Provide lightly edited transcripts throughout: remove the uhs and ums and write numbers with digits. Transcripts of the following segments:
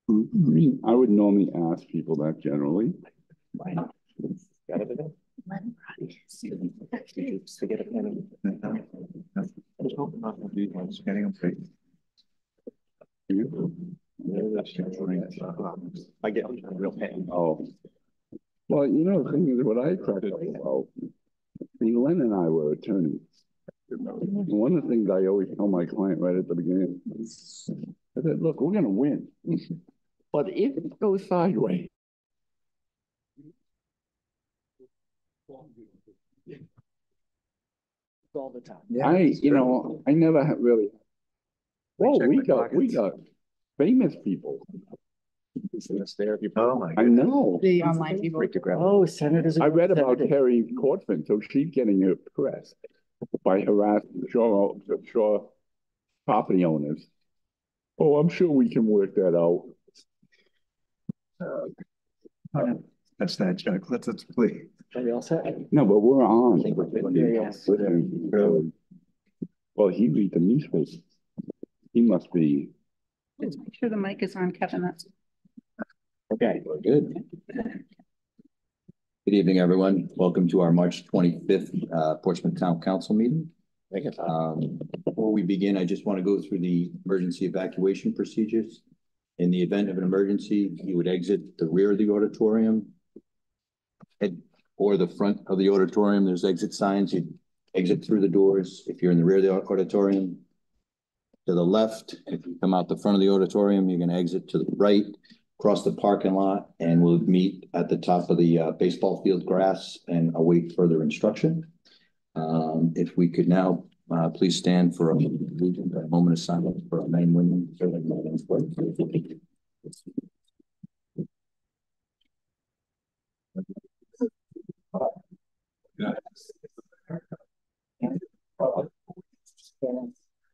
I mean, I would normally ask people that generally. Why not? Got it again. Forget it. I was hoping not to be ones getting them free. I get real pain. Oh, well, you know, the thing is, what I tried to about, Len and I were attorneys. One of the things I always tell my client right at the beginning, I said, look, we're going to win. But if it goes sideways, All the time. yeah, I never have really. Whoa, we got famous people. Oh my! I know. The online people. Oh, senators. I read about Terry Cortman, so she's getting oppressed by harassing shore property owners. Oh, I'm sure we can work that out. That's that, Chuck. Let's please. Are we all set? No, but we're on. Yes. Well, he read the newspaper. He must be. Just make sure the mic is on, Kevin. That's okay. We're good. Good evening, everyone. Welcome to our March 25th Portsmouth Town Council meeting. Before we begin, I just want to go through the emergency evacuation procedures. In the event of an emergency, you would exit the rear of the auditorium or the front of the auditorium. There's exit signs. You exit through the doors. If you're in the rear of the auditorium, to the left. If you come out the front of the auditorium, you're going to exit to the right, cross the parking lot, and we'll meet at the top of the baseball field grass and await further instruction. If we could now please stand for a moment of silence for our main women.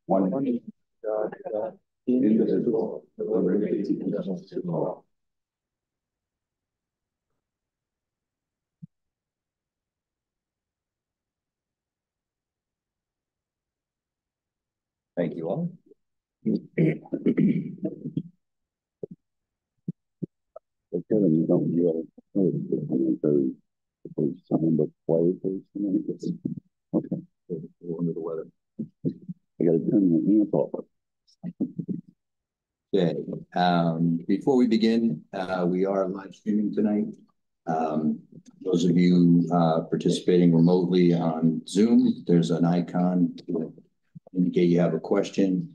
One indivisible, liberty and justice for all. Thank you all. You don't yell. Okay. Under the weather. I got to turn my amp off. Okay. Before we begin, we are live streaming tonight. Those of you participating remotely on Zoom, there's an icon to indicate you have a question.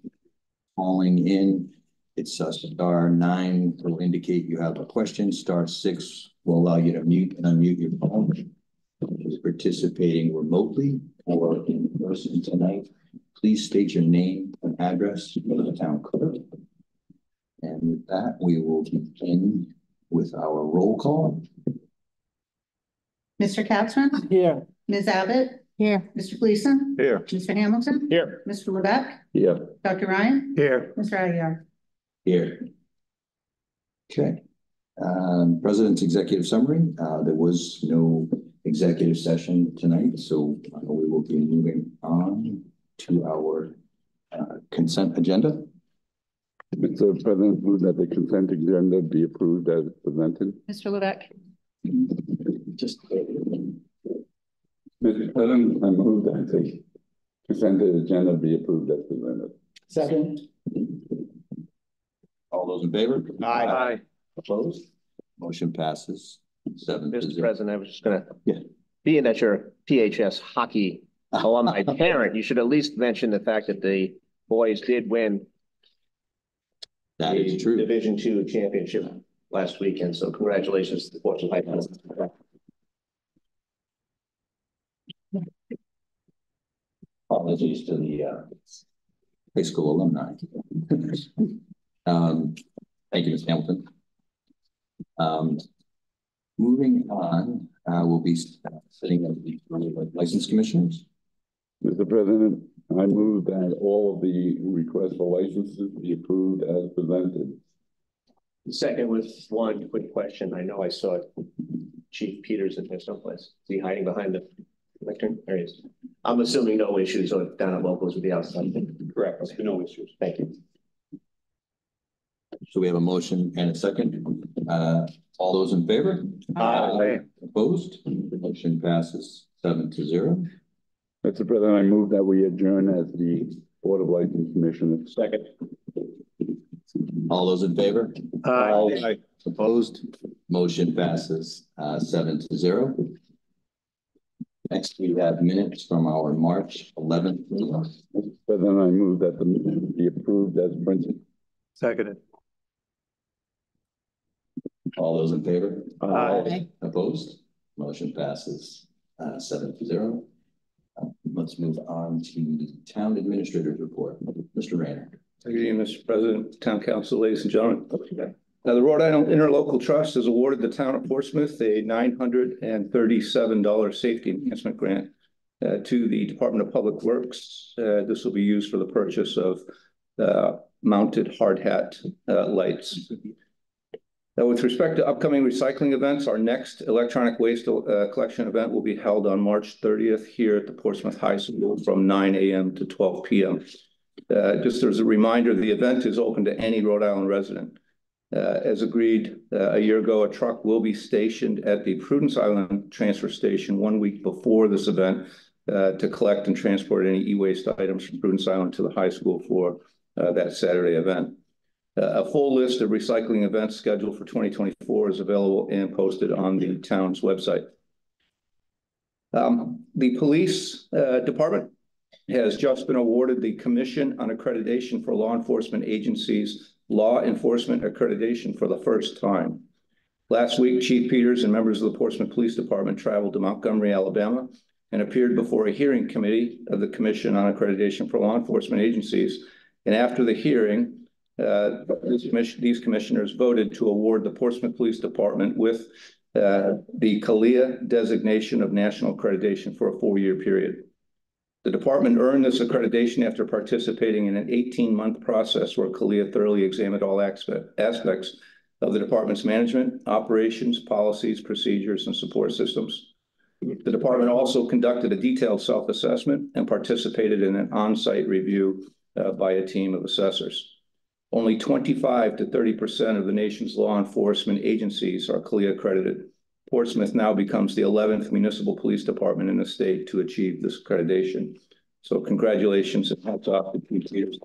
Calling in, it's *9 will indicate you have a question. *6 will allow you to mute and unmute your phone. If you're participating remotely or in person tonight, please state your name and address for the town clerk. And with that, we will begin with our roll call. Mr. Katzman? Here. Ms. Abbott? Here. Mr. Gleason? Here. Mr. Hamilton? Here. Mr. Lebec? Yeah. Dr. Ryan? Here. Mr. Aguirre? Here. Okay. President's executive summary. There was no executive session tonight, so we will be moving on to our consent agenda. Mr. President, move that the consent agenda be approved as presented. Mr. Lebec? Just Mr. President, I move that the consent agenda be approved as presented. Second. all those in favor? Aye. Opposed? Motion passes 7-0. Mr. President, I was just gonna, Yeah. being that you're a PHS hockey alumni parent, you should at least mention the fact that the boys did win That the is true. Division II championship last weekend. So congratulations to the Portsmouth High School. Apologies to the high school alumni. Thank you, Ms. Hamilton. Moving on, we'll be sitting at the license commissioners. Mr. President, I move that all of the requests for licenses be approved as presented. The second was one quick question. I know I saw Chief Peters in there someplace. Is he hiding behind the lectern? There he is. I'm assuming no issues down at locals with the outside. Correct. No issues. Thank you. So we have a motion and a second. All those in favor? Opposed? Motion passes 7-0. Mr. President, I move that we adjourn as the Board of License Commissioners. Second. All those in favor? Aye. Opposed? Motion passes 7-0. Next, we have minutes from our March 11th meeting. Mr. President, I move that the minutes be approved as printed. Seconded. All those in favor? Aye. Opposed? Motion passes 7-0. Let's move on to the town administrator's report. Mr. Rayner. Good evening, Mr. President, Town Council, ladies and gentlemen. Now, the Rhode Island Interlocal Trust has awarded the town of Portsmouth a $937 safety enhancement grant to the Department of Public Works. This will be used for the purchase of mounted hard hat lights. Now, with respect to upcoming recycling events, our next electronic waste collection event will be held on March 30th here at the Portsmouth High School from 9 a.m. to 12 p.m. Just as a reminder, the event is open to any Rhode Island resident. As agreed a year ago, a truck will be stationed at the Prudence Island transfer station 1 week before this event to collect and transport any e-waste items from Prudence Island to the high school for that Saturday event. A full list of recycling events scheduled for 2024 is available and posted on the town's website. The police department has just been awarded the Commission on Accreditation for Law Enforcement Agencies Law Enforcement Accreditation for the first time. Last week, Chief Peters and members of the Portsmouth Police Department traveled to Montgomery, Alabama, and appeared before a hearing committee of the Commission on Accreditation for Law Enforcement Agencies. And after the hearing, these commissioners voted to award the Portsmouth Police Department with the CALEA designation of national accreditation for a 4-year period. The department earned this accreditation after participating in an 18-month process where CALEA thoroughly examined all aspects of the department's management, operations, policies, procedures, and support systems. The department also conducted a detailed self-assessment and participated in an on-site review by a team of assessors. Only 25 to 30% of the nation's law enforcement agencies are CALEA accredited. Portsmouth now becomes the 11th municipal police department in the state to achieve this accreditation. So congratulations and hats off to Chief Peters.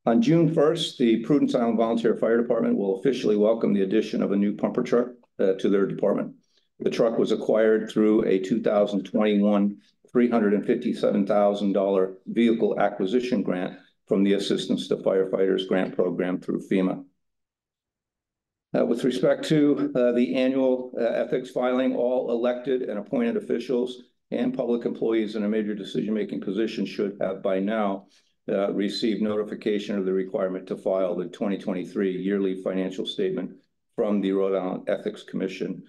On June 1st, the Prudence Island Volunteer Fire Department will officially welcome the addition of a new pumper truck to their department. The truck was acquired through a 2021 $357,000 vehicle acquisition grant from the Assistance to Firefighters Grant Program through FEMA. With respect to the annual ethics filing, all elected and appointed officials and public employees in a major decision-making position should have by now received notification of the requirement to file the 2023 yearly financial statement from the Rhode Island Ethics Commission.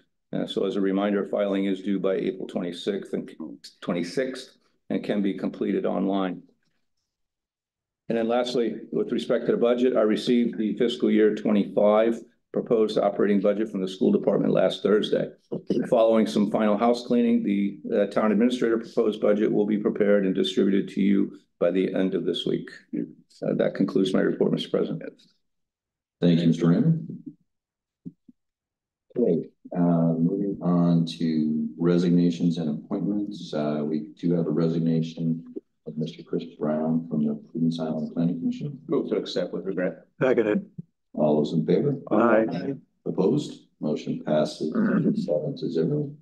So as a reminder, filing is due by April 26th and can be completed online. And then lastly, with respect to the budget, I received the fiscal year 25 proposed operating budget from the school department last Thursday. Following some final house cleaning, the town administrator proposed budget will be prepared and distributed to you by the end of this week. That concludes my report, Mr. President. Thank you, Mr. Raymond. Okay, moving on to resignations and appointments. We do have a resignation of Mr. Chris Brown from the Prudence Island Planning Commission. Move to accept with regret. Seconded. All those in favor? Aye. Opposed? Motion passes 7-0.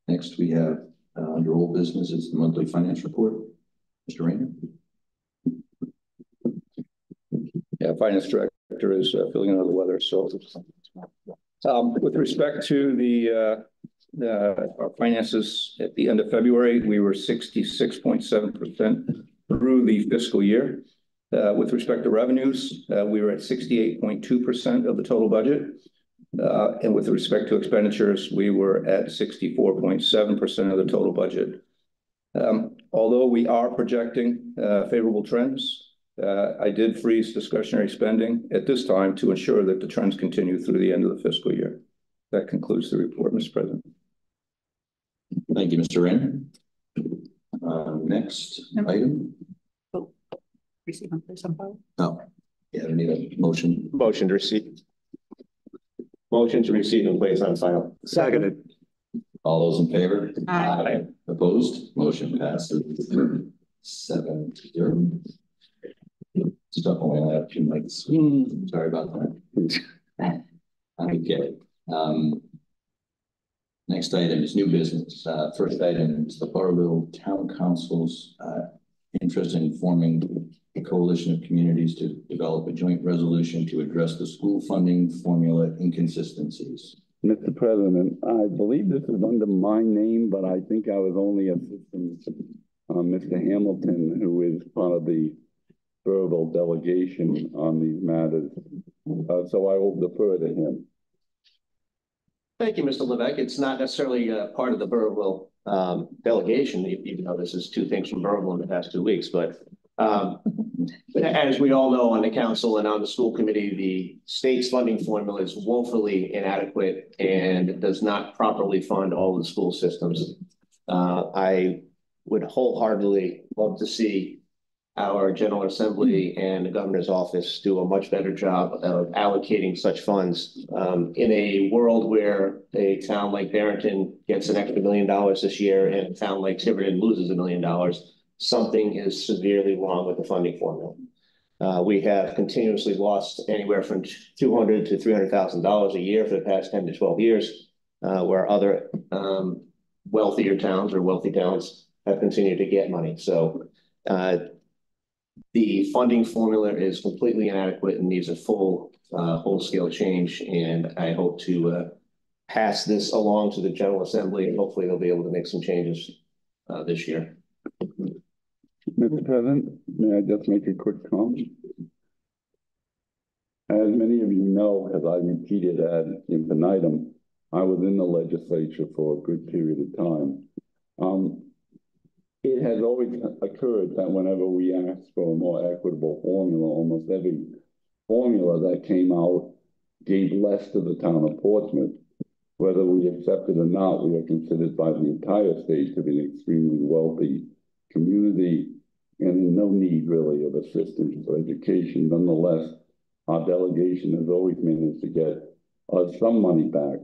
Next, we have under old business, it's the monthly finance report. Mr. Rayner. Yeah, finance director is feeling under the weather. So with respect to our finances at the end of February, we were 66.7% through the fiscal year. With respect to revenues, we were at 68.2% of the total budget. And with respect to expenditures, we were at 64.7% of the total budget. Although we are projecting favorable trends, I did freeze discretionary spending at this time to ensure that the trends continue through the end of the fiscal year. That concludes the report, Mr. President. Thank you, Mr. Rayner. next item. Receive and place on file. Oh, yeah, we need a motion. Motion to receive. Motion to receive and place on file. Seconded. All those in favor? Aye. Opposed? Motion passes 7-0. Stuff only have 2 mics. Sorry about that. Okay. Next item is new business. First item is the Burrillville Town Council's interest in forming a coalition of communities to develop a joint resolution to address the school funding formula inconsistencies. Mr. President, I believe this is under my name, but I think I was only assisting Mr. Hamilton, who is part of the verbal delegation on these matters. So I will defer to him. Thank you, Mr. Levesque. It's not necessarily part of the Burrillville delegation, even though this is 2 things from Burrillville in the past 2 weeks. But as we all know on the council and on the school committee, the state's funding formula is woefully inadequate and does not properly fund all the school systems. I would wholeheartedly love to see our General Assembly and the governor's office do a much better job of allocating such funds. In a world where a town like Barrington gets an extra $1 million this year and a town like Tiverton loses $1 million, something is severely wrong with the funding formula. We have continuously lost anywhere from $200,000 to $300,000 a year for the past 10 to 12 years, where other wealthier towns or wealthy towns have continued to get money. So the funding formula is completely inadequate and needs a full whole-scale change. And I hope to pass this along to the General Assembly, and hopefully they'll be able to make some changes this year. Mr. President, may I just make a quick comment? As many of you know, as I repeated ad infinitum, I was in the legislature for a good period of time. It has always occurred that whenever we ask for a more equitable formula, almost every formula that came out gave less to the town of Portsmouth. Whether we accept it or not, we are considered by the entire state to be an extremely wealthy community and no need really of assistance for education. Nonetheless, our delegation has always managed to get some money back.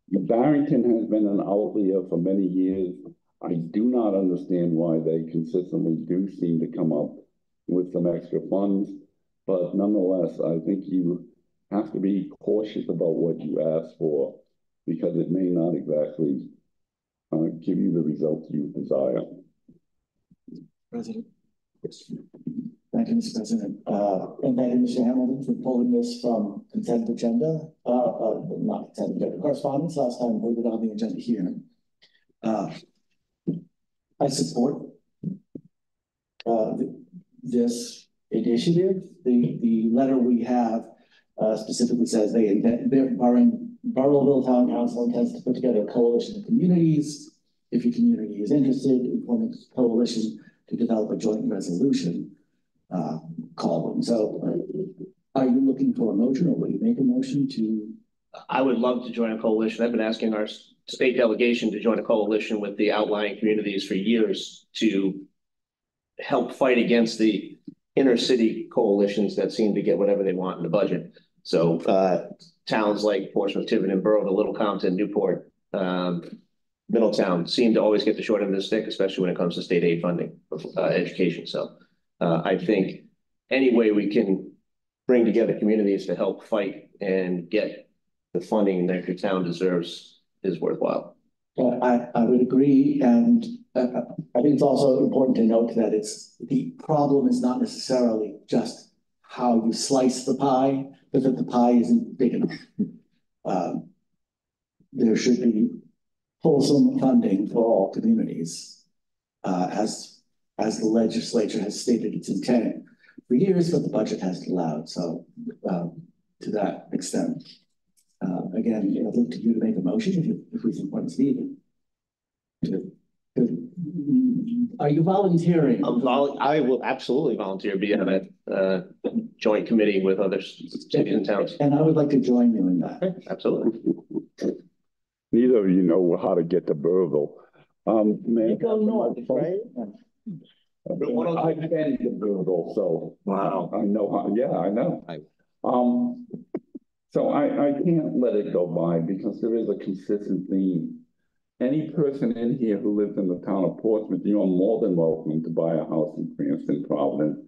Barrington has been an outlier for many years. I do not understand why they consistently do seem to come up with some extra funds, but nonetheless, I think you have to be cautious about what you ask for because it may not exactly give you the results you desire. President. Thank you, Mr. President. And thank you, Mr. Hamilton, for pulling this from consent agenda, not consent agenda, correspondence. Last time we put it on the agenda here. I support this initiative. The letter we have specifically says Burrillville Town Council intends to put together a coalition of communities. If your community is interested in forming a coalition to develop a joint resolution, call them. So are you looking for a motion, or will you make a motion to? I would love to join a coalition. I've been asking our state delegation to join a coalition with the outlying communities for years to help fight against the inner city coalitions that seem to get whatever they want in the budget. So towns like Portsmouth, Tiverton, Burrillville, Little Compton, Newport, Middletown seem to always get the short end of the stick, especially when it comes to state aid funding for education. So I think any way we can bring together communities to help fight and get the funding that your town deserves is worthwhile. I would agree, and I think it's also important to note that the problem is not necessarily just how you slice the pie, but that the pie isn't big enough. There should be wholesome funding for all communities, as the legislature has stated its intent for years, but the budget hasn't allowed. So to that extent, again, I'd look to you to make a motion if we think one's needed. Are you volunteering? I will absolutely volunteer, be on a joint committee with other cities and towns. And I would like to join you in that. Okay, absolutely. Neither of you know how to get to Burrillville. You go north, right? I've been to Google, so. Wow. I know how, yeah, I know. I- So I can't let it go by because there is a consistent theme. Any person in here who lives in the town of Portsmouth, you are more than welcome to buy a house in Cranston, Providence,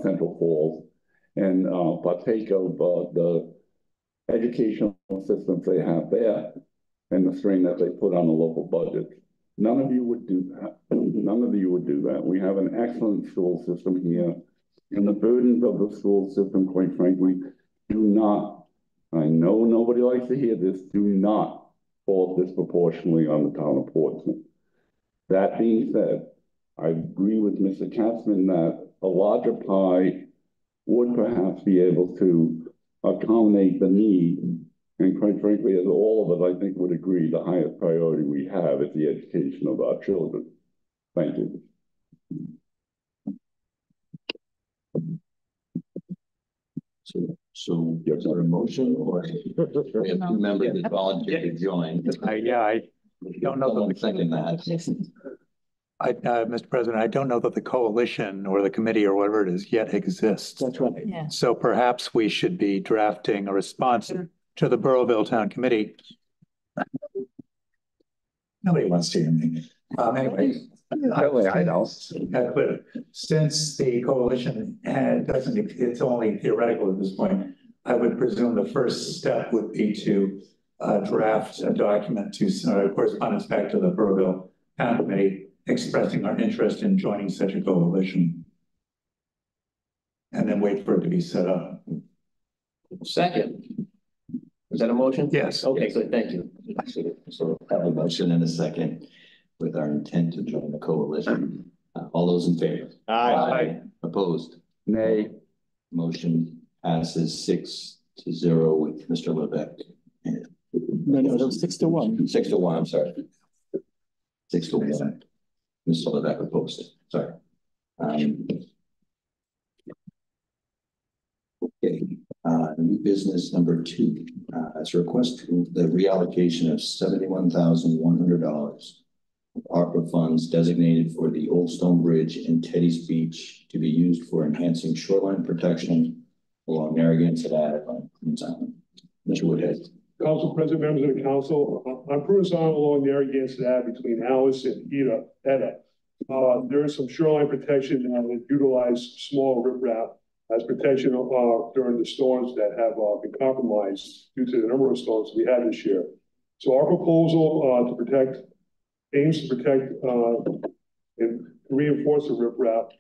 Central Falls, and partake of the educational systems they have there and the strain that they put on the local budget. None of you would do that. None of you would do that. We have an excellent school system here, and the burdens of the school system, quite frankly, do not, I know nobody likes to hear this, do not fall disproportionately on the town of Portsmouth. That being said, I agree with Mr. Katzman that a larger pie would perhaps be able to accommodate the need. And quite frankly, as all of us, I think, would agree, the highest priority we have is the education of our children. Thank you. So is there a motion or we have two members that volunteered to join? I don't know Someone that second that. Mr. President, I don't know that the coalition or the committee or whatever it is yet exists. That's right. Yeah. So perhaps we should be drafting a response to the Boroughville Town Committee. Nobody wants to hear me. Anyway. Really, I don't. But since the coalition doesn't, it's only theoretical at this point, I would presume the first step would be to draft a document to correspondence back to the Boroughville Town Committee expressing our interest in joining such a coalition. And then wait for it to be set up. Second. Is that a motion? Yes. Okay, good, thank you. So I have a motion and a second with our intent to join the coalition. All those in favor? Aye. Opposed? Nay. Motion passes 6-0 with Mr. Levesque. No, that was 6-1. 6-1, I'm sorry. 6-1. Mr. Levesque opposed, sorry. Okay, new business number 2. It's a request to the reallocation of $71,100 of ARPA funds designated for the Old Stone Bridge in Teddy's Beach to be used for enhancing shoreline protection along Narragansett Ave. Mr. Woodhead. Council President, members of the council, I'm cruising on along Narragansett Ave between Alice and Etta. There is some shoreline protection that utilize small riprap as protection during the storms that have been compromised due to the number of storms we had this year. So our proposal aims to protect and reinforce the riprap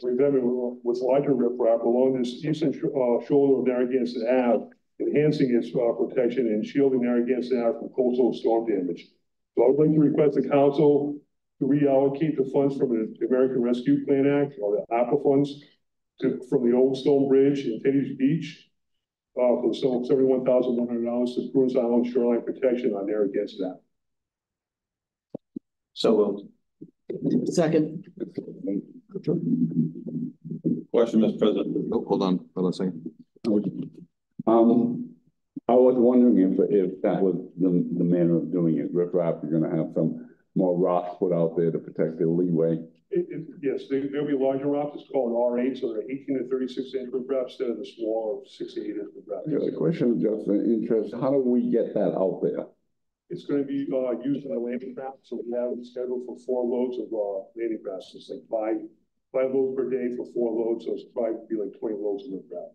with larger riprap along this eastern shoulder of Narragansett Ave, enhancing its protection and shielding Narragansett Ave from coastal storm damage. So I would like to request the council to reallocate the funds from the American Rescue Plan Act, or the ARPA funds, from the Old Stone Bridge in Teddy's Beach for the sum of $71,100 to Cruise Island Shoreline Protection on Narragansett Ave. So moved. Second. Question, Mr. President. Oh, hold on a second. I was wondering if that was the manner of doing it. Riprap, you're gonna have some more rocks put out there to protect the leeway. Yes, there'll be larger rocks. It's called R8, so they're 18 to 36 inch riprap instead of the smaller 6 to 8 inch riprap. The question of just an interest, how do we get that out there? It's going to be used in a landing craft, so we have it scheduled for 4 loads of landing crafts. It's like five loads per day for 4 loads, so it's probably be like 20 loads of riprap.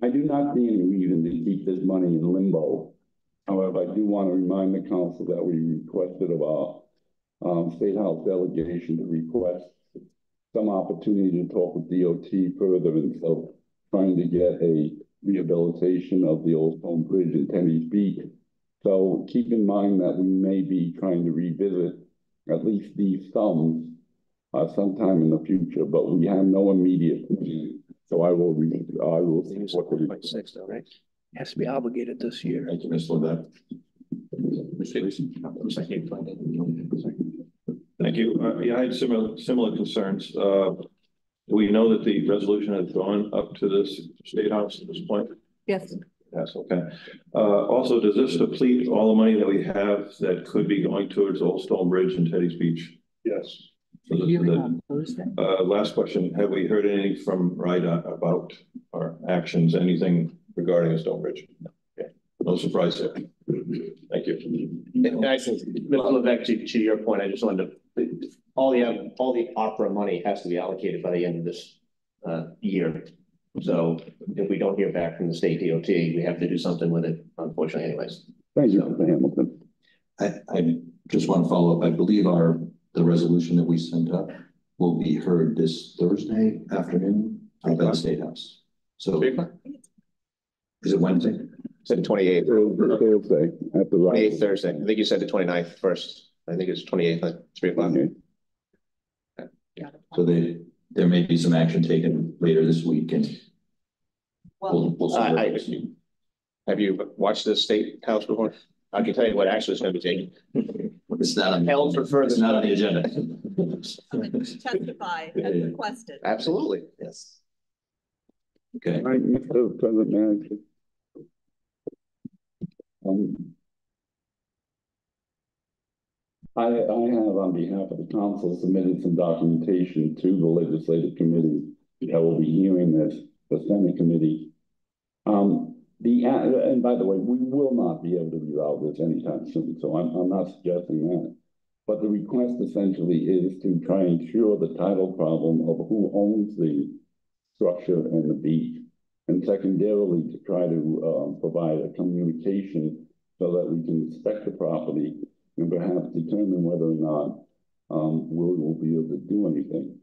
I do not see any reason to keep this money in limbo. However, I do want to remind the council that we requested of our State House delegation to request some opportunity to talk with DOT further, and so trying to get a rehabilitation of the Old Stone Bridge in Teddy's Beach. So keep in mind that we may be trying to revisit at least these sums sometime in the future, but we have no immediate plan. So I will support the request. Right? Has to be obligated this year. Thank you, Mr. Levesque. Thank you. Yeah, I had similar concerns. Do we know that the resolution has gone up to the State House at this point? Yes. Yes, okay. Also, does this deplete all the money that we have that could be going towards Old Stone Bridge and Teddy's Beach? Yes. Last question, have we heard anything from RIDA about our actions, anything regarding Stonebridge? No. Okay. No surprise there. Thank you. And I think, Mr. Levesque, to your point, I just wanted to, all the opera money has to be allocated by the end of this year. So if we don't hear back from the state DOT, we have to do something with it, unfortunately anyways. Thank you, Mr. Hamilton. I just want to follow up. I believe the resolution that we sent up will be heard this Thursday afternoon at the State House. So is it Wednesday? Said the 28th. Thursday at the 28th Thursday. I think you said the 29th first. I think it's 28th at 3 o'clock. So there may be some action taken later this week, and we'll see. Have you watched the State House before? I can tell you what action is going to be taken. It's not on, Held for further. it's not on the agenda. Testify as requested. Absolutely. Yes. Okay. All right, Mr. President Manager. I have, on behalf of the council, submitted some documentation to the legislative committee that will be hearing this, the Senate committee. And by the way, we will not be able to resolve this anytime soon, so I'm not suggesting that. But the request essentially is to try and cure the title problem of who owns the structure and the beach, and secondarily to try to provide a communication so that we can inspect the property and perhaps determine whether or not we will be able to do anything.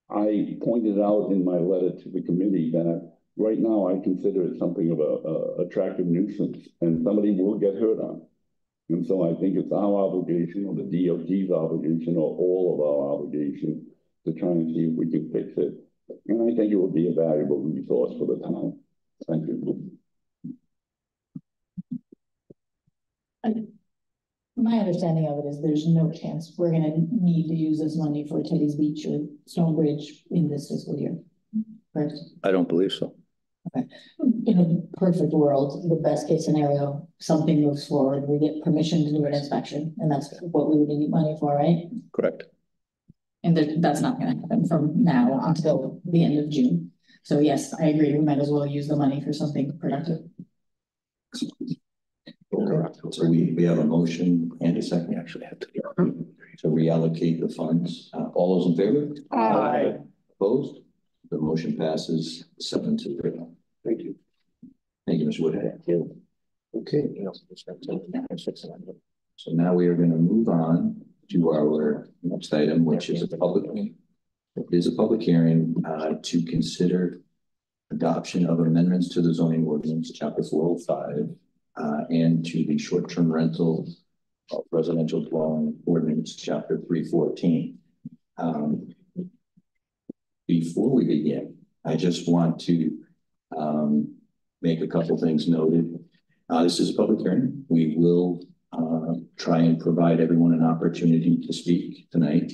I pointed out in my letter to the committee that right now I consider it something of a attractive nuisance, and somebody will get hurt on. And so I think it's our obligation, or the DOT's obligation, or all of our obligation, to try and see if we can fix it. And I think it would be a valuable resource for the town. Thank you. My understanding of it is there's no chance we're going to need to use this money for Teddy's Beach or Stonebridge in this fiscal year. Correct? I don't believe so. Okay. In a perfect world, the best case scenario, something moves forward, we get permission to do an inspection, and that's what we would need money for, right? Correct. And that's not going to happen from now until the end of June. So yes, I agree. We might as well use the money for something productive. So we have a motion and a second. We actually have to reallocate the funds. All those in favor? Aye. Opposed? The motion passes 7-0. Thank you. Thank you, Mr. Woodhead. Okay. So now we are going to move on to our next item, which is a public hearing to consider adoption of amendments to the zoning ordinance, chapter 405, and to the short-term rental of residential dwelling ordinance, chapter 314. Before we begin, I just want to make a couple things noted. This is a public hearing. We will try and provide everyone an opportunity to speak tonight.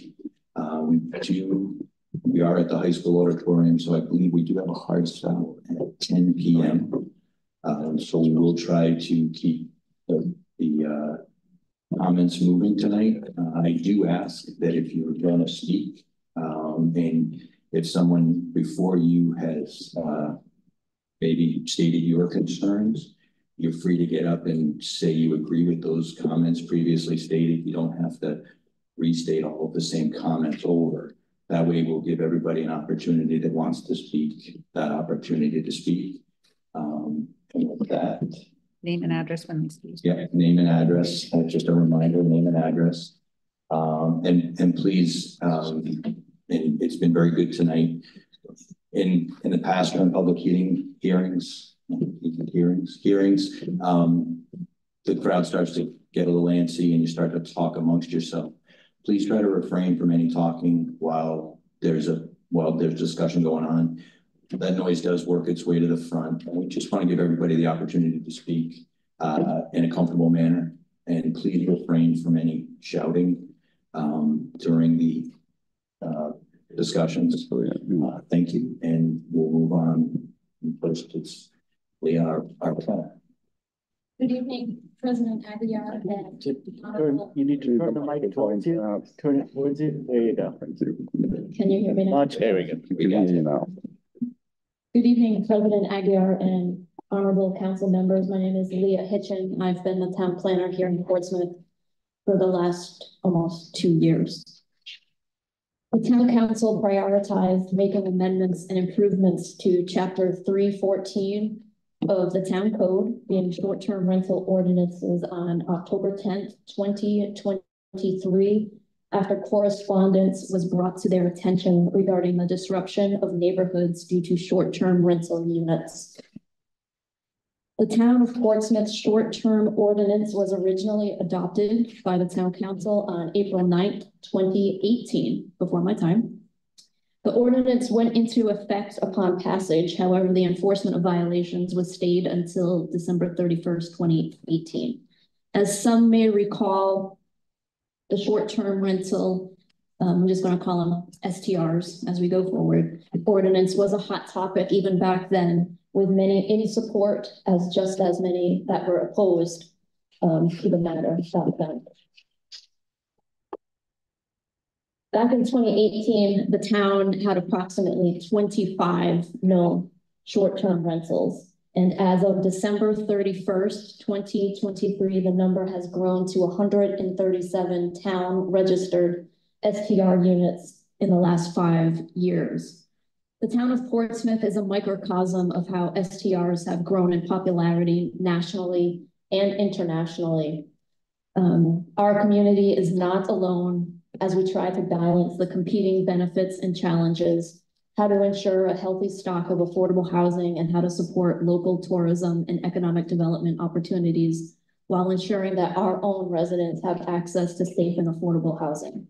We are at the high school auditorium, so I believe we do have a hard stop at 10 p.m. So we will try to keep the comments moving tonight. I do ask that if you're going to speak, and if someone before you has maybe stated your concerns, you're free to get up and say you agree with those comments previously stated. You don't have to restate all of the same comments over. That way we'll give everybody an opportunity that wants to speak, that opportunity to speak. And with that. Name and address when we speak. Yeah, name and address, just a reminder, name and address. And please, and it's been very good tonight. In the past, on public hearings, the crowd starts to get a little antsy and you start to talk amongst yourself. Please try to refrain from any talking while there's discussion going on. That noise does work its way to the front, and we just want to give everybody the opportunity to speak in a comfortable manner. And please refrain from any shouting during the discussions. Thank you, and we'll move on. First, it's Leah, our planner. Good evening. President Aguirre and You need to turn the mic towards you, turn it towards you, there you go. Thank you. can you hear me now? Much, there we go. We got you now. Good evening, President Aguirre and honorable council members. My name is Leah Hitchen. I've been the town planner here in Portsmouth for the last almost 2 years. The town council prioritized making amendments and improvements to chapter 314 of the town code, being short-term rental ordinances, on October 10th, 2023, after correspondence was brought to their attention regarding the disruption of neighborhoods due to short-term rental units. The town of Portsmouth's short-term ordinance was originally adopted by the town council on April 9th, 2018, before my time. The ordinance went into effect upon passage. However, the enforcement of violations was stayed until December 31st, 2018. As some may recall, the short-term rental, I'm just going to call them STRs as we go forward, ordinance was a hot topic even back then, with any support as just as many that were opposed to the matter back then. Back in 2018, the town had approximately 25 short-term rentals. And as of December 31st, 2023, the number has grown to 137 town registered STR units in the last 5 years. The town of Portsmouth is a microcosm of how STRs have grown in popularity nationally and internationally. Our community is not alone as we try to balance the competing benefits and challenges, how to ensure a healthy stock of affordable housing, and how to support local tourism and economic development opportunities while ensuring that our own residents have access to safe and affordable housing.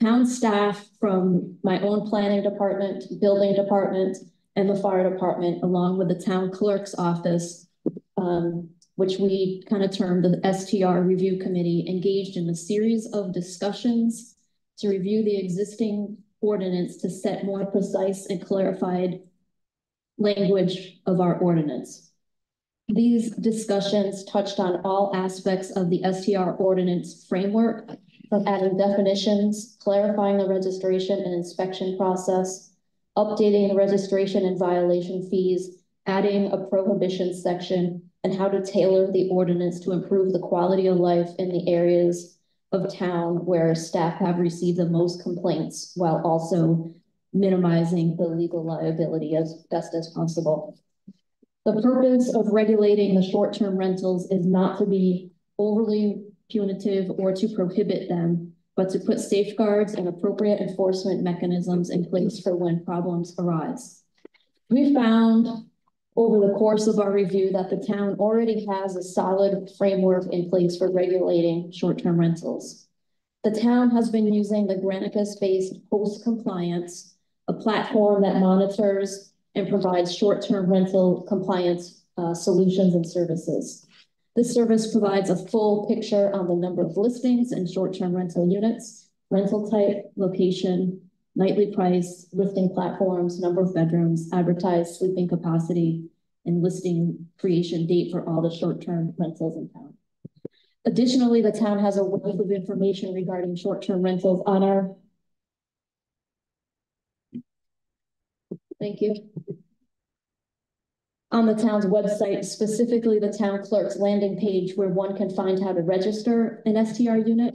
Town staff from my own planning department, building department, and the fire department, along with the town clerk's office, which we kind of termed the STR review committee, engaged in a series of discussions to review the existing ordinance to set more precise and clarified language of our ordinance. These discussions touched on all aspects of the STR ordinance framework, from adding definitions, clarifying the registration and inspection process, updating the registration and violation fees, adding a prohibition section, and how to tailor the ordinance to improve the quality of life in the areas of town where staff have received the most complaints, while also minimizing the legal liability as best as possible. The purpose of regulating the short-term rentals is not to be overly punitive or to prohibit them, but to put safeguards and appropriate enforcement mechanisms in place for when problems arise. We found over the course of our review that the town already has a solid framework in place for regulating short-term rentals. The town has been using the Granicus-based Host Compliance, a platform that monitors and provides short-term rental compliance solutions and services. This service provides a full picture on the number of listings and short-term rental units, rental type, location, nightly price, listing platforms, number of bedrooms, advertised sleeping capacity, and listing creation date for all the short-term rentals in town. Additionally, the town has a wealth of information regarding short-term rentals on our on the town's website, specifically the town clerk's landing page, where one can find how to register an STR unit,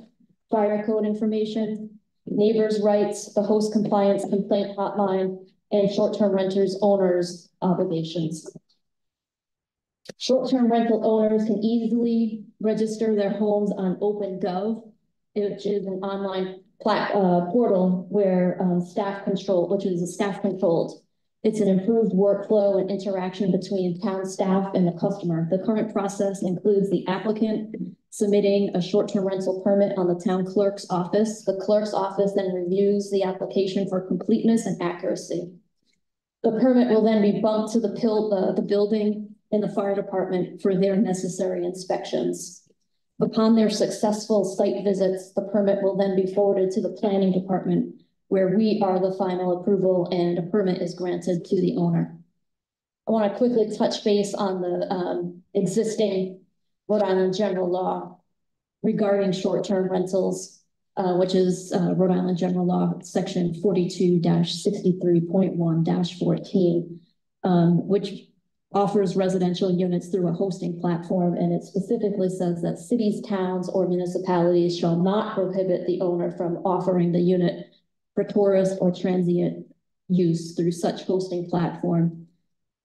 fire code information, neighbors' rights, the host compliance complaint hotline, and short-term renters owners' obligations. Short-term rental owners can easily register their homes on OpenGov, which is an online portal where staff controlled. It's an improved workflow and interaction between town staff and the customer. The current process includes the applicant submitting a short-term rental permit on the town clerk's office. The clerk's office then reviews the application for completeness and accuracy. The permit will then be bumped to the building and the fire department for their necessary inspections. Upon their successful site visits, the permit will then be forwarded to the planning department, where we are the final approval and a permit is granted to the owner. I want to quickly touch base on the existing Rhode Island general law regarding short-term rentals, which is Rhode Island General Law, section 42-63.1-14, which offers residential units through a hosting platform. And it specifically says that cities, towns, or municipalities shall not prohibit the owner from offering the unit for tourist or transient use through such hosting platform.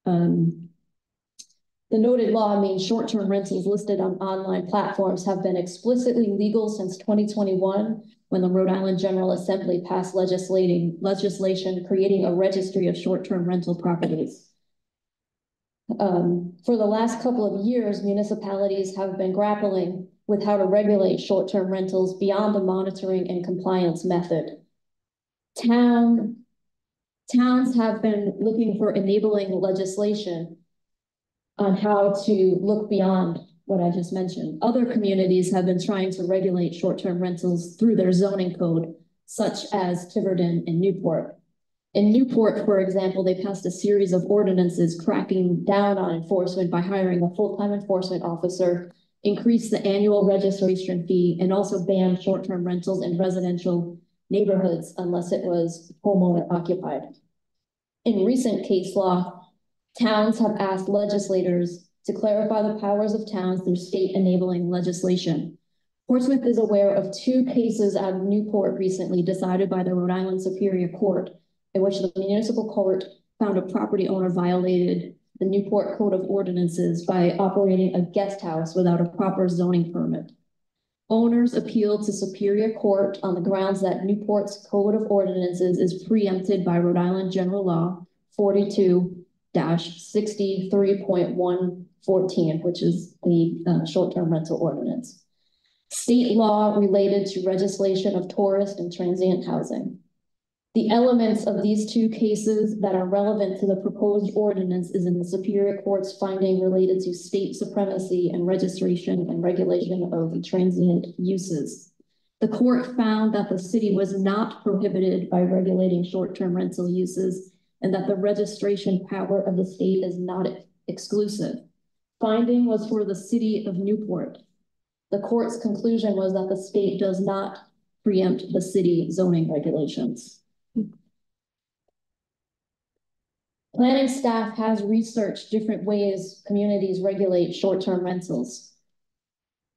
The noted law means short-term rentals listed on online platforms have been explicitly legal since 2021, when the Rhode Island General Assembly passed legislation creating a registry of short-term rental properties. For the last couple of years, municipalities have been grappling with how to regulate short-term rentals beyond the monitoring and compliance method. Towns have been looking for enabling legislation on how to look beyond what I just mentioned. Other communities have been trying to regulate short-term rentals through their zoning code, such as Tiverton and Newport. In Newport, for example, they passed a series of ordinances cracking down on enforcement by hiring a full-time enforcement officer, increased the annual registration fee, and also banned short-term rentals in residential neighborhoods unless it was homeowner occupied. In recent case law, towns have asked legislators to clarify the powers of towns through state enabling legislation. Portsmouth is aware of 2 cases out of Newport recently decided by the Rhode Island Superior Court, in which the municipal court found a property owner violated the Newport Code of Ordinances by operating a guest house without a proper zoning permit. Owners appealed to Superior Court on the grounds that Newport's Code of Ordinances is preempted by Rhode Island General Law 42-63.114, which is the short-term rental ordinance. State law related to legislation of tourist and transient housing. The elements of these 2 cases that are relevant to the proposed ordinance is in the Superior Court's finding related to state supremacy and registration and regulation of transient uses. The court found that the city was not prohibited by regulating short-term rental uses and that the registration power of the state is not exclusive. Finding was for the city of Newport. The court's conclusion was that the state does not preempt the city zoning regulations. Planning staff has researched different ways communities regulate short-term rentals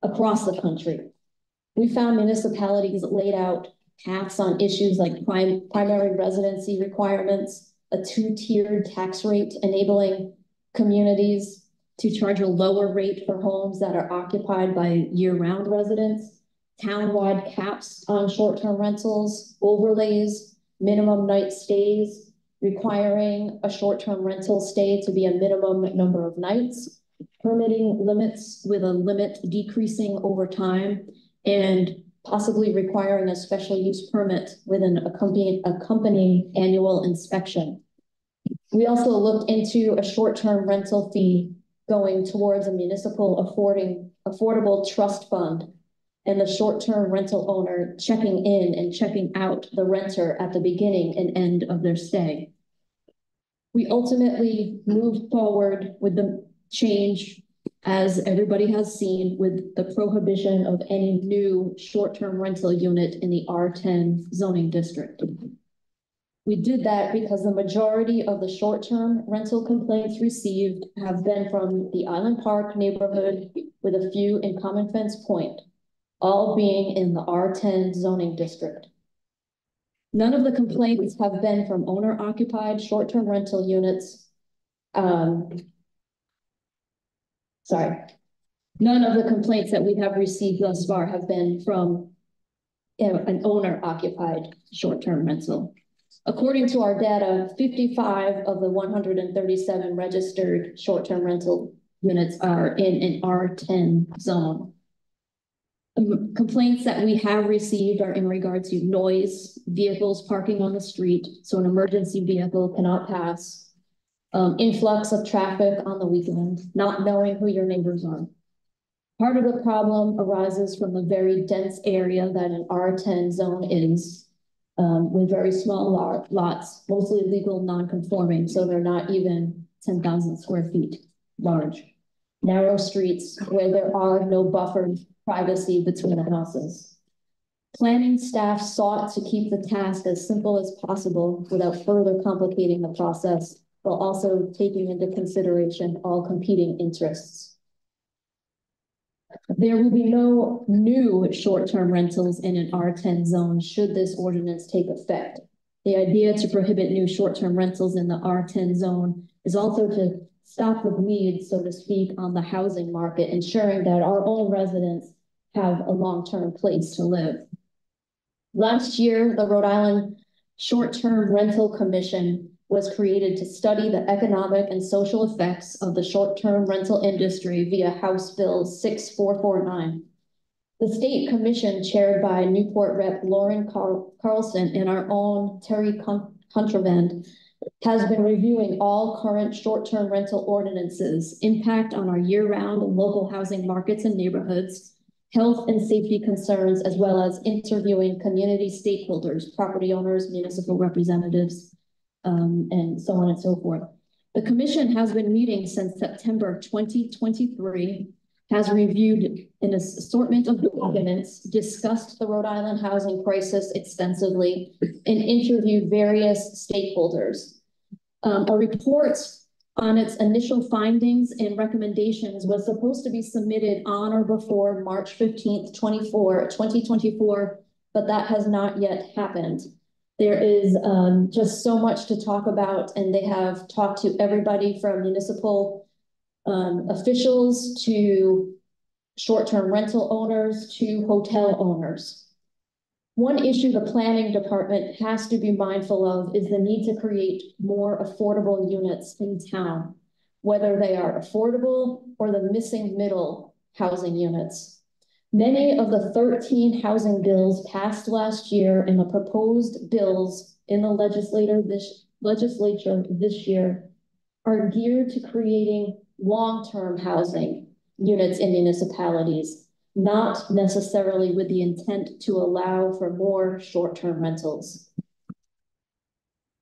across the country. We found municipalities laid out caps on issues like primary residency requirements, a 2-tiered tax rate enabling communities to charge a lower rate for homes that are occupied by year-round residents, town-wide caps on short-term rentals, overlays, minimum night stays, requiring a short-term rental stay to be a minimum number of nights, permitting limits with a limit decreasing over time, and possibly requiring a special use permit with an accompanying annual inspection. We also looked into a short-term rental fee going towards a municipal affordable trust fund and the short-term rental owner checking in and checking out the renter at the beginning and end of their stay. We ultimately moved forward with the change, as everybody has seen, with the prohibition of any new short-term rental unit in the R10 zoning district. We did that because the majority of the short-term rental complaints received have been from the Island Park neighborhood, with a few in Common Fence Point, all being in the R10 zoning district. None of the complaints have been from owner-occupied short-term rental units. None of the complaints that we have received thus far have been from an owner-occupied short-term rental. According to our data, 55 of the 137 registered short-term rental units are in an R10 zone. Complaints that we have received are in regard to noise, vehicles parking on the street, so an emergency vehicle cannot pass, influx of traffic on the weekend, not knowing who your neighbors are. Part of the problem arises from the very dense area that an R10 zone is, with very small lots, mostly legal non-conforming, so they're not even 10,000 square feet large. narrow streets where there are no buffered privacy between the houses. Planning staff sought to keep the task as simple as possible without further complicating the process, while also taking into consideration all competing interests. There will be no new short-term rentals in an R10 zone should this ordinance take effect. The idea to prohibit new short-term rentals in the R10 zone is also to stop the bleed, so to speak, on the housing market, ensuring that our own residents have a long-term place to live. Last year, the Rhode Island Short-Term Rental Commission was created to study the economic and social effects of the short-term rental industry via House Bill 6449. The state commission, chaired by Newport Rep. Lauren Carlson and our own Terry Contraband, has been reviewing all current short-term rental ordinances, impact on our year-round and local housing markets and neighborhoods, health and safety concerns, as well as interviewing community stakeholders, property owners, municipal representatives, and so on and so forth. The commission has been meeting since September 2023, has reviewed an assortment of documents, discussed the Rhode Island housing crisis extensively, and interviewed various stakeholders. A report on its initial findings and recommendations was supposed to be submitted on or before March 15th, 2024, but that has not yet happened. There is just so much to talk about, and they have talked to everybody from municipal officials to short-term rental owners to hotel owners. One issue the planning department has to be mindful of is the need to create more affordable units in town, whether they are affordable or the missing middle housing units. Many of the 13 housing bills passed last year and the proposed bills in the legislature this year are geared to creating long-term housing units in municipalities, not necessarily with the intent to allow for more short-term rentals.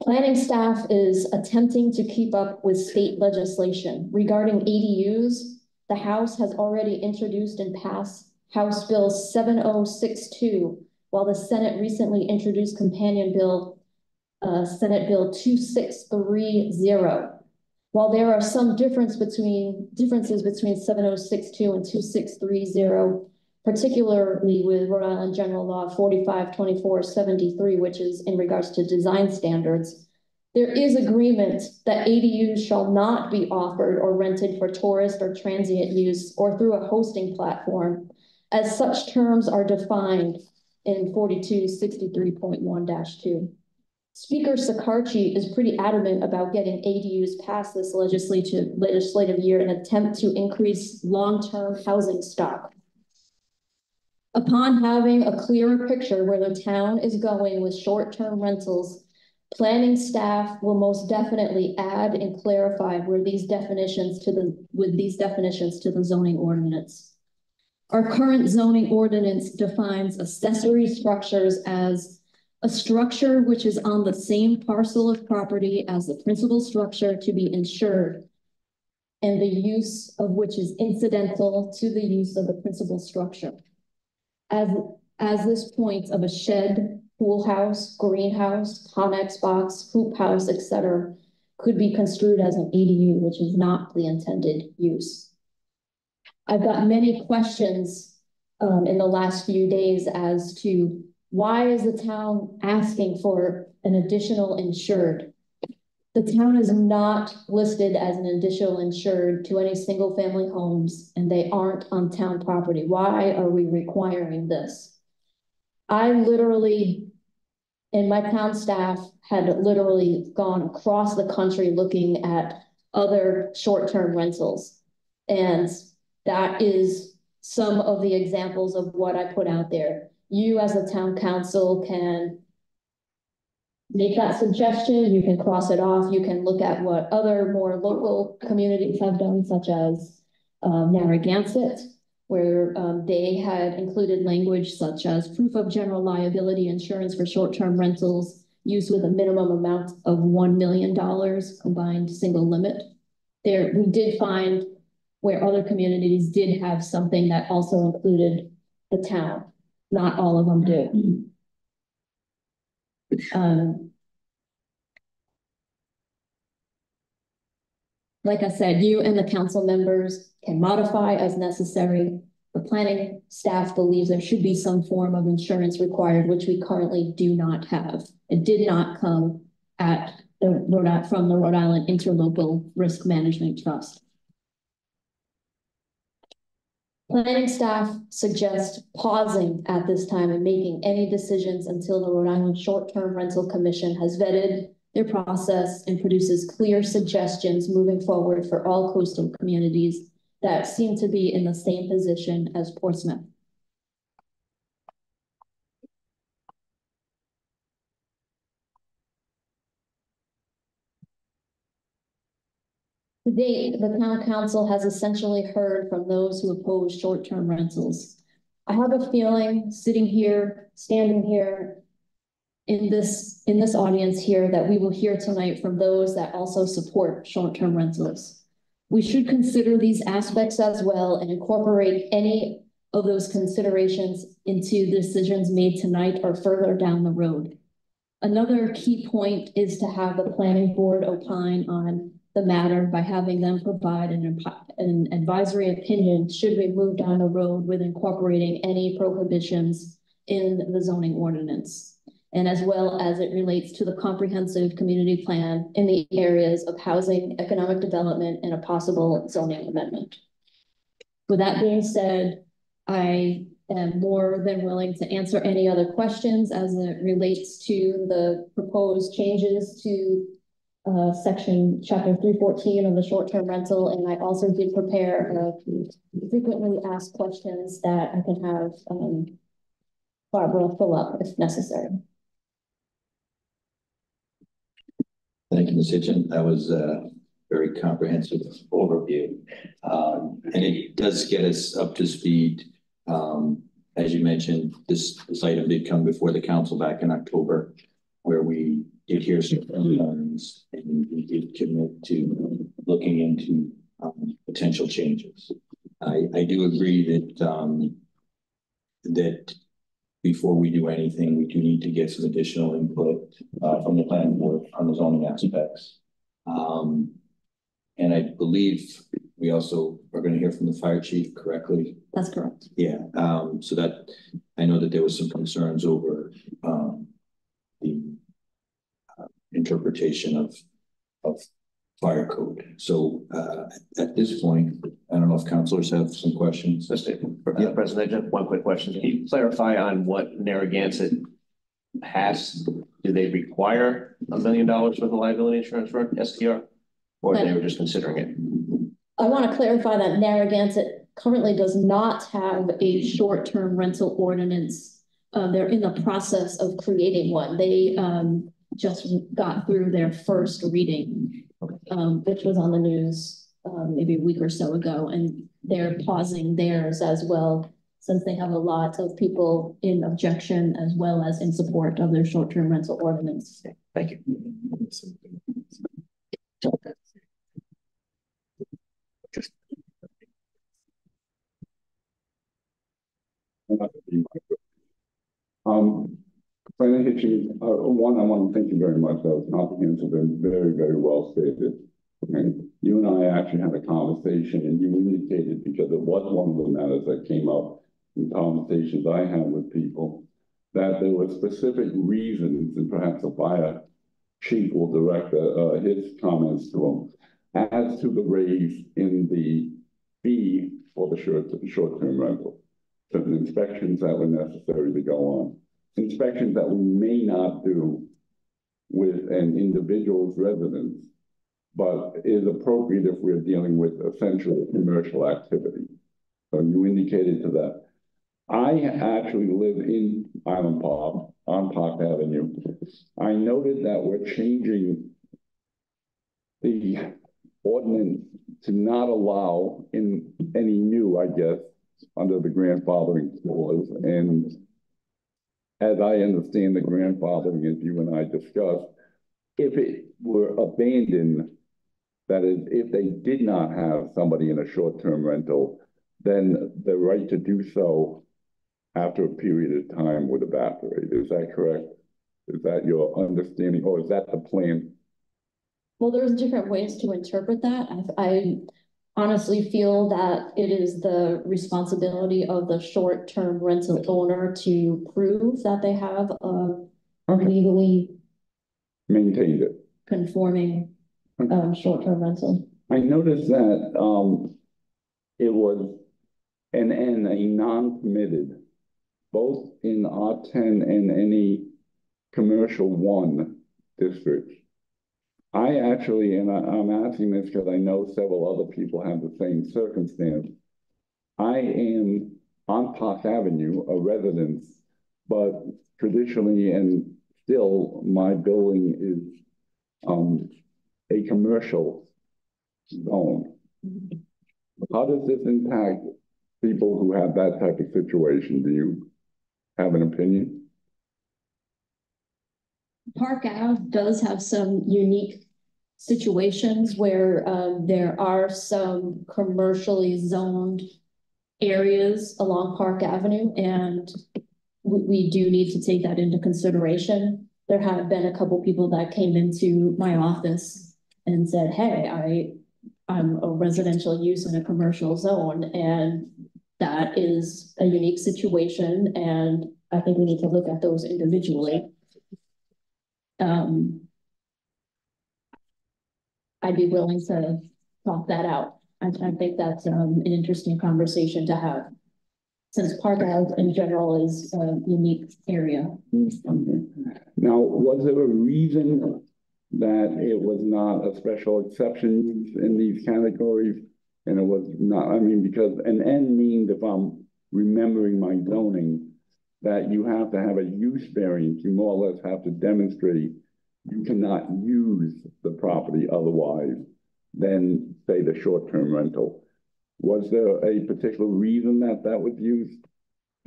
Planning staff is attempting to keep up with state legislation. Regarding ADUs, the House has already introduced and passed House Bill 7062, while the Senate recently introduced companion bill, Senate Bill 2630. While there are some differences between 7062 and 2630, particularly with Rhode Island General Law 452473, which is in regards to design standards, there is agreement that ADUs shall not be offered or rented for tourist or transient use or through a hosting platform, as such terms are defined in 4263.1-2. Speaker Sakarchi is pretty adamant about getting ADUs past this legislative year in an attempt to increase long-term housing stock. Upon having a clearer picture where the town is going with short-term rentals, planning staff will most definitely add and clarify with these definitions to the zoning ordinance. Our current zoning ordinance defines accessory structures as a structure which is on the same parcel of property as the principal structure to be insured, and the use of which is incidental to the use of the principal structure. As this point of a shed, pool house, greenhouse, Connex box, hoop house, etc., could be construed as an ADU, which is not the intended use. I've got many questions in the last few days as to why is the town asking for an additional insured? The town is not listed as an additional insured to any single family homes, and they aren't on town property. Why are we requiring this? I literally, and my town staff had literally gone across the country looking at other short-term rentals. And that is some of the examples of what I put out there. You as a town council can make that suggestion, you can cross it off, you can look at what other more local communities have done, such as Narragansett, where they had included language such as proof of general liability insurance for short-term rentals used with a minimum amount of $1 million combined single limit. We did find where other communities did have something that also included the town. Not all of them do. Like I said, you and the council members can modify as necessary. The planning staff believes there should be some form of insurance required, which we currently do not have. It did not come from the Rhode Island Interlocal Risk Management Trust. Planning staff suggest pausing at this time and making any decisions until the Rhode Island Short-Term Rental Commission has vetted their process and produces clear suggestions moving forward for all coastal communities that seem to be in the same position as Portsmouth. To date, the town council has essentially heard from those who oppose short-term rentals. I have a feeling standing here in this audience here that we will hear tonight from those that also support short-term rentals. We should consider these aspects as well and incorporate any of those considerations into decisions made tonight or further down the road. Another key point is to have the planning board opine on the matter by having them provide an advisory opinion should we move down the road with incorporating any prohibitions in the zoning ordinance, and as well as it relates to the comprehensive community plan in the areas of housing, economic development, and a possible zoning amendment. With that being said, I am more than willing to answer any other questions as it relates to the proposed changes to chapter 314 of the short-term rental, and I also did prepare frequently asked questions that I can have Barbara fill up if necessary. Thank you, Ms. Hitchen. That was a very comprehensive overview. And it does get us up to speed. As you mentioned, this item did come before the council back in October, where we did hear some concerns and we did commit to looking into potential changes. I do agree that that before we do anything, we do need to get some additional input from the planning board on the zoning aspects. And I believe we also are going to hear from the fire chief correctly. That's correct. Yeah. So that I know that there was some concerns over the interpretation of fire code. So at this point, I don't know if councilors have some questions. Yeah, President, just one quick question. Can you clarify on what Narragansett has? Do they require $1 million worth of liability insurance for STR? Or they were just considering it? I want to clarify that Narragansett currently does not have a short-term rental ordinance. They're in the process of creating one. They just got through their first reading, which was on the news maybe a week or so ago, and they're pausing theirs as well, since they have a lot of people in objection as well as in support of their short-term rental ordinance. Thank you. Brandon Hitching, one, I want to thank you very much. That was comprehensive and very, very well stated. And you and I actually had a conversation, and you indicated, because it was one of the matters that came up in conversations I had with people, that there were specific reasons, and perhaps the fire chief will direct his comments to them, as to the raise in the fee for the short-term rental. Certain inspections that were necessary to go on. Inspections that we may not do with an individual's residence, but is appropriate if we're dealing with essentially commercial activity. So you indicated to that. I actually live in Island Park on Park Avenue. I noted that we're changing the ordinance to not allow in any new, I guess, under the grandfathering clause. And as I understand the grandfathering, as you and I discussed, if it were abandoned, That is, if they did not have somebody in a short-term rental, then the right to do so after a period of time would evaporate. Is that correct? Is that your understanding, or is that the plan? Well, there's different ways to interpret that. I honestly feel that it is the responsibility of the short-term rental owner to prove that they have a legally Maintained it. conforming short-term rental. I noticed that it was a non-permitted, both in R10 and any commercial 1 districts. I actually, and I'm asking this because I know several other people have the same circumstance. I am on Park Avenue, a residence, but traditionally and still my building is a commercial zone. How does this impact people who have that type of situation? Do you have an opinion? Park Ave does have some unique situations where there are some commercially zoned areas along Park Avenue, and we do need to take that into consideration. There have been a couple people that came into my office and said, hey, I'm a residential use in a commercial zone, and that is a unique situation, and I think we need to look at those individually. I'd be willing to talk that out. I think that's an interesting conversation to have, since Park Ave in general is a unique area. Now, was there a reason that it was not a special exception in these categories? And it was not, I mean, because an N means, if I'm remembering my zoning, that you have to have a use variance. You more or less have to demonstrate you cannot use the property otherwise than, say, the short-term rental. Was there a particular reason that that was used?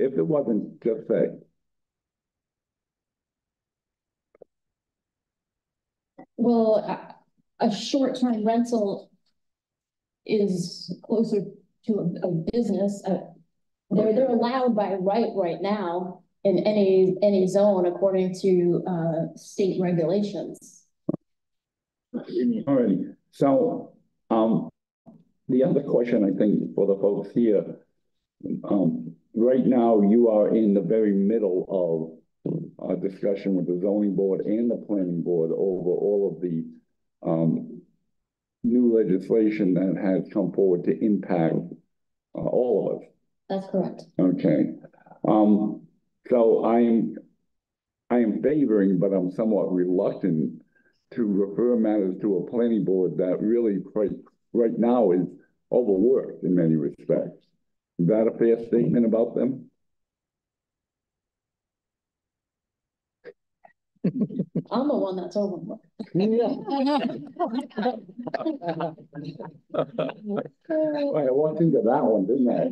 If it wasn't, just say. Well, a short-term rental is closer to a business. They're allowed by right now in any zone according to state regulations. All right. So the other question, I think, for the folks here, right now you are in the very middle of a discussion with the zoning board and the planning board over all of the new legislation that has come forward to impact all of us. That's correct. Okay. So I am favoring, but I'm somewhat reluctant to refer matters to a planning board that really right now is overworked in many respects. Is that a fair statement about them? I'm the one that's overworked. I walked into that one, didn't I?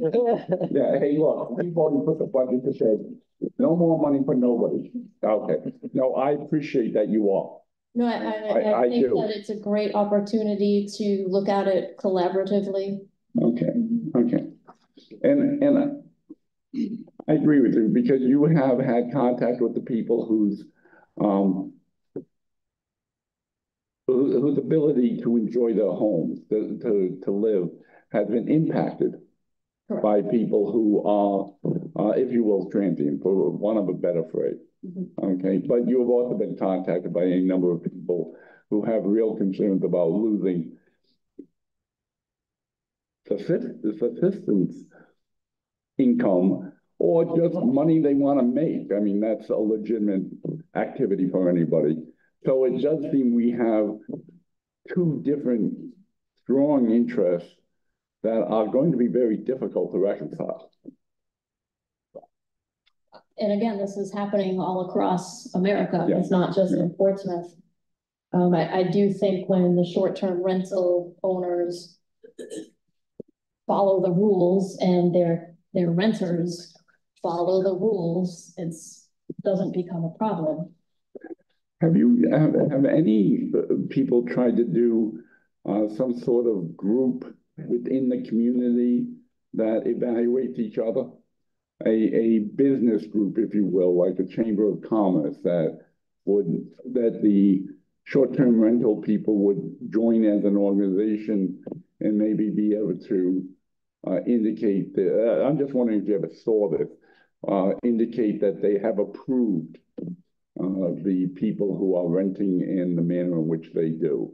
Yeah, hey, look, we've already put the budget to bed. No more money for nobody. Okay. No, I appreciate that you all. No, I think do. that it's a great opportunity to look at it collaboratively. Okay, okay. And I agree with you, because you have had contact with the people whose ability to enjoy their homes, to live, has been impacted. Correct. By people who are, if you will, transient, for want of a better phrase. Mm-hmm. Okay, but you have also been contacted by a number of people who have real concerns about losing subsistence income, or just money they want to make. I mean, that's a legitimate activity for anybody. So it does seem we have two different strong interests that are going to be very difficult to reconcile. And again, this is happening all across America. Yeah. It's not just in Portsmouth. I do think when the short-term rental owners follow the rules and their renters follow the rules, it doesn't become a problem. Have any people tried to do some sort of group within the community that evaluates each other. A business group, if you will, like the Chamber of Commerce that the short-term rental people would join as an organization and maybe be able to indicate that, I'm just wondering if you ever saw this, indicate that they have approved the people who are renting in the manner in which they do.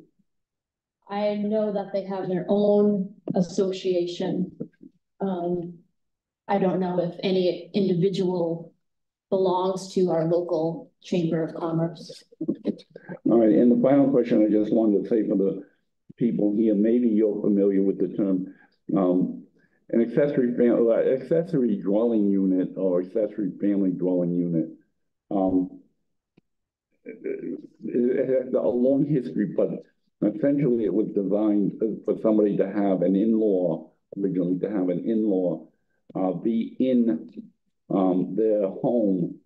I know that they have their own association. I don't know if any individual belongs to our local Chamber of Commerce. All right, and the final question I just wanted to say for the people here, maybe you're familiar with the term, an accessory dwelling unit or accessory family dwelling unit. It has a long history, but essentially it was designed for somebody to have an in-law, originally to have an in-law be in their home,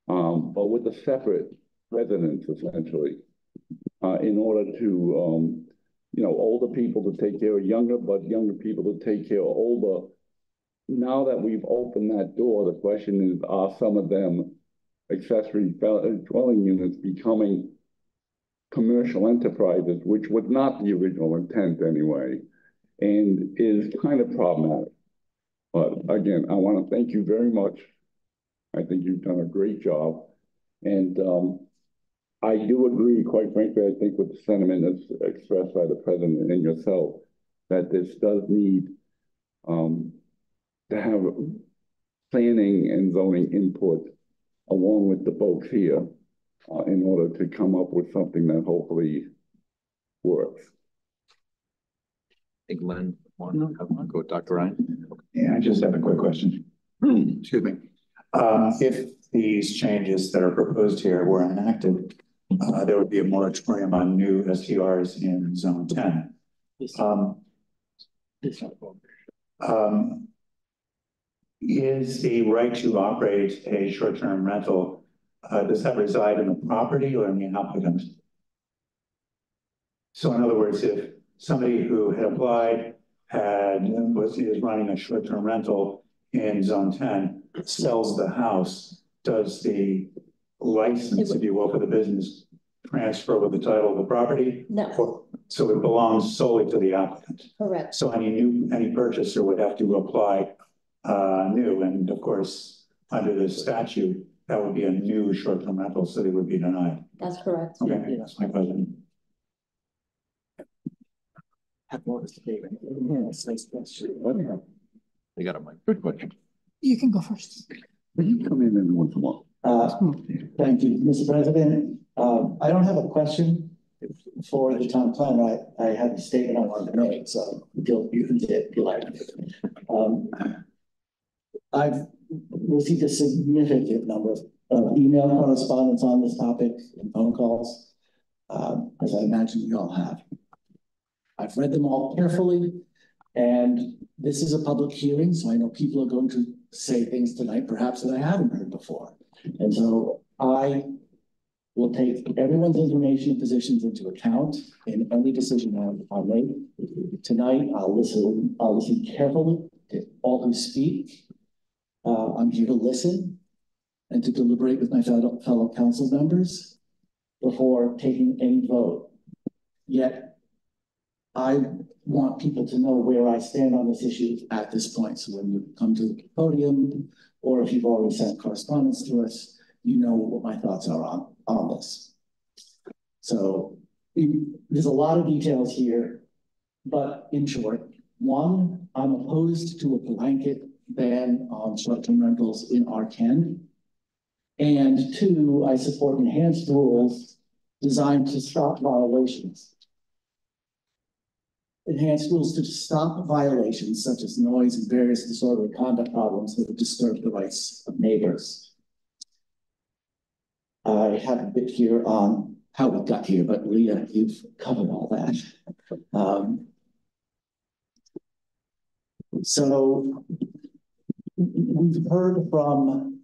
but with a separate residence, essentially, in order to, older people to take care of younger, but younger people to take care of older. Now that we've opened that door, the question is, are some of them accessory dwelling units becoming commercial enterprises, which was not the original intent anyway, and is kind of problematic. But again, I want to thank you very much. I think you've done a great job. And I do agree, quite frankly, I think with the sentiment that's expressed by the president and yourself, that this does need to have planning and zoning input along with the folks here in order to come up with something that hopefully works. I think Len, go with Dr. Ryan. Yeah, I just have a quick question. Excuse me. If these changes that are proposed here were enacted, there would be a moratorium on new STRs in Zone 10. Is the right to operate a short-term rental, does that reside in the property or in the applicant? So in other words, if somebody who had applied is running a short-term rental in Zone 10, sells the house, does the license, if you will, for the business transfer with the title of the property? No. So it belongs solely to the applicant. Correct. So any purchaser would have to apply new, and of course, under this statute, that would be a new short-term rental, so they would be denied. That's correct. Okay, that's my question. Have more to say. Yes, nice question. They got a mic. Good question. You can go first. You come in and once more. Thank you, Mr. President. I don't have a question for the town planner. I have a statement I wanted to make, so you can say it if you like. I've received a significant number of email correspondence on this topic and phone calls, as I imagine you all have. I've read them all carefully, and this is a public hearing, so I know people are going to say things tonight perhaps that I haven't heard before. And so I will take everyone's information and positions into account in any decision I make. Tonight, I'll listen carefully to all who speak. I'm here to listen and to deliberate with my fellow council members before taking any vote. Yet, I want people to know where I stand on this issue at this point. So when you come to the podium, or if you've already sent correspondence to us, you know what my thoughts are on this. So there's a lot of details here, but in short, one, I'm opposed to a blanket ban on short-term rentals in R10. And two, I support enhanced rules designed to stop violations. Enhanced rules to stop violations such as noise and various disorderly conduct problems that would disturb the rights of neighbors. I have a bit here on how we got here, but Leah, you've covered all that. So we've heard from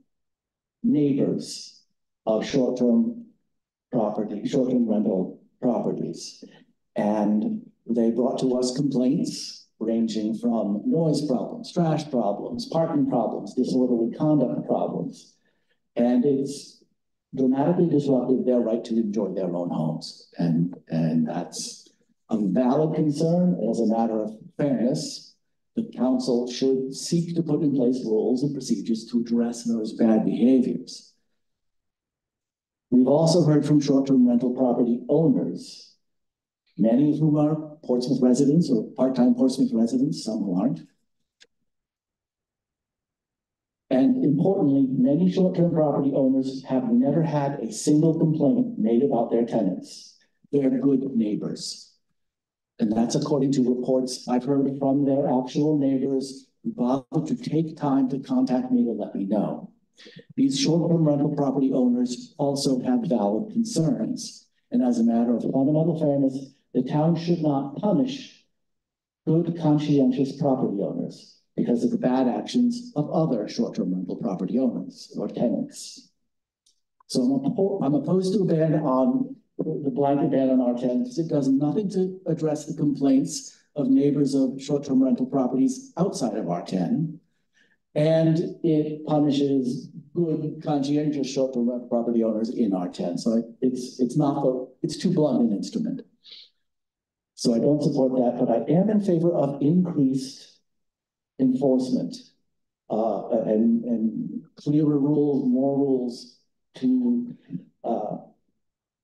neighbors of short-term rental properties, and They brought to us complaints ranging from noise problems, trash problems, parking problems, disorderly conduct problems. And it's dramatically disrupted their right to enjoy their own homes. And that's a valid concern. As a matter of fairness, the council should seek to put in place rules and procedures to address those bad behaviors. We've also heard from short-term rental property owners, many of whom are Portsmouth residents or part-time Portsmouth residents, some who aren't. And importantly, many short-term property owners have never had a single complaint made about their tenants. They're good neighbors. And that's according to reports I've heard from their actual neighbors who bothered to take time to contact me to let me know. These short-term rental property owners also have valid concerns. And as a matter of fundamental fairness, the town should not punish good, conscientious property owners because of the bad actions of other short-term rental property owners or tenants. So I'm opposed to a ban on the blanket ban on R10 because it does nothing to address the complaints of neighbors of short-term rental properties outside of R10. And it punishes good, conscientious short-term rental property owners in R10. So it's too blunt an instrument. So I don't support that, but I am in favor of increased enforcement and clearer rules, more rules to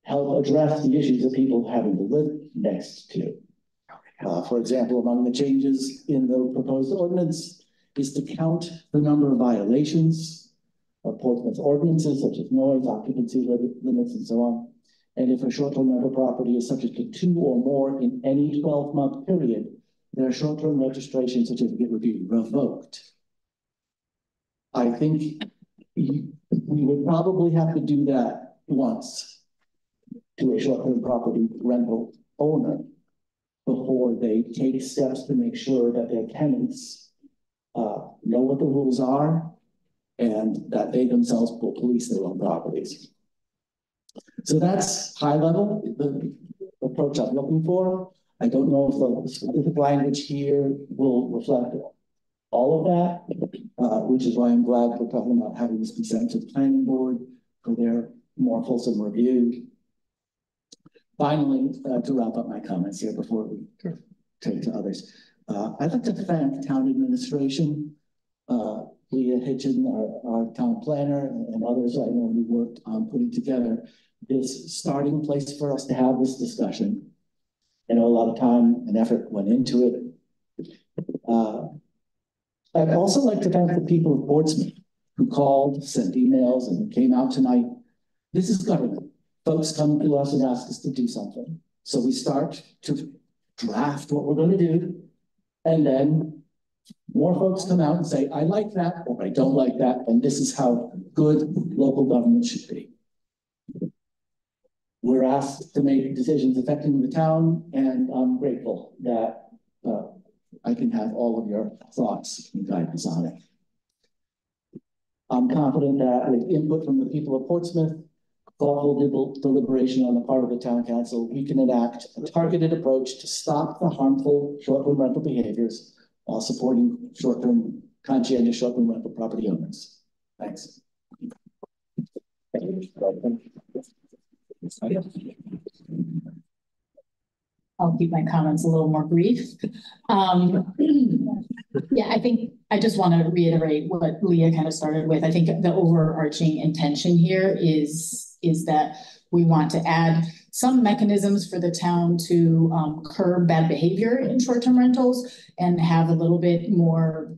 help address the issues of people having to live next to. For example, among the changes in the proposed ordinance is to count the number of violations of Portsmouth ordinances, such as noise, occupancy limits, and so on. And if a short-term rental property is subject to 2 or more in any 12-month period, their short-term registration certificate would be revoked. I think we would probably have to do that once to a short-term property rental owner before they take steps to make sure that their tenants know what the rules are and that they themselves will police their own properties. So that's high level, the approach I'm looking for. I don't know if the specific language here will reflect all of that, which is why I'm glad we're talking about having this be sent to the planning board for their more fulsome review. Finally, to wrap up my comments here before we take to others, I'd like to thank town administration, Leah Hitchin, our town planner, and others I know who worked on putting together this starting place for us to have this discussion. I know a lot of time and effort went into it. I'd also like to thank the people of Portsmouth who called, sent emails, and came out tonight. This is government. Folks come to us and ask us to do something. So we start to draft what we're going to do, and then more folks come out and say, I like that, or I don't like that, and this is how good local government should be. We're asked to make decisions affecting the town, and I'm grateful that I can have all of your thoughts and guidance on it. I'm confident that with input from the people of Portsmouth, thoughtful deliberation on the part of the town council, we can enact a targeted approach to stop the harmful short-term rental behaviors while supporting conscientious short-term rental property owners. Thanks. I'll keep my comments a little more brief. Yeah, I think I just want to reiterate what Leah kind of started with. I think the overarching intention here is that we want to add some mechanisms for the town to curb bad behavior in short-term rentals and have a little bit more,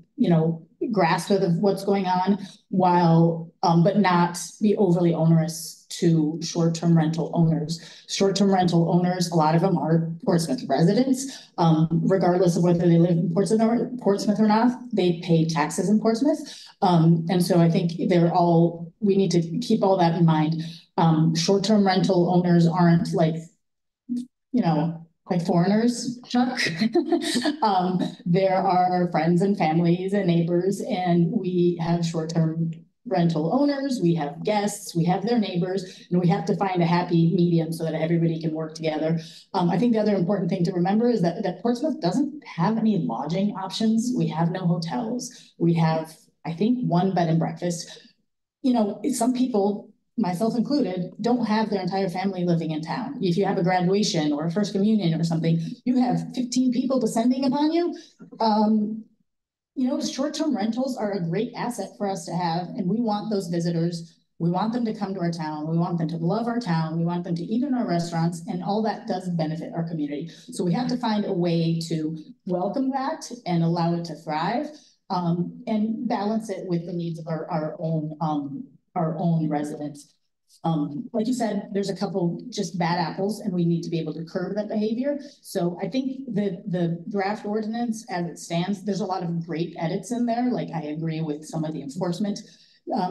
grasp of what's going on, while but not be overly onerous to short-term rental owners. Short-term rental owners, a lot of them are Portsmouth residents, regardless of whether they live in Portsmouth or not. They pay taxes in Portsmouth, and so I think we need to keep all that in mind. Short-term rental owners aren't like foreigners, Chuck. There are friends and families and neighbors, and we have short-term rental owners, we have guests, we have their neighbors, and we have to find a happy medium so that everybody can work together. I think the other important thing to remember is that Portsmouth doesn't have any lodging options. We have no hotels. We have, I think, one bed and breakfast. You know, some people, myself included, don't have their entire family living in town. If you have a graduation or a first communion or something, you have 15 people descending upon you. You know, short-term rentals are a great asset for us to have, and we want those visitors. We want them to come to our town. We want them to love our town. We want them to eat in our restaurants, and all that does benefit our community. So we have to find a way to welcome that and allow it to thrive, and balance it with the needs of our own residents. Like you said, there's a couple just bad apples and we need to be able to curb that behavior. So I think the draft ordinance as it stands, there's a lot of great edits in there. Like I agree with some of the enforcement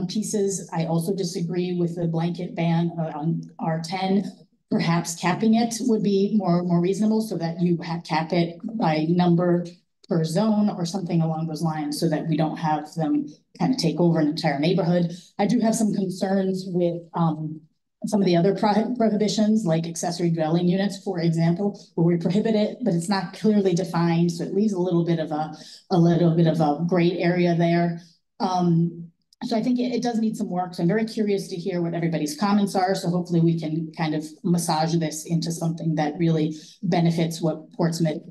pieces. I also disagree with the blanket ban on R10. Perhaps capping it would be more reasonable so that you cap it by number per zone or something along those lines so that we don't have them kind of take over an entire neighborhood. I do have some concerns with some of the other prohibitions like accessory dwelling units, for example, where we prohibit it, but it's not clearly defined. So it leaves a little bit of a gray area there. So I think it does need some work. So I'm very curious to hear what everybody's comments are. So hopefully we can kind of massage this into something that really benefits what Portsmouth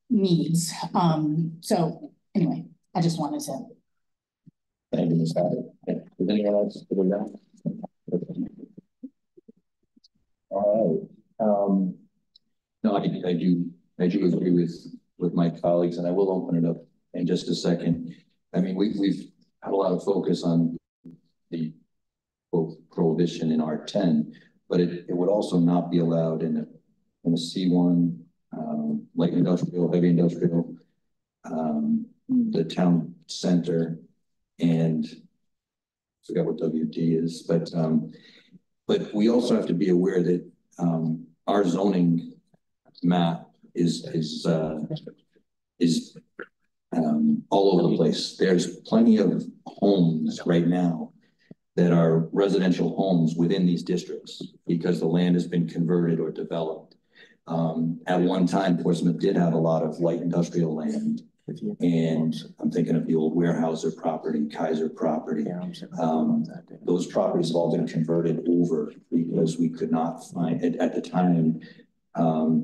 needs. So anyway, I just wanted to. Thank you, Ms. Abbott. Is anyone else doing that? All right. No, I do agree with my colleagues, and I will open it up in just a second. I mean, we've had a lot of focus on the prohibition in R10, but it would also not be allowed in a C1, light industrial, heavy industrial, the town center, and I forgot what WD is, but we also have to be aware that our zoning map is all over the place. There's plenty of homes right now that are residential homes within these districts because the land has been converted or developed. At one time, Portsmouth did have a lot of light industrial land. And I'm thinking of the old Weyerhaeuser property, Kaiser property. Those properties have all been converted over because we could not find, at the time,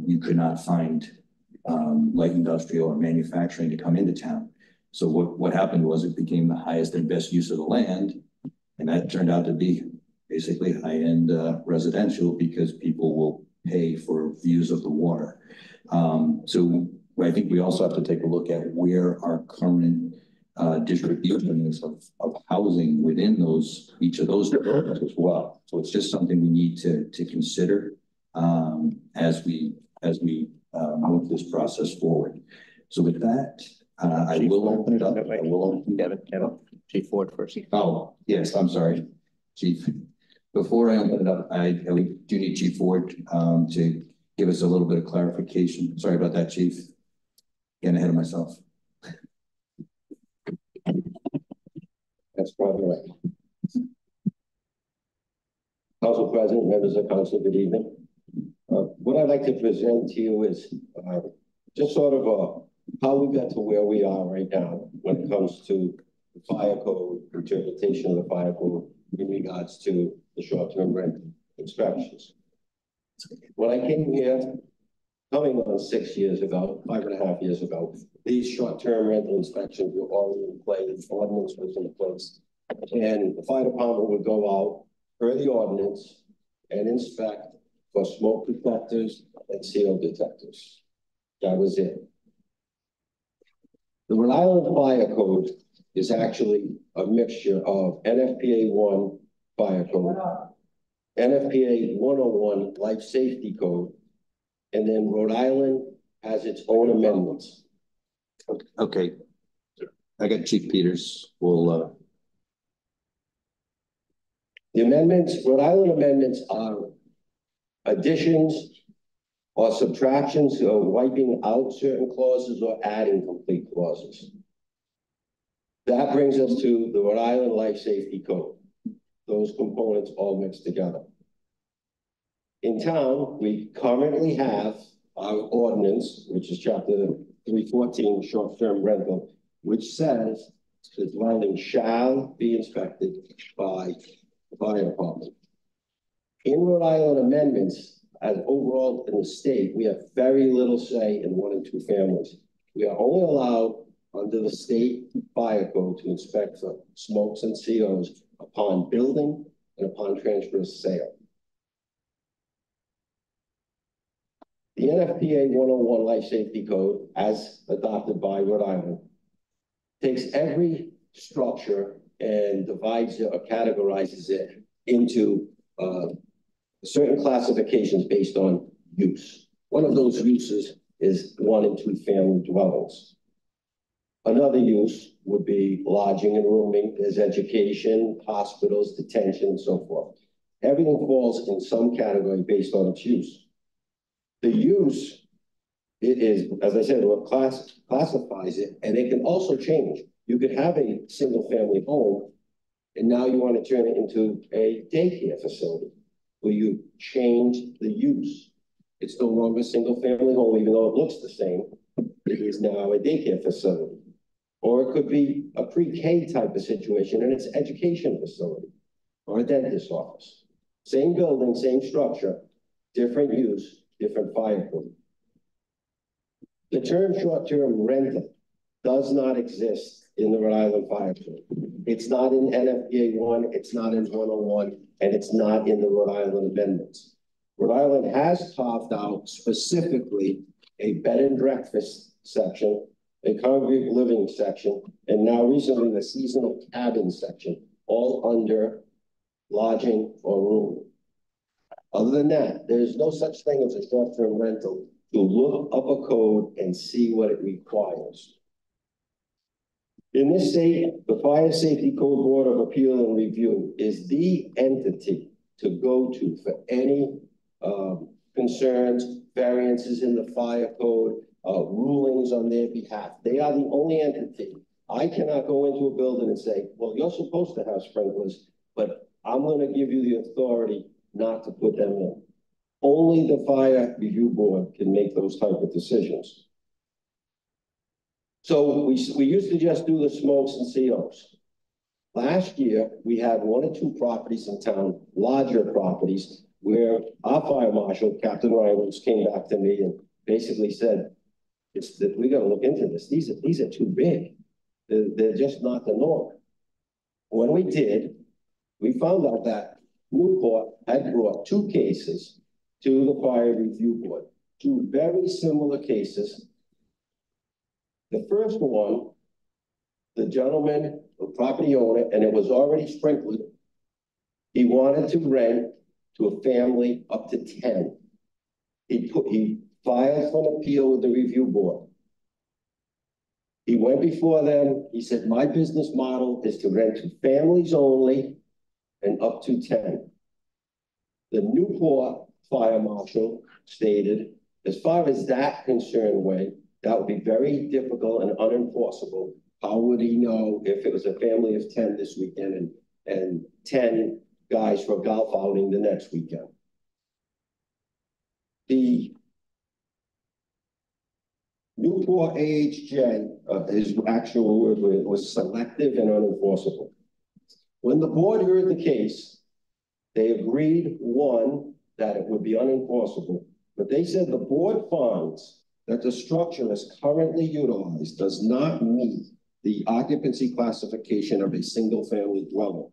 you could not find light industrial or manufacturing to come into town. So what happened was it became the highest and best use of the land. And that turned out to be basically high-end residential because people will pay for views of the water. So I think we also have to take a look at where our current distribution is of housing within each of those developments as well. So it's just something we need to consider as we move this process forward. So with that, I will open it up. I will open Kevin, Chief Ford first. Oh, yes, I'm sorry, Chief. Before I open it up, I do need Chief Ford to give us a little bit of clarification. Sorry about that, Chief. Getting ahead of myself. That's probably right. Council President, members of council, good evening. What I'd like to present to you is just sort of how we got to where we are right now when it comes to the fire code, interpretation of the fire code in regards to the short-term rent inspections. When I came here, coming on 6 years ago, 5.5 years ago, these short-term rental inspections were already in place, the ordinance was in place, and the fire department would go out per the ordinance and inspect for smoke detectors and CO detectors. That was it. The Rhode Island Fire Code is actually a mixture of NFPA 1 Fire Code, NFPA 101 Life Safety Code, and then Rhode Island has its own amendments. Okay. I got Chief Peters. We'll The amendments, Rhode Island amendments are additions or subtractions or wiping out certain clauses or adding complete clauses. That brings us to the Rhode Island Life Safety Code. Those components all mixed together. In town, we currently have our ordinance, which is chapter 314, short-term rental, which says the dwelling shall be inspected by the fire department. In Rhode Island amendments, as overall in the state, we have very little say in 1 and 2 families. We are only allowed under the state fire code to inspect for smokes and COs upon building and upon transfer of sale. The NFPA 101 Life Safety Code, as adopted by Rhode Island, takes every structure and divides it or categorizes it into certain classifications based on use. One of those uses is 1 and 2 family dwellings. Another use would be lodging and rooming. There's education, hospitals, detention, and so forth. Everything falls in some category based on its use. The use, it is, as I said, what classifies it, and it can also change. You could have a single family home, and now you want to turn it into a daycare facility, where you change the use. It's no longer a single family home, even though it looks the same. It is now a daycare facility. Or it could be a pre-K type of situation, and it's an education facility or a dentist's office. Same building, same structure, different use, different fire code. The term short-term rental does not exist in the Rhode Island Fire Code. It's not in NFPA 1, it's not in 101, and it's not in the Rhode Island amendments. Rhode Island has carved out specifically a bed and breakfast section, a congregate living section, and now recently the seasonal cabin section, all under lodging or room. Other than that, there's no such thing as a short-term rental to look up a code and see what it requires. In this state, the Fire Safety Code Board of Appeal and Review is the entity to go to for any concerns, variances in the fire code, rulings on their behalf. They are the only entity. I cannot go into a building and say, well, you're supposed to have sprinklers, but I'm going to give you the authority not to put them in. Only the Fire Review Board can make those type of decisions. So we used to just do the smokes and COs. Last year, we had 1 or 2 properties in town, larger properties, where our fire marshal, Captain Reynolds, came back to me and basically said, "It's that we got to look into this. These are too big. They're just not the norm." When we did, we found out that Newport had brought 2 cases to the Fire Review Board, 2 very similar cases. The first one, the gentleman, the property owner, and it was already sprinkled, he wanted to rent to a family up to 10. He filed for an appeal with the review board. He went before them. He said, my business model is to rent to families only and up to 10. The Newport fire marshal stated, as far as that concern went, that would be very difficult and unenforceable. How would he know if it was a family of 10 this weekend and 10 guys for a golf outing the next weekend? The Newport AHJ, his actual word was selective and unenforceable. When the board heard the case, they agreed, 1, that it would be unenforceable, but they said the board finds that the structure as currently utilized does not meet the occupancy classification of a single-family dwelling,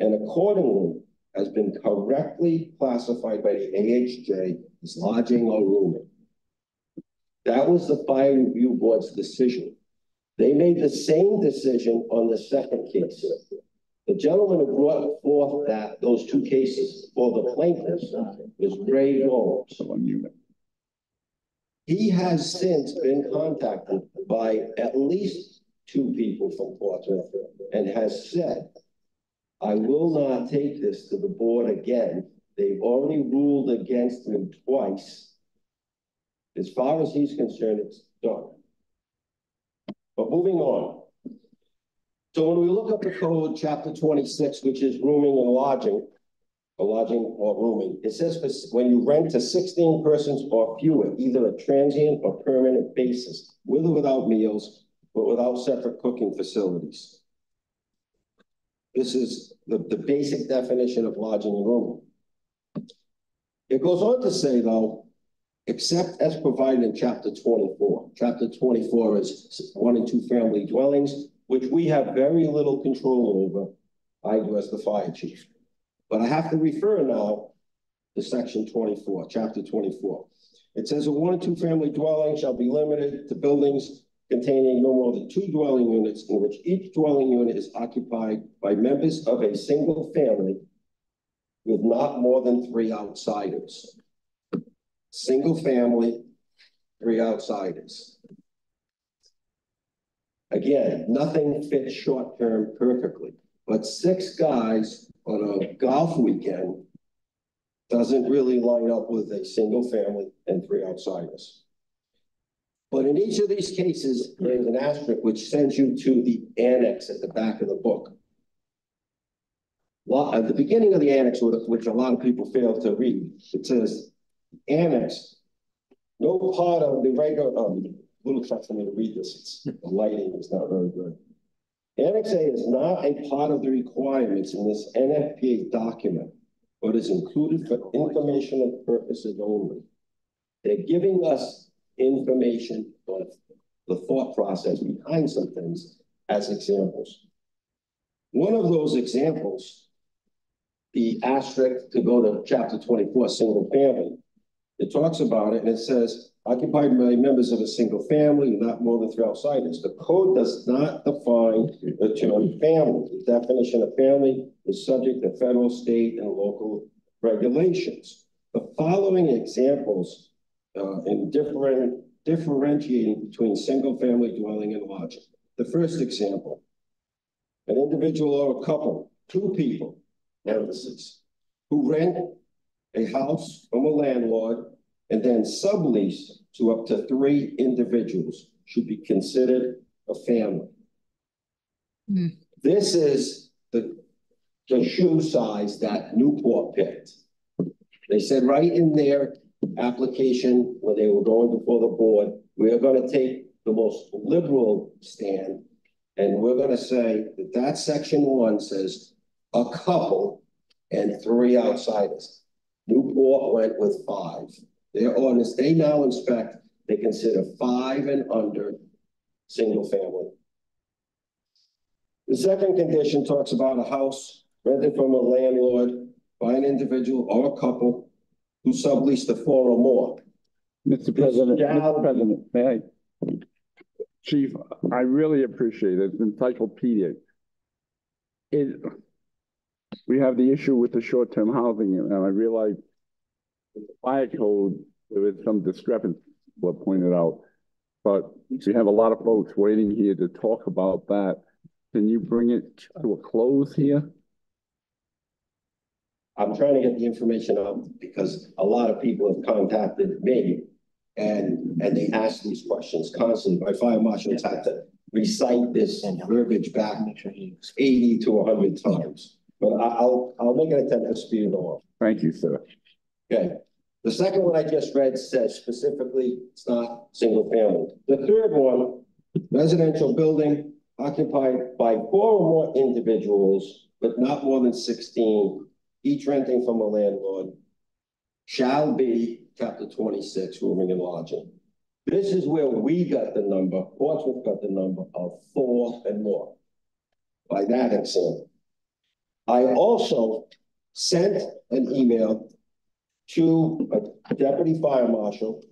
and accordingly has been correctly classified by the AHJ as lodging or rooming. That was the Fire Review Board's decision. They made the same decision on the second case. The gentleman who brought forth those 2 cases for the plaintiffs was Ray Gomes. He has since been contacted by at least 2 people from Portsmouth and has said, I will not take this to the board again. They've already ruled against him twice. As far as he's concerned, it's done. But moving on, So when we look up the code, chapter 26, which is rooming and lodging, or lodging or rooming, it says when you rent to 16 persons or fewer, either a transient or permanent basis, with or without meals, but without separate cooking facilities. This is the basic definition of lodging and rooming. It goes on to say, though, except as provided in chapter 24. Chapter 24 is 1 and 2 family dwellings, which we have very little control over. I do as the fire chief. But I have to refer now to section 24, chapter 24. It says a 1 and 2 family dwelling shall be limited to buildings containing no more than 2 dwelling units, in which each dwelling unit is occupied by members of a single family with not more than 3 outsiders. Single family, 3 outsiders. Again, nothing fits short-term perfectly, but 6 guys on a golf weekend doesn't really line up with a single family and 3 outsiders. But in each of these cases, there's an asterisk which sends you to the annex at the back of the book. Well, at the beginning of the annex, which a lot of people fail to read, it says, annex, no part of the regular, little tough for me to read this, the lighting is not very good. Annex A is not a part of the requirements in this NFPA document, but is included for informational purposes only. They're giving us information on the thought process behind some things as examples. One of those examples, the asterisk to go to chapter 24, single family, it talks about it and it says, occupied by members of a single family, not more than 3 outsiders. The code does not define the term family. The definition of family is subject to federal, state, and local regulations. The following examples in differentiating between single family dwelling and lodging. The first example, an individual or a couple, 2 people, parentheses, who rent a house from a landlord and then sublease to up to 3 individuals should be considered a family. This is the shoe size that Newport picked. They said right in their application when they were going before the board, we're going to take the most liberal stand and we're going to say that section 1 says a couple and 3 outsiders. Newport went with 5. They're honest. They now inspect, they consider 5 and under single family. The second condition talks about a house rented from a landlord by an individual or a couple who sublease to 4 or more. Mr. President, may I? Chief, I really appreciate it. It's encyclopedic. We have the issue with the short-term housing, and I realize the fire code, there was some discrepancy, what pointed out, but we have a lot of folks waiting here to talk about that. Can you bring it to a close here? I'm trying to get the information out because a lot of people have contacted me and they ask these questions constantly. My fire marshals had to recite this verbiage back 80 to 100 times. But I'll make an attempt to speed it along. Thank you, sir. Okay. The second one I just read says specifically it's not single family. The third one, residential building occupied by 4 or more individuals, but not more than 16, each renting from a landlord, shall be chapter 26, rooming and lodging. This is where we got the number, Portsmouth got the number of 4 and more by that example. I also sent an email to a deputy fire marshal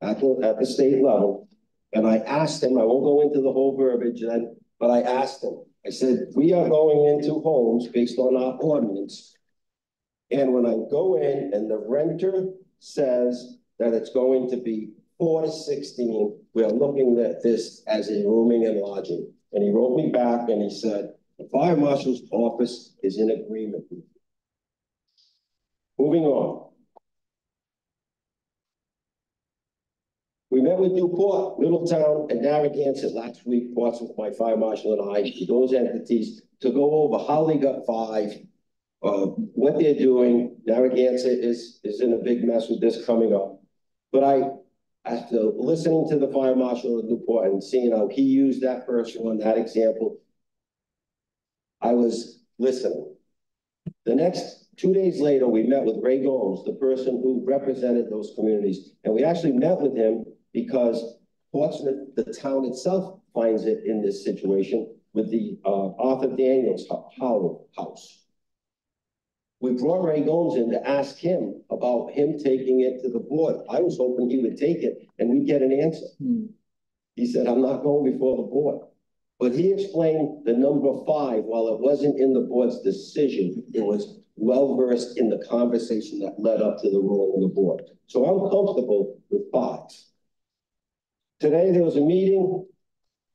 at the state level, and I asked him, I won't go into the whole verbiage then, but I asked him, I said, we are going into homes based on our ordinance. And when I go in and the renter says that it's going to be 4 to 16, we are looking at this as a rooming and lodging. And he wrote me back and he said, the fire marshal's office is in agreement with you. Moving on. We met with Newport, Middletown, and Narragansett last week, Portsmouth, my fire marshal and I, those entities, to go over how they got 5, what they're doing. Narragansett is in a big mess with this coming up. But after listening to the fire marshal of Newport and seeing how he used that first one, that example, I was listening. The next 2 days later, we met with Ray Gomes, the person who represented those communities. And we actually met with him because Portsmouth, the town itself, finds it in this situation with the Arthur Daniels house. We brought Ray Gomes in to ask him about him taking it to the board. I was hoping he would take it and we'd get an answer. He said, I'm not going before the board. But he explained the number 5, while it wasn't in the board's decision, it was well-versed in the conversation that led up to the ruling of the board. So I'm comfortable with 5. Today, there was a meeting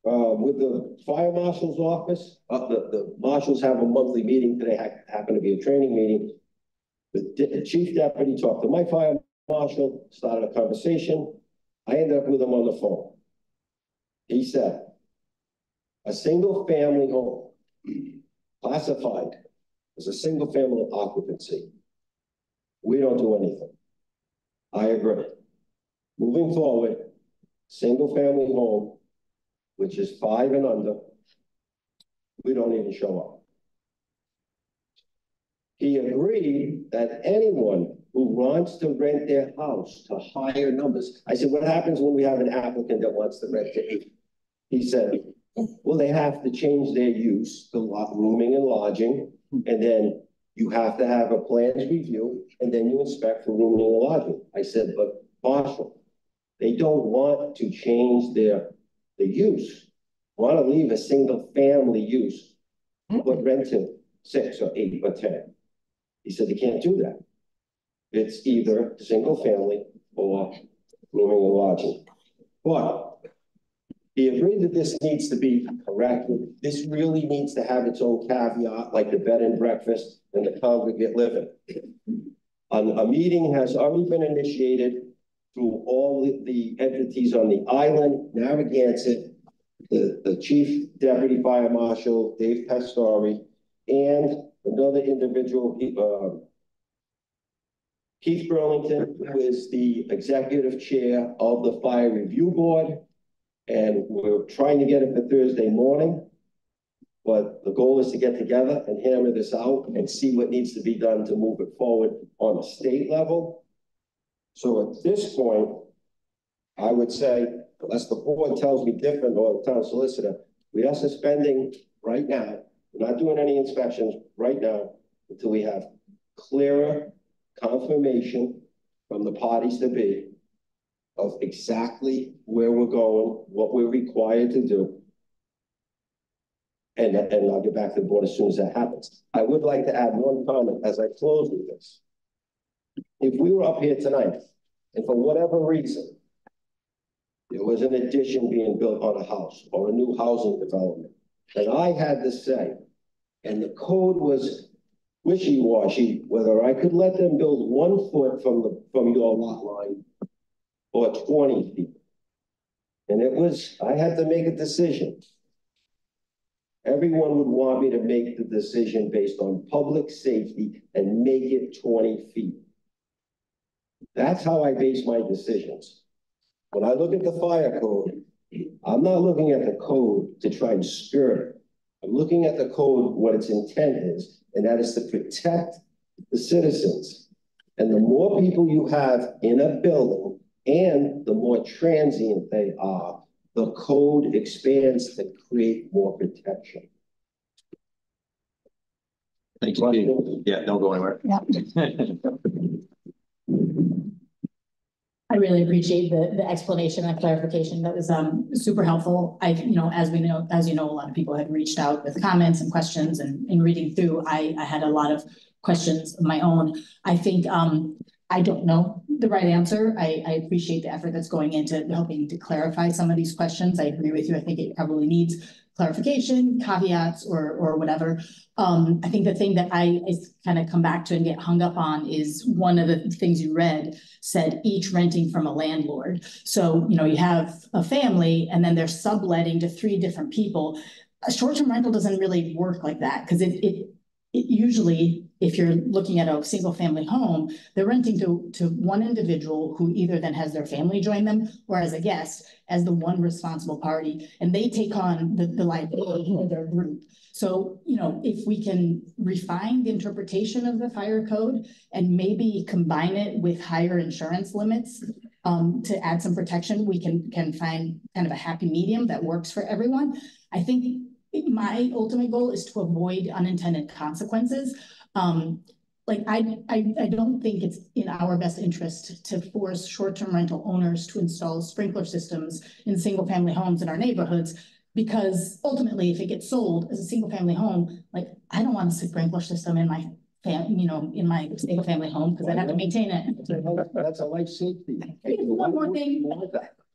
with the fire marshal's office. The marshals have a monthly meeting. Today happened to be a training meeting. The chief deputy talked to my fire marshal, started a conversation. I ended up with him on the phone. He said, a single family home classified as a single family occupancy. We don't do anything. I agree. Moving forward, single family home, which is 5 and under, we don't even show up. He agreed that anyone who wants to rent their house to higher numbers. I said, what happens when we have an applicant that wants to rent to 8? He said, well, they have to change their use to rooming and lodging, and then you have to have a plans review, and then you inspect for rooming and lodging. I said, but Marshall, they don't want to change the use. Want to leave a single family use, but rent to 6 or 8 or 10. He said they can't do that. It's either single family or rooming and lodging. But he agreed that this needs to be corrected. This really needs to have its own caveat, like the bed and breakfast and the congregate living. A meeting has already been initiated through all the entities on the island, Narragansett, the chief deputy fire marshal, Dave Pastori, and another individual, Keith Burlington, who is the executive chair of the fire review board. And we're trying to get it for Thursday morning, but the goal is to get together and hammer this out and see what needs to be done to move it forward on a state level. So at this point, I would say, unless the board tells me different or the town solicitor, we are suspending right now. We're not doing any inspections right now until we have clearer confirmation from the parties to be of exactly where we're going, what we're required to do. And I'll get back to the board as soon as that happens. I would like to add one comment as I close with this. If we were up here tonight, and for whatever reason, there was an addition being built on a house or a new housing development, and I had to say, and the code was wishy-washy, whether I could let them build 1 foot from your lot line or 20 feet. And I had to make a decision. Everyone would want me to make the decision based on public safety and make it 20 feet. That's how I base my decisions. When I look at the fire code, I'm not looking at the code to try and skirt it. I'm looking at the code, what its intent is, and that is to protect the citizens. And the more people you have in a building, and the more transient they are, the code expands to create more protection. Thank you, Steve. Yeah, don't go anywhere. Yeah. I really appreciate the explanation and clarification. That was super helpful. As you know, a lot of people had reached out with comments and questions, and in reading through, I had a lot of questions of my own. I think I don't know the right answer. I appreciate the effort that's going into helping to clarify some of these questions. I agree with you. I think it probably needs clarification, caveats, or whatever. I think the thing that I kind of come back to and get hung up on is one of the things you read said each renting from a landlord. So, you know, you have a family and then they're subletting to 3 different people. A short-term rental doesn't really work like that because it usually, if you're looking at a single family home, they're renting to one individual who either then has their family join them or as a guest, as the one responsible party, and they take on the liability of their group. So, you know, if we can refine the interpretation of the fire code and maybe combine it with higher insurance limits to add some protection, we can find kind of a happy medium that works for everyone. I think my ultimate goal is to avoid unintended consequences. Like I don't think it's in our best interest to force short-term rental owners to install sprinkler systems in single-family homes in our neighborhoods, because ultimately, if it gets sold as a single-family home, like I don't want a sprinkler system in my in my single-family home because I'd have to maintain it. That's a life safety. One more thing.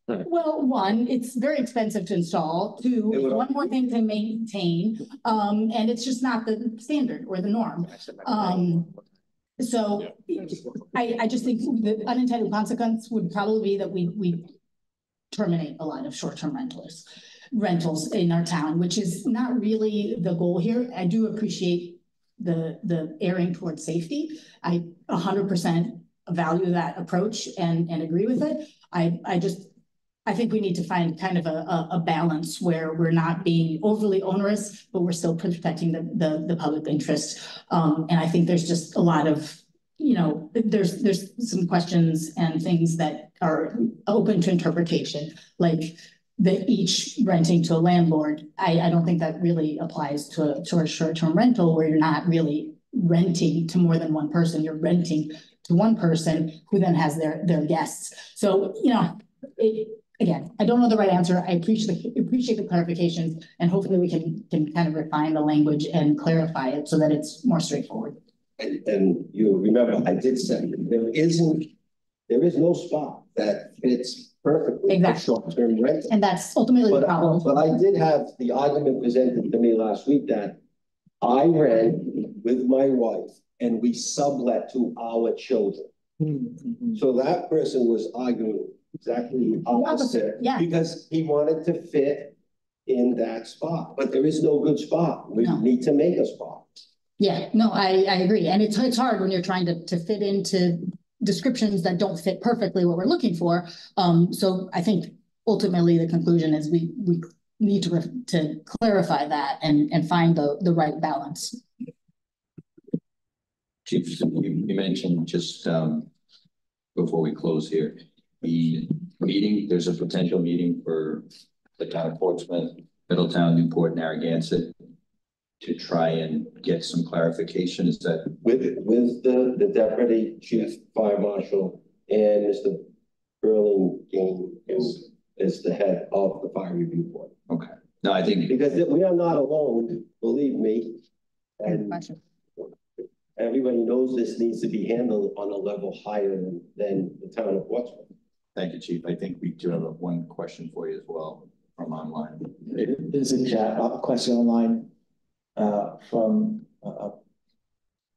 Well, 1, it's very expensive to install. 2, it's one more thing to maintain. And it's just not the standard or the norm. So I just think the unintended consequence would probably be that we terminate a lot of short-term rentals in our town, which is not really the goal here. I do appreciate the erring towards safety. I 100% value that approach and agree with it. I think we need to find kind of a balance where we're not being overly onerous, but we're still protecting the public interest. And I think there's just a lot of, you know, there's some questions and things that are open to interpretation, like each renting to a landlord. I don't think that really applies to a short-term rental where you're not really renting to more than one person. You're renting to one person who then has their guests. So, you know, again, I don't know the right answer. I appreciate the clarifications, and hopefully we can kind of refine the language and clarify it so that it's more straightforward. And you remember, I did say there is no spot that fits perfectly. Exactly. Short-term rental. And that's ultimately the problem. But I did have the argument presented to me last week that I rent with my wife and we sublet to our children. Mm-hmm. So that person was arguing exactly the opposite, yeah, because he wanted to fit in that spot, but there is no good spot. We need to make a spot. Yeah, no, I agree. And it's hard when you're trying to fit into descriptions that don't fit perfectly what we're looking for. So I think ultimately the conclusion is we need to clarify that and find the right balance. Chief, you mentioned just before we close here, the meeting, there's a potential meeting for the town of Portsmouth, Middletown, Newport, Narragansett to try and get some clarification. Is that with the deputy chief fire marshal and Mr. Burlingame is the head of the fire review board. Okay. No, I think because we are not alone, believe me. And everybody knows this needs to be handled on a level higher than the town of Portsmouth. Thank you, Chief. I think we do have one question for you as well from online. There's a question online from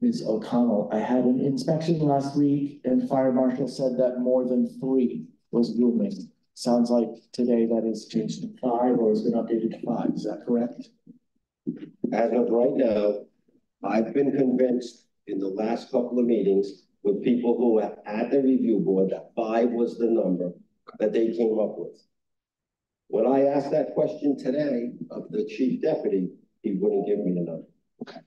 Ms. O'Connell. I had an inspection last week and fire marshal said that more than 3 was booming. Sounds like today that is changed to 5 or has been updated to 5. Is that correct? As of right now, I've been convinced in the last couple of meetings with people who have at the review board that 5 was the number that they came up with. When I asked that question today of the chief deputy, he wouldn't give me the number. Okay.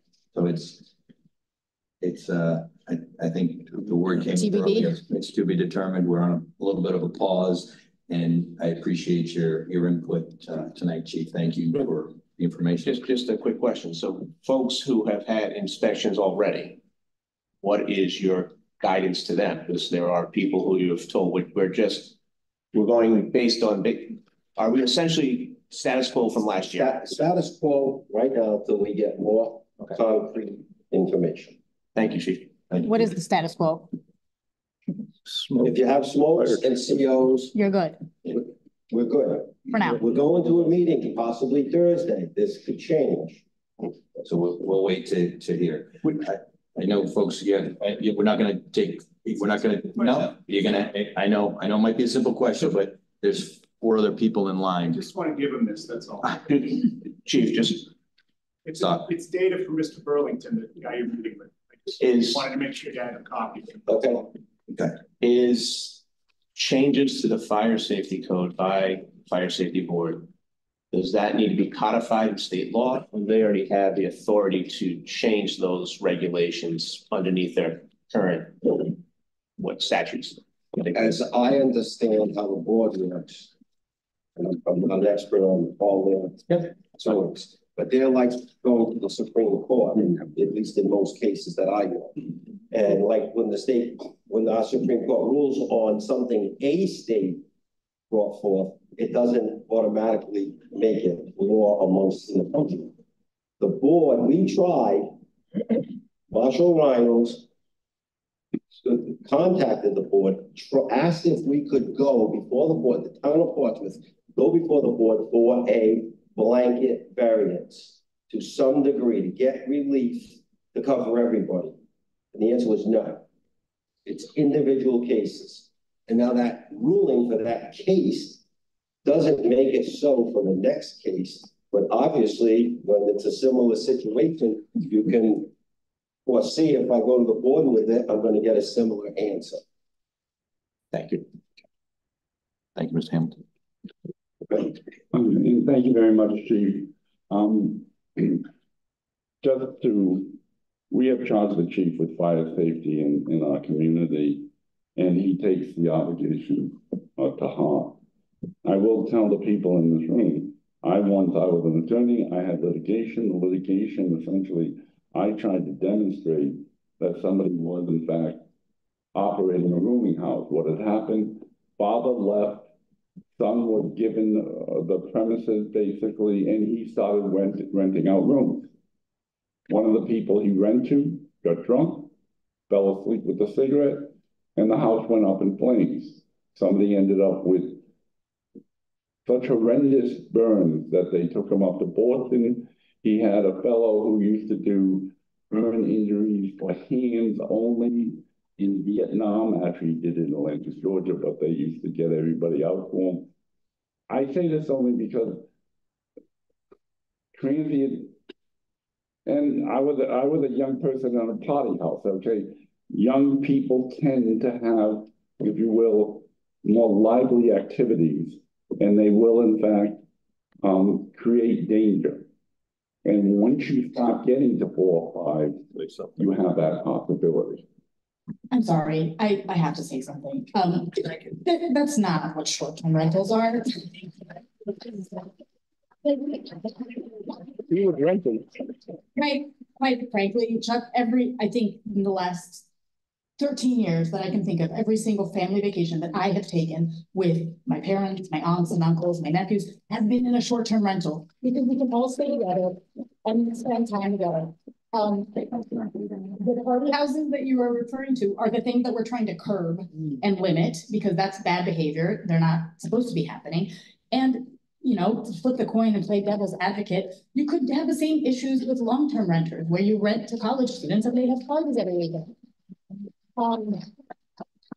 So I think the word came earlier. It's to be determined. We're on a little bit of a pause, and I appreciate your input tonight, Chief. Thank you for the information. Just a quick question. So folks who have had inspections already, what is your guidance to them? Because there are people who you have told we're going based on, are we essentially status quo from last year? Status quo right now till we get more concrete information. Thank you, Chief. What is the status quo? If you have smokes and COs, you're good. we're good. For now. We're going to a meeting possibly Thursday. This could change. So we'll wait to hear. I know folks, we're not gonna take, no, you're gonna, I know it might be a simple question, but there's 4 other people in line. Just want to give him this, that's all. Chief, just It's data from Mr. Burlington, the guy you're meeting with. I just wanted to make sure you had a copy. Okay. is changes to the fire safety code by fire safety board. Does that need to be codified in state law? Or they already have the authority to change those regulations underneath their current, what statutes? As I understand how the board works, and I'm not an expert on all their works, but they're like going to the Supreme Court, at least in most cases that I know. And like when our Supreme Court rules on something a state brought forth, it doesn't automatically make it law amongst the country. The board, we tried, Marshall Rhinos contacted the board, asked if we could go before the board, the town of Portsmouth, go before the board for a blanket variance to some degree to get relief to cover everybody. And the answer was no. It's individual cases. And now that ruling for that case doesn't make it so for the next case, but obviously when it's a similar situation, you can foresee if I go to the board with it, I'm going to get a similar answer. Thank you. Thank you, Mr. Hamilton. And thank you very much, Chief. We have charged the chief with fire safety in our community, and he takes the obligation to heart. I will tell the people in this room, I was an attorney, I had litigation. The litigation, essentially, I tried to demonstrate that somebody was, in fact, operating a rooming house. What had happened, father left, son was given the premises, basically, and he started renting out rooms. One of the people he rented to got drunk, fell asleep with a cigarette, and the house went up in flames. Somebody ended up with such horrendous burns that they took him up to Boston. He had a fellow who used to do burn injuries for hands only in Vietnam. Actually, he did it in Atlanta, Georgia, but they used to get everybody out for him. I say this only because transient, and I was a young person in a party house, okay? Young people tend to have, if you will, more lively activities, and they will, in fact, create danger. And once you start getting to 4 or 5, you have that possibility. I'm sorry, I have to say something. That's not what short-term rentals are. He was renting. Quite frankly, Chuck, I think in the last 13 years that I can think of, every single family vacation that I have taken with my parents, my aunts and uncles, my nephews, have been in a short-term rental because we can all stay together and spend time together. The party houses that you are referring to are the things that we're trying to curb and limit because that's bad behavior. They're not supposed to be happening. And, you know, to flip the coin and play devil's advocate, you could have the same issues with long-term renters where you rent to college students and they have parties every weekend.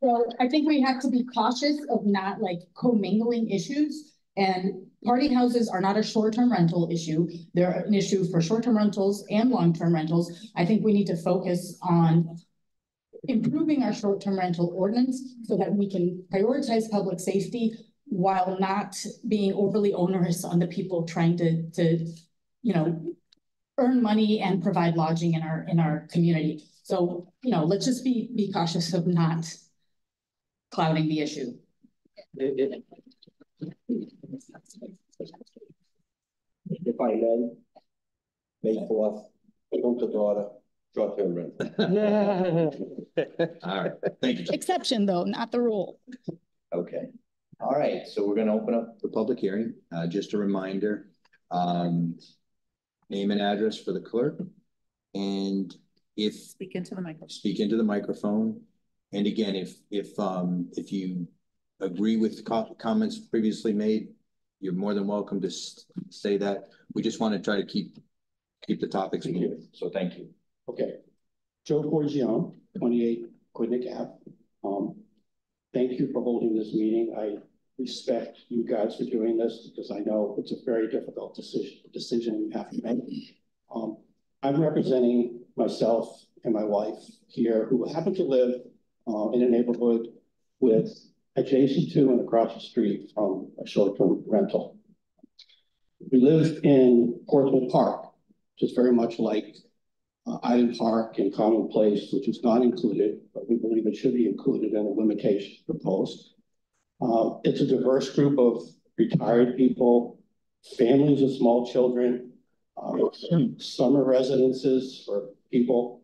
So I think we have to be cautious of not like commingling issues, and party houses are not a short-term rental issue. They're an issue for short-term rentals and long-term rentals. I think we need to focus on improving our short-term rental ordinance so that we can prioritize public safety while not being overly onerous on the people trying to you know, earn money and provide lodging in our community. So, you know, let's just be cautious of not clouding the issue. If I may 4th, Punta Gorda, short-term rental. All right, thank you. Exception though, not the rule. Okay. All right, so we're gonna open up the public hearing. Just a reminder, name and address for the clerk. And Speak into the microphone. Speak into the microphone. And again, if you agree with comments previously made, you're more than welcome to say that. We just want to try to keep the topics moving. So thank you. Okay. Joe Forgione, 28 Quidnick Ave. Thank you for holding this meeting. I respect you guys for doing this because I know it's a very difficult decision you have to make. I'm representing myself and my wife here who happen to live in a neighborhood with adjacent to and across the street from a short-term rental. We live in Portsmouth Park, which is very much like Island Park and Common Place, which is not included, but we believe it should be included in the limitation proposed. It's a diverse group of retired people, families of small children, summer residences for people.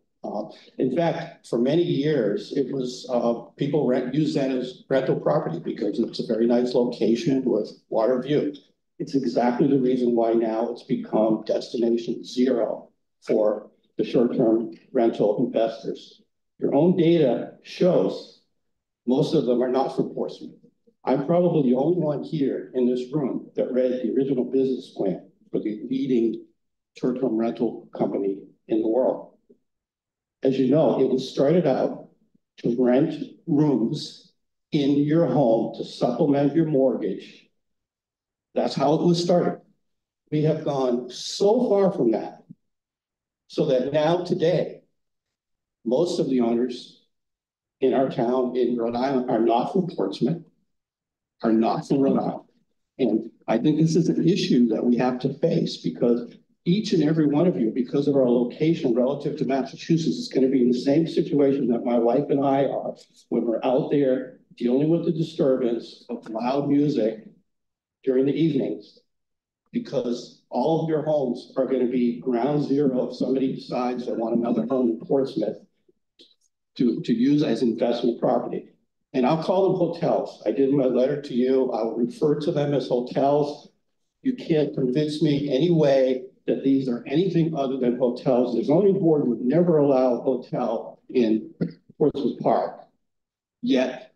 In fact, for many years, it was people use that as rental property because it's a very nice location with water view. It's exactly the reason why now it's become destination zero for the short-term rental investors. Your own data shows most of them are not from Portsmouth. I'm probably the only one here in this room that read the original business plan for the leading short-term rental company in the world. As you know, it was started out to rent rooms in your home to supplement your mortgage. That's how it was started. We have gone so far from that, so that now today, most of the owners in our town in Rhode Island are not from Portsmouth, are not from Rhode Island. And I think this is an issue that we have to face because each and every one of you, because of our location relative to Massachusetts, is going to be in the same situation that my wife and I are when we're out there dealing with the disturbance of loud music during the evenings, because all of your homes are going to be ground zero if somebody decides they want another home in Portsmouth to use as investment property. And I'll call them hotels. I did my letter to you. I'll refer to them as hotels. You can't convince me any way that these are anything other than hotels. The zoning board would never allow a hotel in Portsmouth Park. Yet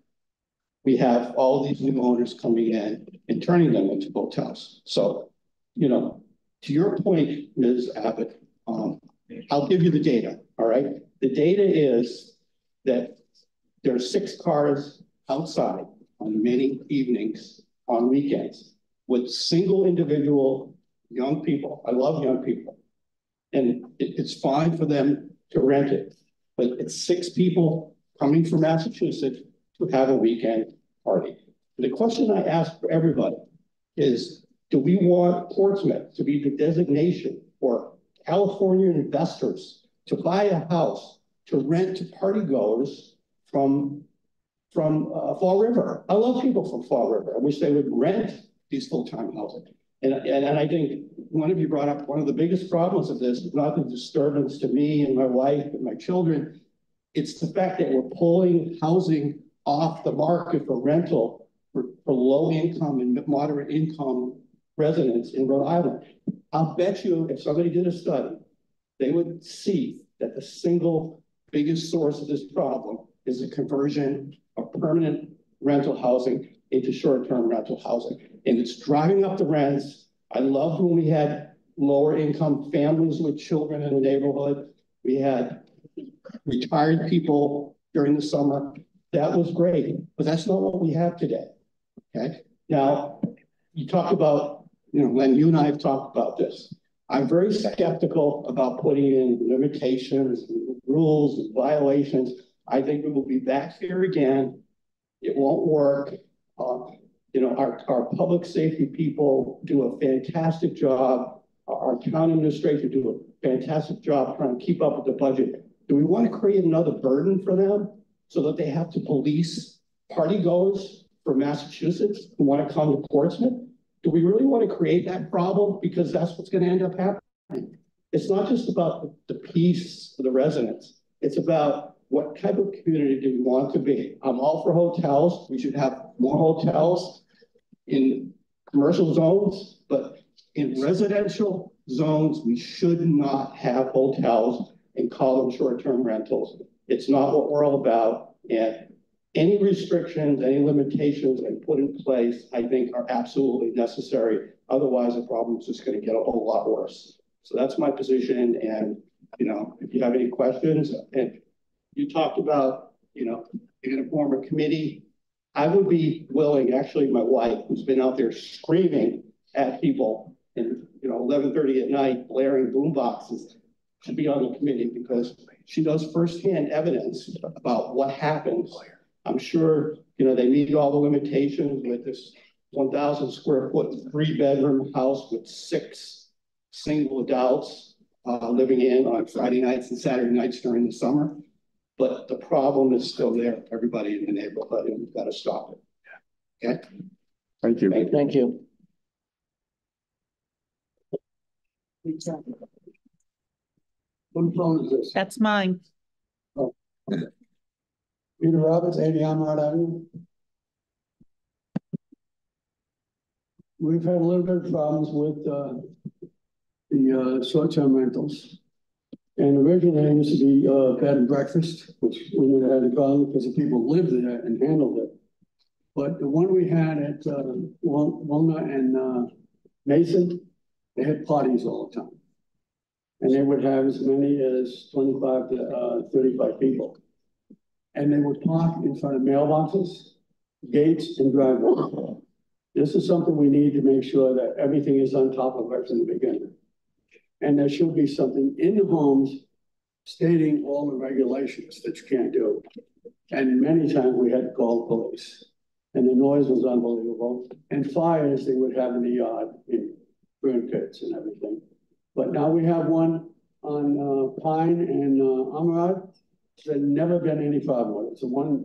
we have all these new owners coming in and turning them into hotels. So, you know, to your point, Ms. Abbott, I'll give you the data, all right? The data is that there are 6 cars outside on many evenings on weekends with single individual young people. I love young people. And it's fine for them to rent it, but it's 6 people coming from Massachusetts to have a weekend party. The question I ask for everybody is, do we want Portsmouth to be the designation for California investors to buy a house to rent to party goers from Fall River? I love people from Fall River. I wish they would rent these full-time housing. And I think one of you brought up one of the biggest problems of this is not the disturbance to me and my wife and my children. It's the fact that we're pulling housing off the market for rental for low income and moderate income residents in Rhode Island. I'll bet you if somebody did a study, they would see that the single biggest source of this problem is the conversion of permanent rental housing into short-term rental housing. And it's driving up the rents. I loved when we had lower income families with children in the neighborhood. We had retired people during the summer. That was great, but that's not what we have today, okay? Now, you talk about, you know, Len, you and I have talked about this. I'm very skeptical about putting in limitations, and rules, and violations. I think we will be back here again. It won't work. You know, our public safety people do a fantastic job. Our town administration do a fantastic job trying to keep up with the budget. Do we want to create another burden for them so that they have to police party goers from Massachusetts who want to come to Portsmouth? Do we really want to create that problem? Because that's what's going to end up happening. It's not just about the peace of the residents. It's about what type of community do we want to be? I'm all for hotels. We should have more hotels in commercial zones, but in residential zones, we should not have hotels and call them short-term rentals. It's not what we're all about. And any restrictions, any limitations and put in place, I think are absolutely necessary. Otherwise, the problem is just going to get a whole lot worse. So that's my position. And, you know, if you have any questions, and you talked about, you know, you're going to form a committee, I would be willing, actually, my wife, who's been out there screaming at people and, you know, 11:30 at night, blaring boom boxes, to be on the committee because she knows firsthand evidence about what happens. I'm sure, you know, they meet all the limitations with this 1,000 square foot, 3-bedroom house with 6 single adults living in on Friday nights and Saturday nights during the summer. But the problem is still there, for everybody in the neighborhood, and we've got to stop it. Okay? Thank you. Thank you. What phone is this? That's mine. Oh. Peter Roberts, 80 Amrod Avenue. We've had a little bit of problems with the short-term rentals. And originally it used to be bed and breakfast, which we never had a problem because the people lived there and handled it. But the one we had at Walnut and Mason, they had parties all the time. And they would have as many as 25 to 35 people. And they would park in front of mailboxes, gates, and driveways. This is something we need to make sure that everything is on top of us in the beginning. And there should be something in the homes stating all the regulations that you can't do. And many times we had to call the police. And the noise was unbelievable. And fires they would have in the yard, in burn pits and everything. But now we have one on Pine and Amrod. There's never been any problem with it. It's a one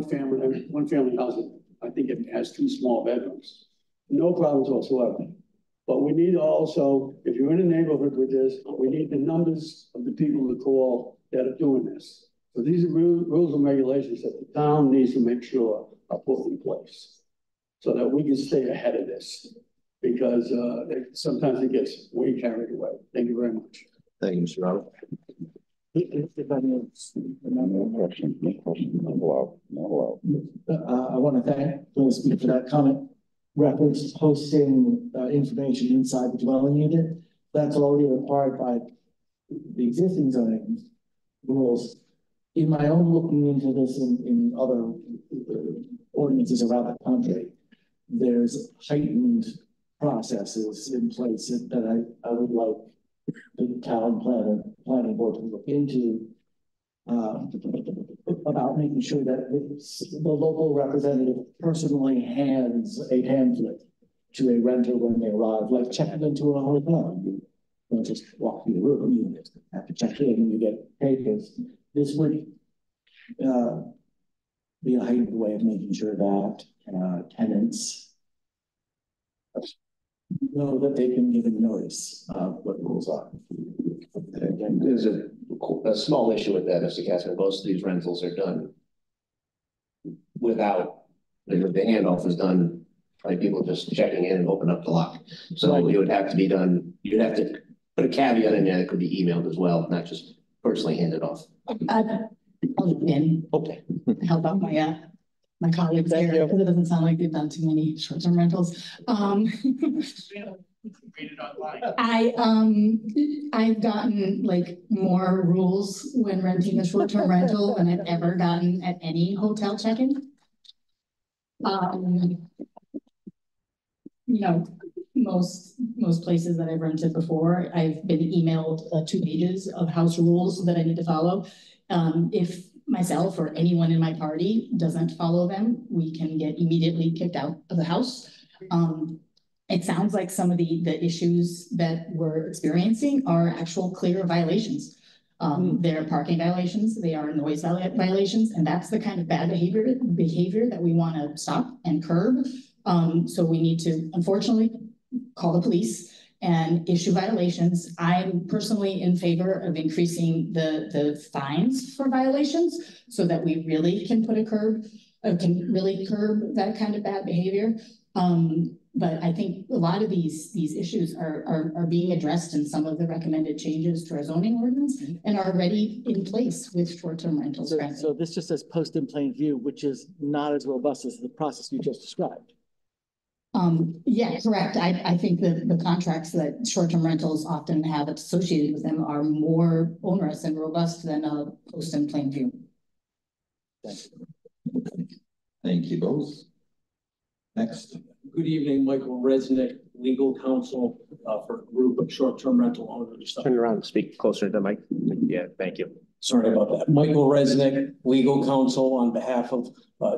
family housing. I think it has 2 small bedrooms. No problems whatsoever. But we need also, if you're in a neighborhood with this, we need the numbers of the people to call that are doing this. So these are rules and regulations that the town needs to make sure are put in place so that we can stay ahead of this. Because sometimes it gets way carried away. Thank you very much. Thank you, Mr. Robert. If I may, No question. No allowed. I want to thank the speaker for that comment. Reference posting information inside the dwelling unit. That's already required by the existing zoning rules. In my own looking into this in other ordinances around the country, there's heightened processes in place that I would like the town planning board to look into about making sure that the local representative personally hands a pamphlet to a renter when they arrive, like checking into a hotel. You don't just walk through the room, you have to check in and you get papers. This would be a heightened way of making sure that tenants know that they've been given notice of what rules are. There's a small issue with that, Mr. Casper. Most of these rentals are done without, the handoff is done by people just checking in and open up the lock. So it would have to be done, you'd have to put a caveat in there that could be emailed as well, not just personally handed off. I'll look in. Okay. Help out my colleagues here, because it doesn't sound like they've done too many short-term rentals. I've gotten like more rules when renting a short-term rental than I've ever gotten at any hotel check-in. You know, most places that I've rented before, I've been emailed 2 pages of house rules that I need to follow. If myself or anyone in my party doesn't follow them, we can get immediately kicked out of the house. It sounds like some of the issues that we're experiencing are actual clear violations. They're parking violations, they are noise violations, and that's the kind of bad behavior that we want to stop and curb. So we need to, unfortunately, call the police and issue violations. I'm personally in favor of increasing the fines for violations so that we really can put can really curb that kind of bad behavior. But I think a lot of these issues are being addressed in some of the recommended changes to our zoning ordinance and are already in place with short-term rentals. So this just says post in plain view, which is not as robust as the process you just described. Yeah, correct. I think that the contracts that short-term rentals often have associated with them are more onerous and robust than a post in plain view. Thank you both. Next. Good evening, Michael Resnick, legal counsel for a group of short-term rental owners. Turn around and speak closer to the mic. Yeah, thank you. Sorry about that. Michael Resnick, legal counsel on behalf of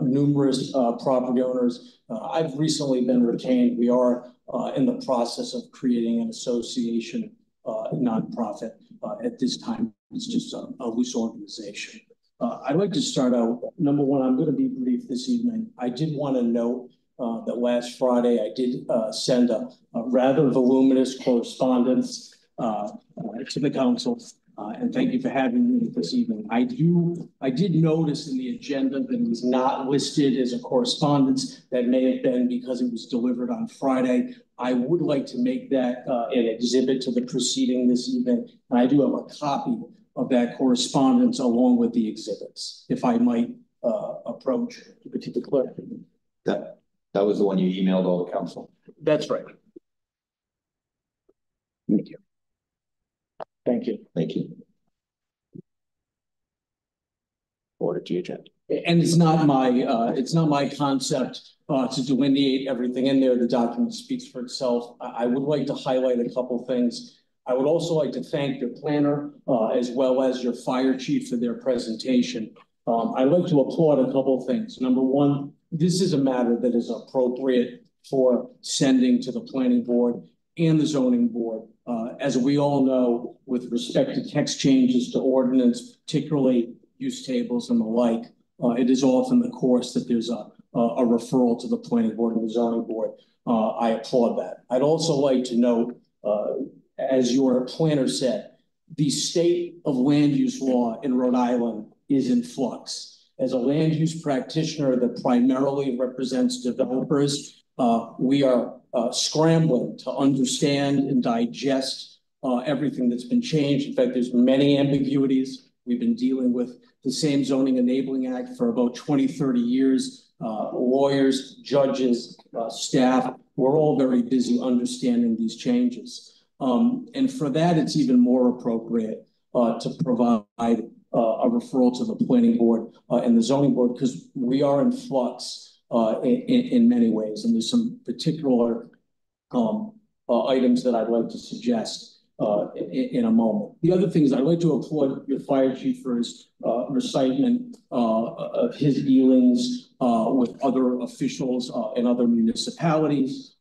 numerous property owners. I've recently been retained. We are in the process of creating an association, nonprofit. At this time, it's just a loose organization. I'd like to start out, number one, I'm going to be brief this evening. I did want to note that last Friday I did send a rather voluminous correspondence to the council, and thank you for having me this evening. I did notice in the agenda that it was not listed as a correspondence. That may have been because it was delivered on Friday. I would like to make that an exhibit to the proceeding this evening, and I do have a copy of that correspondence along with the exhibits, if I might approach the clerk. That was the one you emailed all the council? That's right. Thank you. Thank you. Thank you. Order to agenda. And it's not my concept to delineate everything in there. The document speaks for itself. I would like to highlight a couple things. I would also like to thank your planner as well as your fire chief for their presentation. I'd like to applaud a couple of things. Number one, this is a matter that is appropriate for sending to the planning board and the zoning board. As we all know, with respect to text changes to ordinance, particularly use tables and the like, it is often the course that there's a referral to the planning board and the zoning board. I applaud that. I'd also like to note, as your planner said, the state of land use law in Rhode Island is in flux. As a land use practitioner that primarily represents developers, we are scrambling to understand and digest everything that's been changed. In fact, there's many ambiguities. We've been dealing with the same Zoning Enabling Act for about 20, 30 years. Lawyers, judges, staff, we're all very busy understanding these changes. And for that, it's even more appropriate to provide a referral to the planning board and the zoning board, because we are in flux in many ways. And there's some particular items that I'd like to suggest in a moment. The other thing is I'd like to applaud your fire chief for his recitement of his dealings with other officials in other municipalities.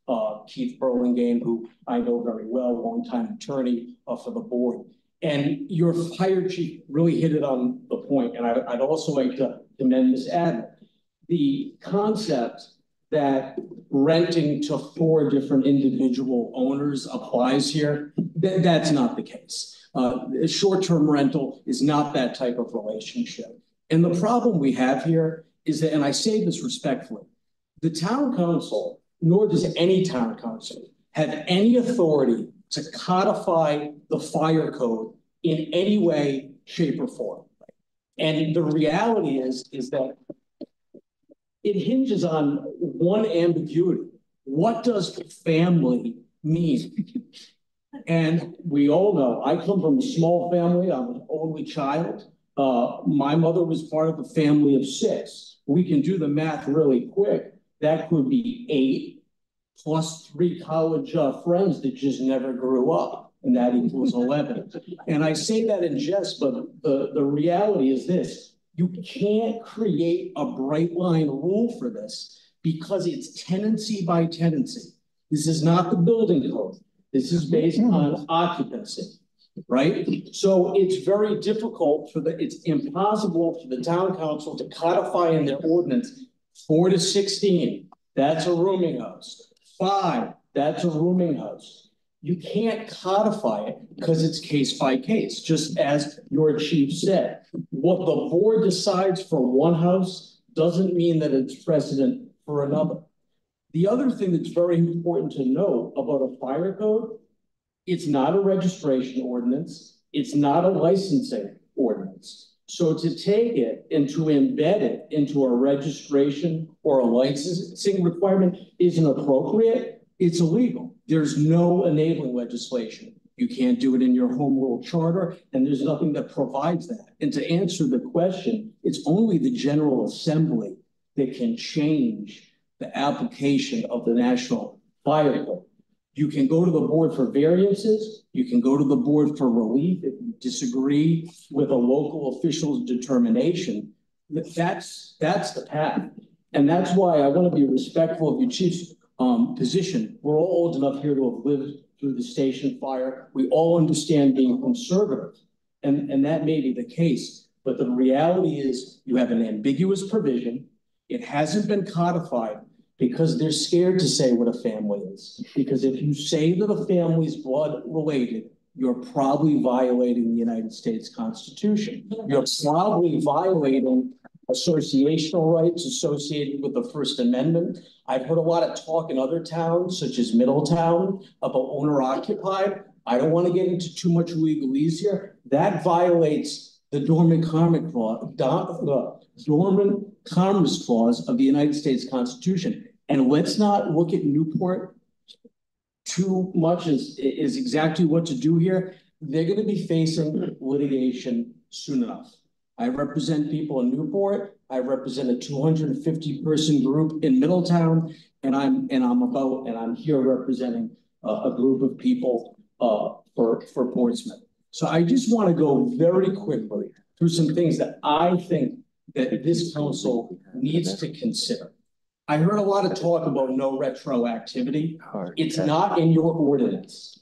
Keith Burlingame, who I know very well, longtime attorney for the board. And your fire chief really hit it on the point. And I'd also like to commend Ms. Adler. The concept that renting to 4 different individual owners applies here, that's not the case. Short-term rental is not that type of relationship. And the problem we have here is that, and I say this respectfully, the town council, nor does any town council, have any authority to codify the fire code in any way, shape, or form. And the reality is that it hinges on one ambiguity. What does family mean? And we all know, I come from a small family. I'm an only child. My mother was part of a family of 6. We can do the math really quick. That could be 8 plus 3 college friends that just never grew up, and that equals 11. And I say that in jest, but the reality is this: you can't create a bright line rule for this because it's tenancy by tenancy. This is not the building code. This is based on occupancy, right? So it's very difficult it's impossible for the town council to codify in their ordinance 4 to 16. That's a rooming house. 5, that's a rooming house. You can't codify it because it's case by case, just as your chief said. What the board decides for one house doesn't mean that it's precedent for another. The other thing that's very important to know about a fire code, it's not a registration ordinance. It's not a licensing ordinance. So to take it and to embed it into a registration or a licensing requirement isn't appropriate. It's illegal. There's no enabling legislation. You can't do it in your home rule charter, and there's nothing that provides that. And to answer the question, it's only the General Assembly that can change the application of the National Fire Code. You can go to the board for variances. You can go to the board for relief if you disagree with a local official's determination. That's the path. And that's why I want to be respectful of your chief's position. We're all old enough here to have lived through the station fire. We all understand being conservative, and that may be the case. But the reality is you have an ambiguous provision. It hasn't been codified because they're scared to say what a family is. Because if you say that a family is blood related, you're probably violating the United States Constitution. You're probably violating associational rights associated with the First Amendment. I've heard a lot of talk in other towns, such as Middletown, about owner-occupied. I don't want to get into too much legalese here. That violates the Dormant Commerce Clause of the United States Constitution. And let's not look at Newport too much as exactly what to do here. They're going to be facing litigation soon enough. I represent people in Newport. I represent a 250-person group in Middletown, and I'm here representing a group of people for Portsmouth. So I just want to go very quickly through some things that I think that this council needs to consider. I heard a lot of talk about no retroactivity. It's not in your ordinance,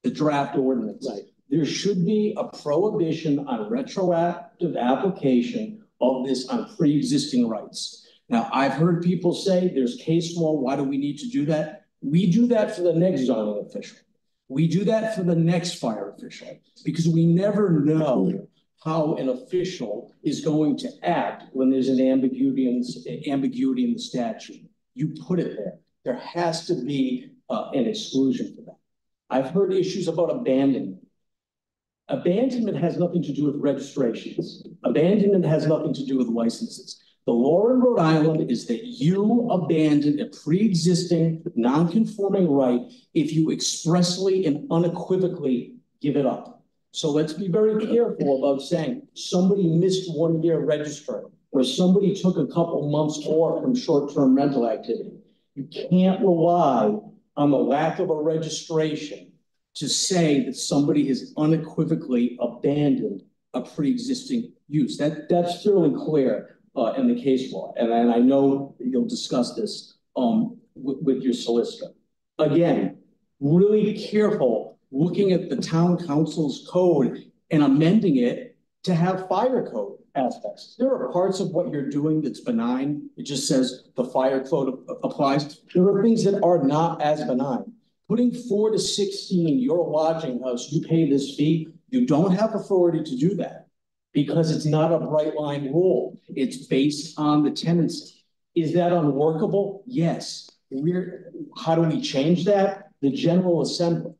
the draft ordinance. There should be a prohibition on retroactive application of this on pre-existing rights. Now, I've heard people say there's case law. Why do we need to do that? We do that for the next zoning official. We do that for the next fire official because we never know how an official is going to act when there's an ambiguity in the statute. You put it there. There has to be an exclusion for that. I've heard issues about abandonment. Abandonment has nothing to do with registrations. Abandonment has nothing to do with licenses. The law in Rhode Island is that you abandon a pre-existing non-conforming right if you expressly and unequivocally give it up. So let's be very careful about saying somebody missed 1 year registering or somebody took a couple months off from short-term rental activity. You can't rely on the lack of a registration to say that somebody has unequivocally abandoned a pre-existing use. That's fairly clear in the case law. And I know you'll discuss this with your solicitor. Again, really careful looking at the town council's code and amending it to have fire code aspects. There are parts of what you're doing that's benign. It just says the fire code applies. There are things that are not as benign. Putting 4 to 16, your lodging house, you pay this fee. You don't have authority to do that because it's not a bright line rule. It's based on the tenancy. Is that unworkable? Yes. How do we change that? The General Assembly,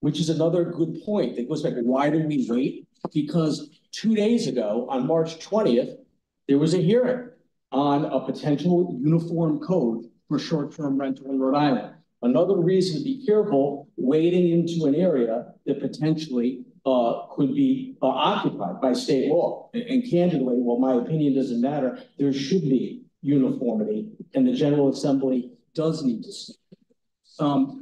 which is another good point that goes back to why do we wait? Because 2 days ago, on March 20th, there was a hearing on a potential uniform code for short-term rental in Rhode Island. Another reason to be careful wading into an area that potentially could be occupied by state law. And candidly, while my opinion doesn't matter, there should be uniformity, and the General Assembly does need to see.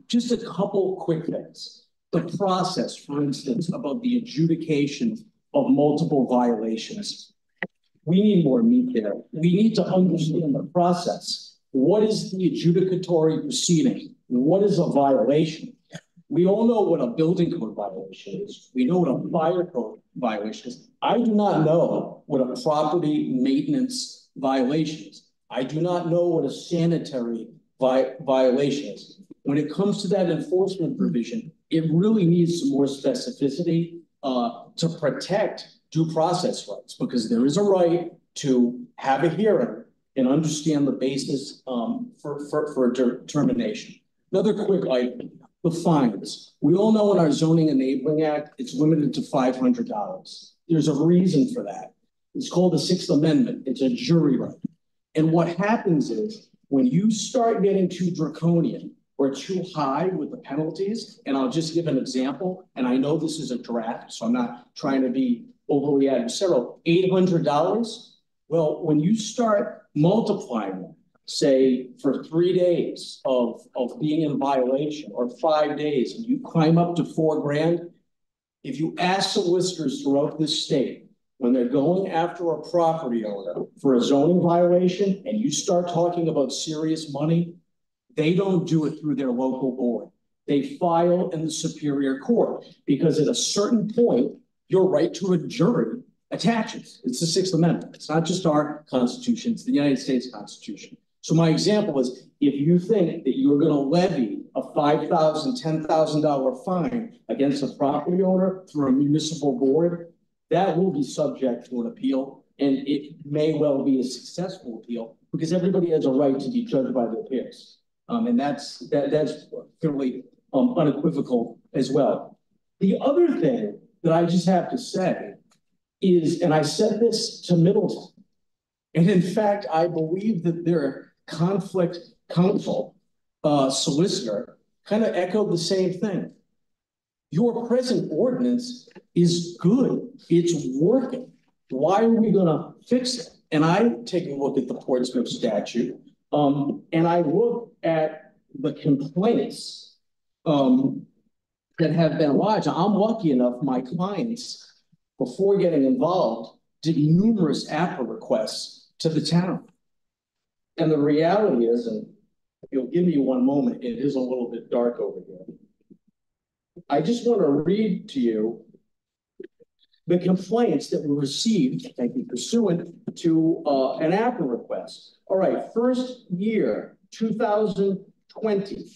Just a couple quick things. The process, for instance, about the adjudication of multiple violations. We need more meat there. We need to understand the process. What is the adjudicatory proceeding? What is a violation? We all know what a building code violation is. We know what a fire code violation is. I do not know what a property maintenance violation is. I do not know what a sanitary violation is. When it comes to that enforcement provision, it really needs some more specificity to protect due process rights, because there is a right to have a hearing and understand the basis for determination. Another quick item, the fines. We all know in our Zoning Enabling Act, it's limited to $500. There's a reason for that. It's called the Sixth Amendment. It's a jury right. And what happens is when you start getting too draconian or too high with the penalties, and I'll just give an example, and I know this is a draft, so I'm not trying to be overly adversarial, $800. Well, when you start multiplying, say, for 3 days of being in violation or 5 days, and you climb up to $4 grand, if you ask solicitors throughout this state, when they're going after a property owner for a zoning violation and you start talking about serious money, they don't do it through their local board. They file in the Superior Court because at a certain point, your right to a jury attaches. It's the Sixth Amendment. It's not just our Constitution, it's the United States Constitution. So my example is, if you think that you're going to levy a $5,000, $10,000 fine against a property owner through a municipal board, that will be subject to an appeal, and it may well be a successful appeal because everybody has a right to be judged by their peers. And that's fairly unequivocal as well. The other thing that I just have to say is, and I said this to Middleton, and in fact, I believe that their conflict counsel solicitor kind of echoed the same thing. Your present ordinance is good. It's working. Why are we going to fix it? And I take a look at the Portsmouth statute, and I look at the complaints that have been lodged. I'm lucky enough, my clients, before getting involved, did numerous APRA requests to the town. And the reality is, and you'll give me one moment, it is a little bit dark over here. I just want to read to you the complaints that were received, thank you, pursuant to an APRA request. All right, first year, 2020,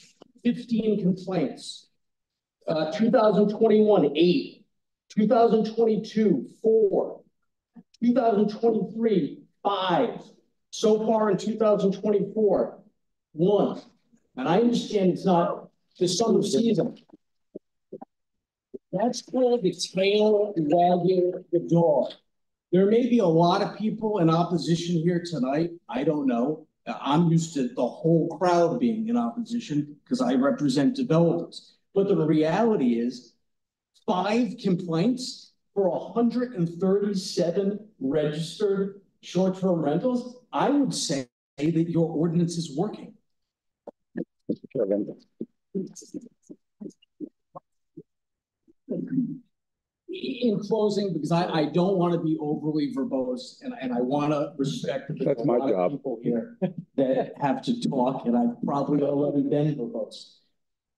15 complaints. 2021, 8. 2022, 4. 2023, 5. So far in 2024, 1. And I understand it's not the summer season. That's called the tail wagging the dog. There may be a lot of people in opposition here tonight. I don't know. I'm used to the whole crowd being in opposition because I represent developers. But the reality is 5 complaints for 137 registered short-term rentals. I would say that your ordinance is working. In closing, because I don't want to be overly verbose and I want to respect that that's my job. People here that have to talk, and I've probably already been verbose.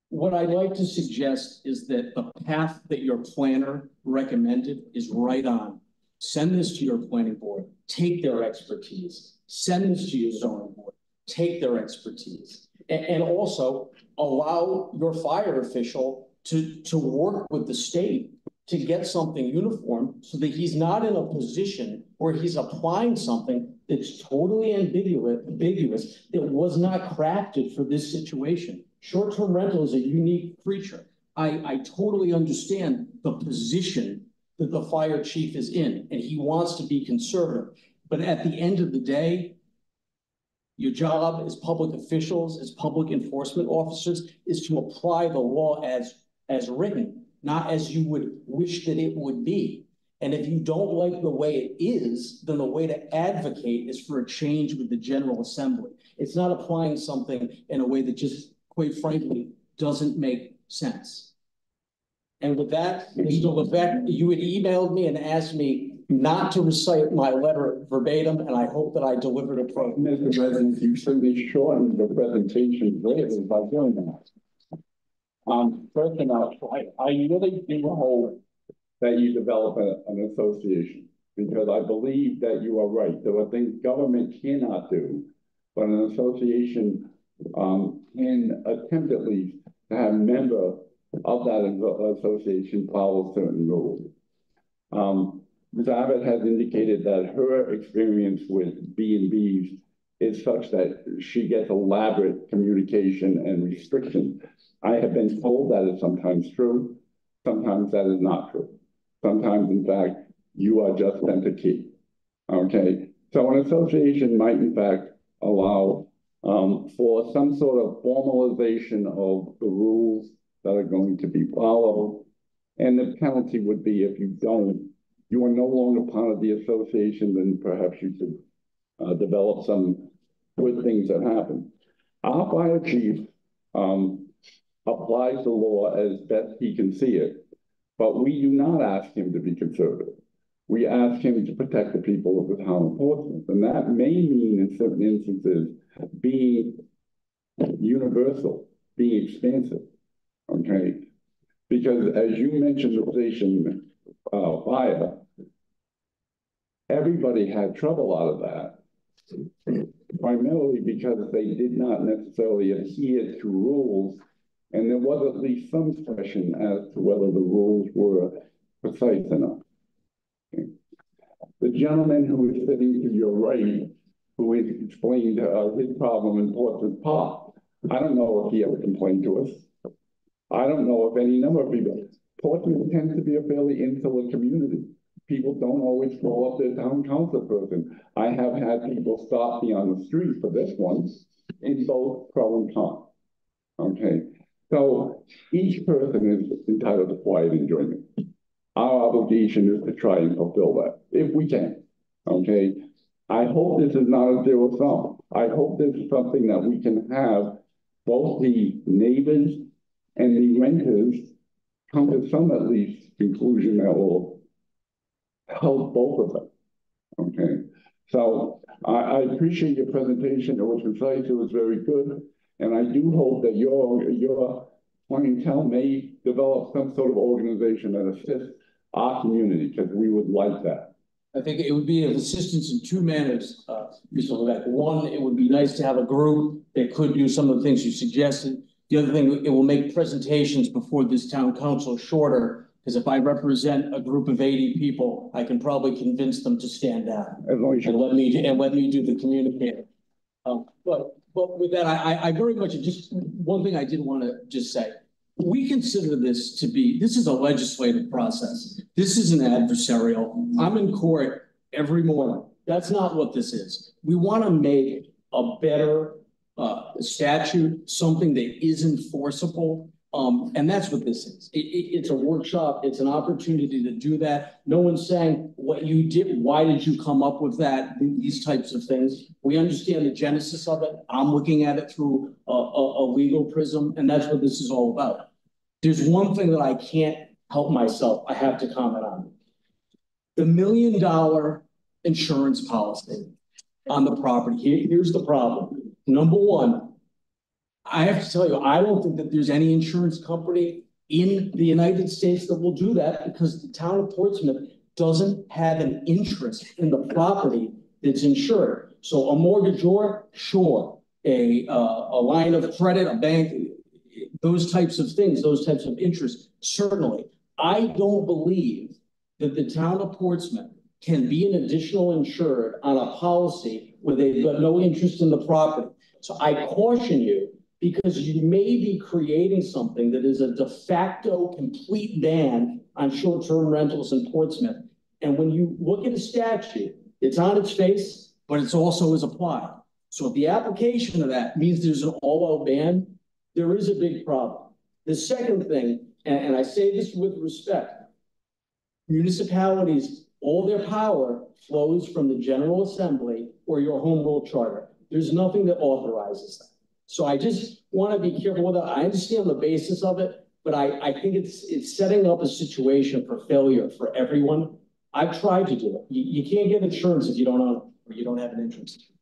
What I'd like to suggest is that the path that your planner recommended is right on. Send this to your planning board, take their expertise, send this to your zoning board, take their expertise, and also allow your fire official to work with the state to get something uniform so that he's not in a position where he's applying something that's totally ambiguous that was not crafted for this situation. Short-term rental is a unique creature. I totally understand the position that the fire chief is in, and he wants to be conservative. But at the end of the day, your job as public officials, as public enforcement officers, is to apply the law as written, not as you would wish that it would be. And if you don't like the way it is, then the way to advocate is for a change with the General Assembly. It's not applying something in a way that just, quite frankly, doesn't make sense. And with that, Mr. Levesque, you had emailed me and asked me not to recite my letter verbatim, and I hope that I delivered it properly. Mr. President, you should be shortened the presentation greatly by doing that. First enough, I really do hope that you develop an association, because I believe that you are right. There are things government cannot do, but an association can attempt at least to have a member of that association follow certain rules. Ms. Abbott has indicated that her experience with B&Bs is such that she gets elaborate communication and restrictions. I have been told that is sometimes true, sometimes that is not true. Sometimes, in fact, you are just sent a key, okay? So an association might, in fact, allow for some sort of formalization of the rules that are going to be followed. And the penalty would be if you don't, you are no longer part of the association, then perhaps you could develop some good things that happen. Our fire chief applies the law as best he can see it, but we do not ask him to be conservative. We ask him to protect the people of the town of Portsmouth, and that may mean in certain instances being universal, being expansive, okay? Because as you mentioned, the station fire, everybody had trouble out of that, primarily because they did not necessarily adhere to rules, and there was at least some question as to whether the rules were precise enough. Okay. The gentleman who is sitting to your right, who explained his problem in Portsmouth Park, I don't know if he ever complained to us. I don't know if any number of people. Portsmouth tends to be a fairly insular community. People don't always call up their town council person. I have had people stop me on the street for this one in both pro and con. Okay, so each person is entitled to quiet enjoyment. Our obligation is to try and fulfill that if we can. Okay, I hope this is not a zero sum. I hope this is something that we can have both the neighbors and the renters come to some at least conclusion that will help both of them. Okay, so I appreciate your presentation. It was concise, it was very good. And I do hope that your clientele may develop some sort of organization that assists our community, because we would like that. I think it would be of assistance in two manners, Mr. Levesque. One, it would be nice to have a group that could do some of the things you suggested. The other thing, it will make presentations before this town council shorter, because if I represent a group of 80 people, I can probably convince them to stand down and let me do the communicating. But with that, I very much, just one thing I did want to just say. We consider this to be, this is a legislative process. This isn't adversarial. I'm in court every morning. That's not what this is. We want to make a better statute, something that is enforceable. And that's what this is. It's a workshop. It's an opportunity to do that. No one's saying what you did. Why did you come up with that? These types of things. We understand the genesis of it. I'm looking at it through a legal prism, and that's what this is all about. There's one thing that I can't help myself. I have to comment on. The $1 million insurance policy on the property. Here's the problem. Number one, I have to tell you, I don't think that there's any insurance company in the United States that will do that, because the town of Portsmouth doesn't have an interest in the property that's insured. So a mortgagor, sure. A line of credit, a bank, those types of things, those types of interests, certainly. I don't believe that the town of Portsmouth can be an additional insured on a policy where they've got no interest in the property. So I caution you, because you may be creating something that is a de facto complete ban on short-term rentals in Portsmouth. And when you look at a statute, it's on its face, but it's also is applied. So if the application of that means there's an all-out ban, there is a big problem. The second thing, and I say this with respect, municipalities, all their power flows from the General Assembly or your home rule charter. There's nothing that authorizes that. So I just want to be careful with that. I understand the basis of it, but I think it's setting up a situation for failure for everyone. I've tried to do it. You can't get insurance if you don't own it or you don't have an interest.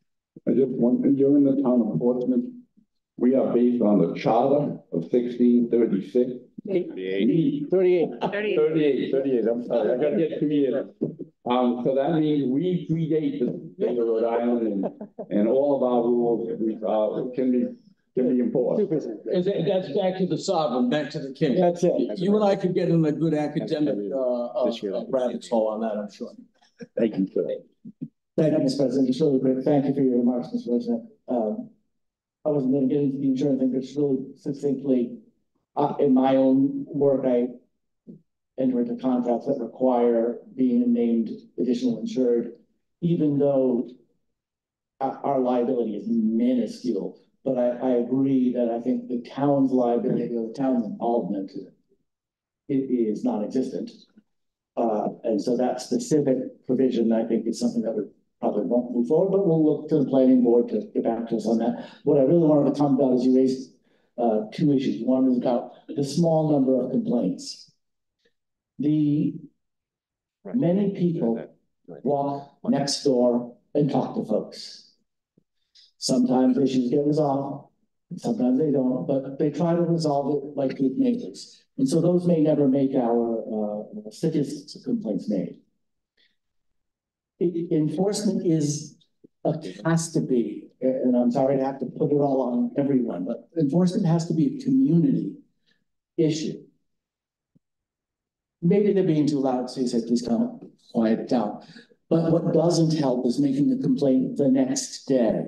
I just want, you're in the town of Portsmouth. We are based on the charter of 1636. 38. I'm sorry, I gotta get creative. So that means we predate the state of Rhode Island, and all of our rules can be enforced. That's back to the sovereign, back to the king. That's it. You and I could get in a good academic rabbit hole on that, I'm sure. Thank you, sir. Thank you, Mr. President. Just really quick, thank you for your remarks, Mr. President. I wasn't going to get into the insurance thing, but just really succinctly, in my own work, I enter into contracts that require being a named additional insured, even though our liability is minuscule. But I agree that I think the town's liability or the town's involvement is non-existent. And so that specific provision, I think, is something that we probably won't move forward, but we'll look to the planning board to get back to us on that. What I really wanted to talk about is you raised two issues. One is about the small number of complaints. Many people walk next door and talk to folks. Sometimes issues get resolved, sometimes they don't, but they try to resolve it like good neighbors. And so those may never make our statistics of complaints made. Enforcement has to be, and I'm sorry to have to put it all on everyone, but enforcement has to be a community issue. Maybe they're being too loud, so you say, please come quiet it down. But what doesn't help is making a complaint the next day.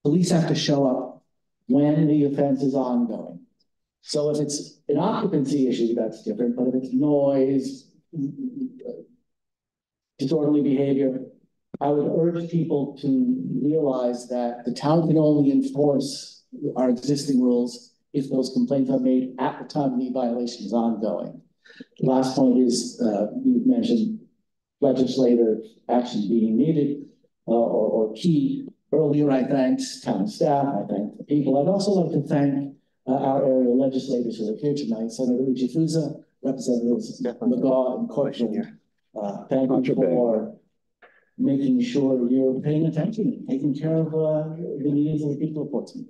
Police have to show up when the offense is ongoing. So if it's an occupancy issue, that's different, but if it's noise, disorderly behavior, I would urge people to realize that the town can only enforce our existing rules if those complaints are made at the time the violation is ongoing. The last point is, you mentioned legislative action being needed or key. Earlier, I thanked town staff, I thanked the people. I'd also like to thank our area legislators who are here tonight, Senator Uchifuza, Representatives McGaugh and Corcoran. Thank you for making sure you're paying attention and taking care of the needs of the people of Portsmouth.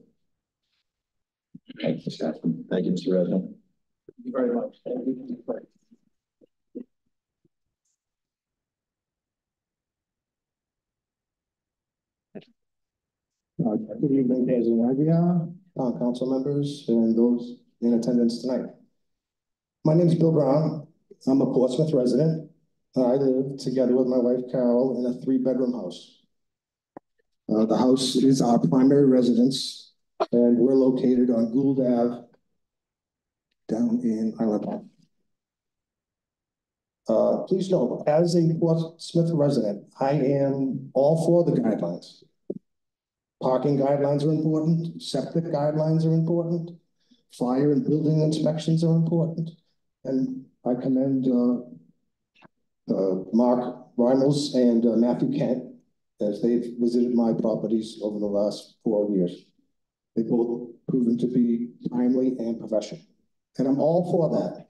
Thank you, Scott. Thank you, Mr. President. Thank you very much. Thank you. Good evening, council members, and those in attendance tonight. My name is Bill Brown. I'm a Portsmouth resident. I live together with my wife, Carol, in a 3-bedroom house. The house is our primary residence, and we're located on Gould Ave down in Island Park. Please know, as a Portsmouth resident, I am all for the guidelines. Parking guidelines are important, septic guidelines are important, fire and building inspections are important, and I commend Mark Reimels and Matthew Kent as they've visited my properties over the last 4 years. They've both proven to be timely and professional, and I'm all for that.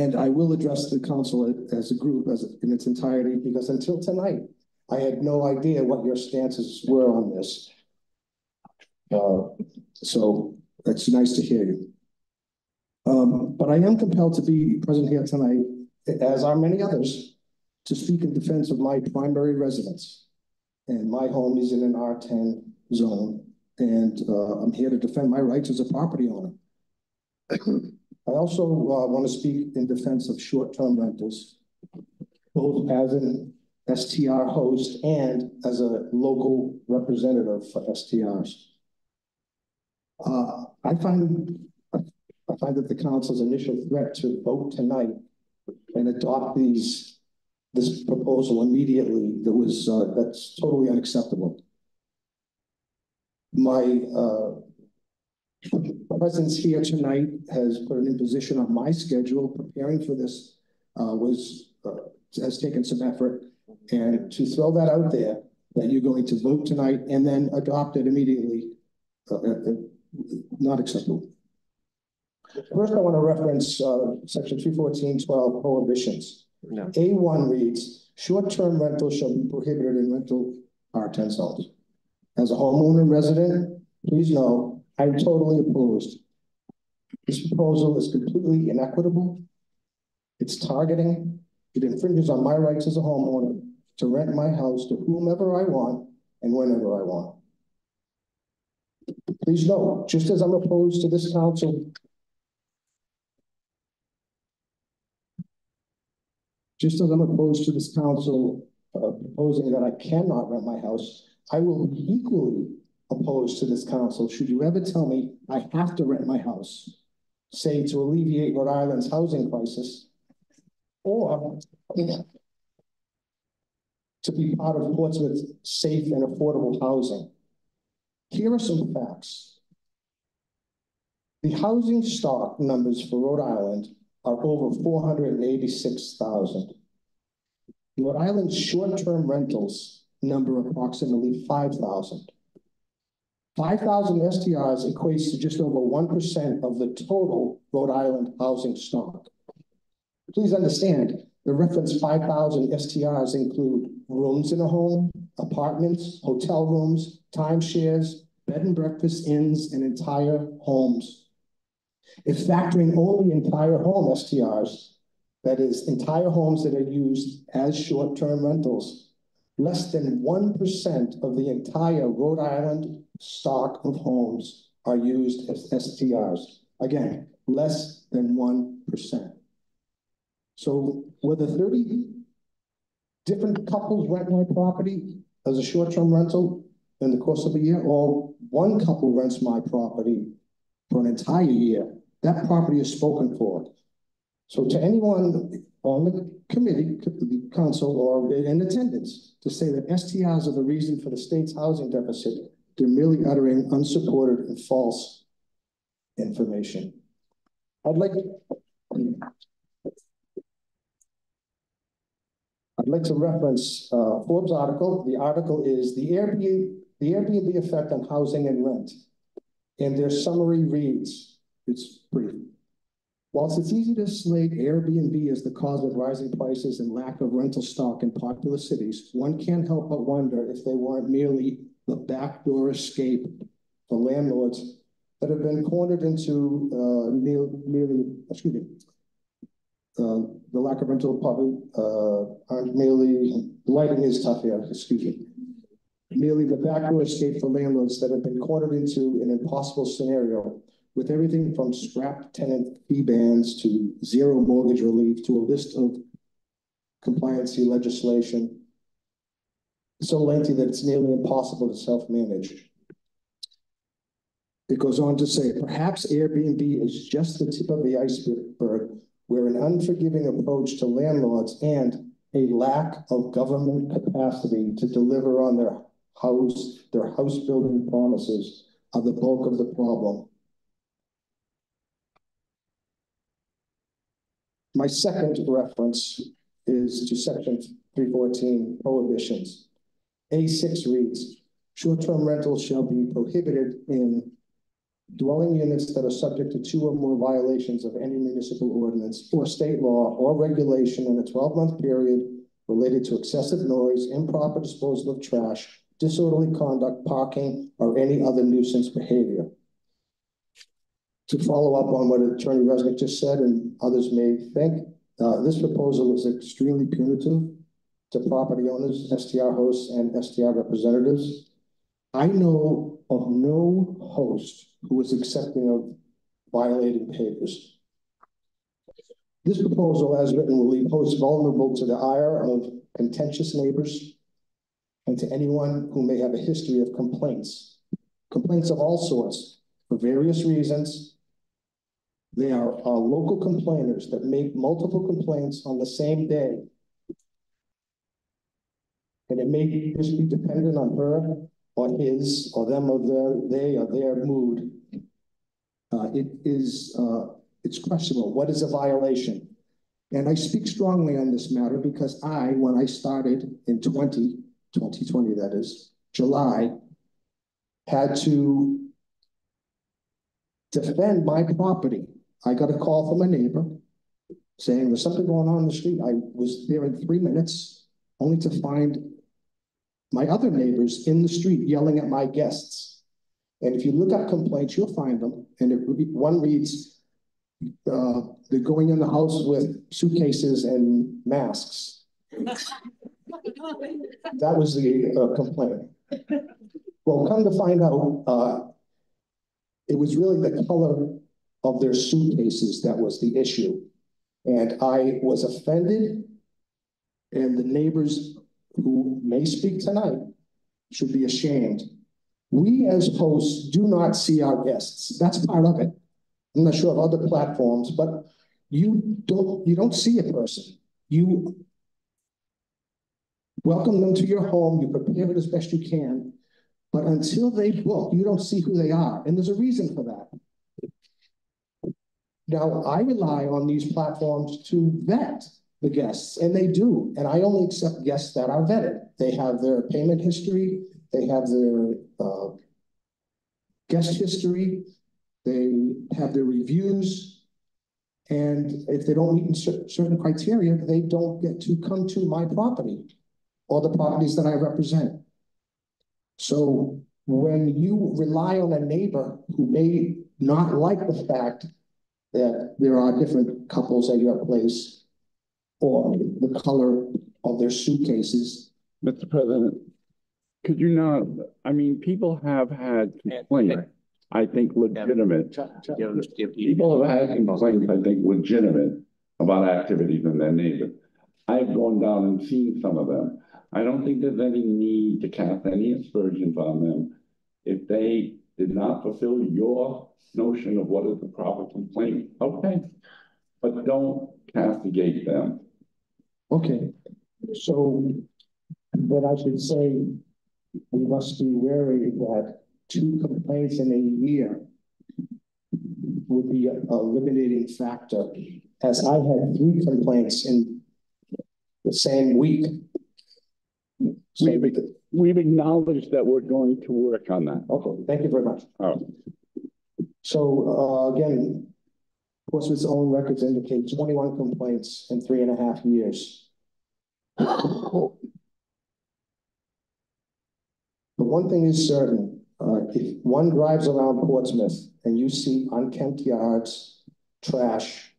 And I will address the council as a group in its entirety, because until tonight, I had no idea what your stances were on this. So it's nice to hear you. But I am compelled to be present here tonight, as are many others, to speak in defense of my primary residence. And my home is in an R10 zone, and I'm here to defend my rights as a property owner. I also want to speak in defense of short-term rentals, both as an STR host and as a local representative for STRs. I find that the council's initial threat to vote tonight and adopt this proposal immediately, that's totally unacceptable. My presence here tonight has put an imposition on my schedule. Preparing for this has taken some effort. And to throw that out there, that you're going to vote tonight and then adopt it immediately, not acceptable. First, I want to reference section 314.12 prohibitions. No. A1 reads, short-term rentals shall be prohibited in rental R10 zones. As a homeowner and resident, please know I'm totally opposed. This proposal is completely inequitable. It's targeting. It infringes on my rights as a homeowner to rent my house to whomever I want and whenever I want. Please note, just as I'm opposed to this council, proposing that I cannot rent my house, I will be equally opposed to this council should you ever tell me I have to rent my house, say to alleviate Rhode Island's housing crisis, or to be part of Portsmouth's safe and affordable housing. Here are some facts. The housing stock numbers for Rhode Island are over 486,000. Rhode Island's short-term rentals number approximately 5,000. 5,000 STRs equates to just over 1% of the total Rhode Island housing stock. Please understand, the reference 5,000 STRs include rooms in a home, apartments, hotel rooms, timeshares, bed and breakfast inns, and entire homes. If factoring only entire home STRs, that is, entire homes that are used as short-term rentals, less than 1% of the entire Rhode Island stock of homes are used as STRs. Again, less than 1%. So whether 30 different couples rent my property as a short-term rental in the course of a year, or one couple rents my property for an entire year, that property is spoken for. So to anyone on the committee, the council, or in attendance, to say that STRs are the reason for the state's housing deficit, they're merely uttering unsupported and false information. I'd like to reference Forbes article. The article is the Airbnb effect on housing and rent. And their summary reads, it's brief. Whilst it's easy to slate Airbnb as the cause of rising prices and lack of rental stock in popular cities, one can't help but wonder if they weren't merely the backdoor escape for landlords that have been cornered into the lack of rental public, aren't merely, lighting is tough here, excuse me. Merely the backdoor escape for landlords that have been cornered into an impossible scenario with everything from scrap tenant fee bans to zero mortgage relief to a list of compliancy legislation so lengthy that it's nearly impossible to self-manage. It goes on to say, perhaps Airbnb is just the tip of the iceberg where an unforgiving approach to landlords and a lack of government capacity to deliver on their house building promises are the bulk of the problem. My second reference is to section 314, prohibitions. A6 reads, short-term rentals shall be prohibited in dwelling units that are subject to 2 or more violations of any municipal ordinance or state law or regulation in a 12-month period related to excessive noise, improper disposal of trash, disorderly conduct, parking, or any other nuisance behavior. To follow up on what Attorney Resnick just said, and others may think, this proposal is extremely punitive to property owners, STR hosts, and STR representatives. I know of no host who is accepting of violating behaviors. This proposal, as written, will leave hosts vulnerable to the ire of contentious neighbors and to anyone who may have a history of complaints of all sorts for various reasons. They are local complainers that make multiple complaints on the same day. And it may just be dependent on her or his or them or they or their mood. It's questionable. What is a violation? And I speak strongly on this matter because when I started in 2020, that is, July, had to defend my property. I got a call from a neighbor saying there's something going on in the street. I was there in 3 minutes, only to find my other neighbors in the street yelling at my guests. And if you look up complaints, you'll find them. And one reads, they're going in the house with suitcases and masks. That was the complaint. Well, come to find out, it was really the color of their suitcases that was the issue. And I was offended, and the neighbors who may speak tonight should be ashamed. We as hosts do not see our guests. That's part of it. I'm not sure of other platforms, but you don't see a person. You welcome them to your home, you prepare it as best you can, but until they book, you don't see who they are, and there's a reason for that. Now, I rely on these platforms to vet the guests, and they do, and I only accept guests that are vetted. They have their payment history, they have their guest history, they have their reviews, and if they don't meet certain criteria, they don't get to come to my property or the properties that I represent. So when you rely on a neighbor who may not like the fact that there are different couples at your place or the color of their suitcases. Mr. President, could you not, I mean, people have had complaints, I think legitimate. People have had complaints, I think legitimate, about activities in their neighborhood. I've gone down and seen some of them. I don't think there's any need to cast any aspersions on them if they did not fulfill your notion of what is the proper complaint. Okay, but don't castigate them. Okay, so then I should say we must be wary that 2 complaints in a year would be a limiting factor, as I had 3 complaints in the same week. So we've acknowledged that we're going to work on that. Okay, thank you very much. Oh. So again, Portsmouth's own records indicate 21 complaints in 3.5 years. But one thing is certain, if one drives around Portsmouth and you see unkempt yards, trash,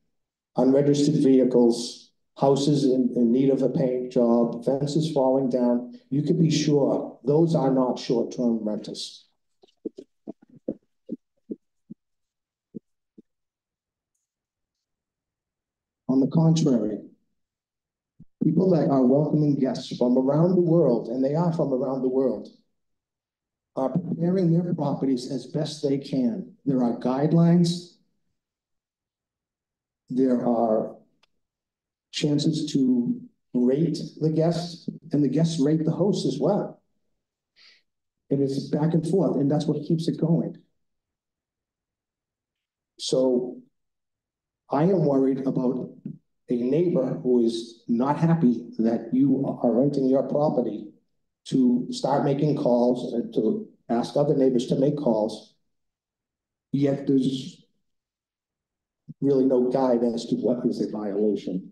unregistered vehicles, houses in need of a paint job, fences falling down, you can be sure those are not short-term renters. On the contrary, people that are welcoming guests from around the world, and they are from around the world, are preparing their properties as best they can. There are guidelines. There are chances to rate the guests, and the guests rate the host as well. And it's back and forth, and that's what keeps it going. So I am worried about a neighbor who is not happy that you are renting your property to start making calls and to ask other neighbors to make calls. Yet there's really no guide as to what is a violation.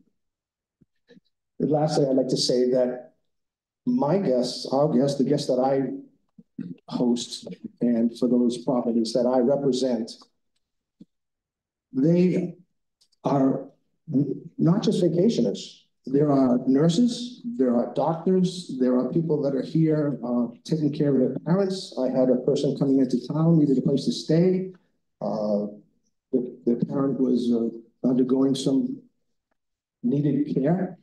And lastly, I'd like to say that my guests, our guests, the guests that I host, and for those properties that I represent, they are not just vacationers. There are nurses, there are doctors, there are people that are here taking care of their parents. I had a person coming into town, needed a place to stay. The parent was undergoing some needed care.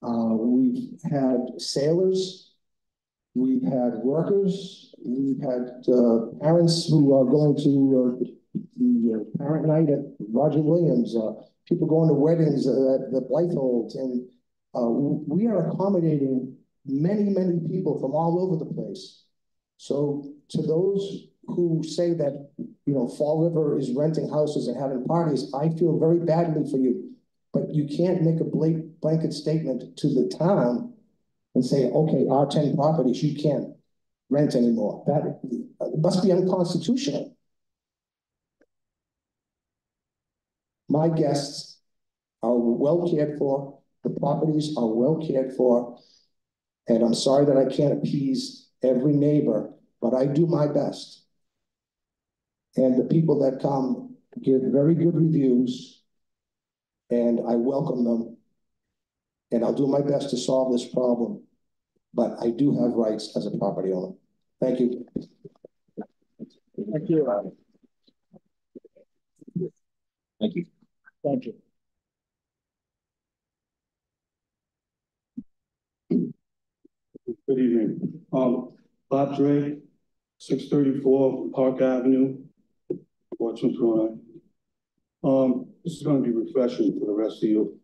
We've had sailors, we've had workers, we've had parents who are going to the parent night at Roger Williams, people going to weddings at the Blythe, and we are accommodating many, many people from all over the place. So to those who say that, you know, Fall River is renting houses and having parties, I feel very badly for you. But you can't make a blanket statement to the town and say, okay, our 10 properties, you can't rent anymore. That must be unconstitutional. My guests are well cared for. The properties are well cared for. And I'm sorry that I can't appease every neighbor, but I do my best. And the people that come give very good reviews, and I welcome them. And I'll do my best to solve this problem. But I do have rights as a property owner. Thank you. Thank you. Thank you. Thank you. Good evening. Bob Drake, 634 Park Avenue, Portsmouth, Rhode Island. This is going to be refreshing for the rest of you.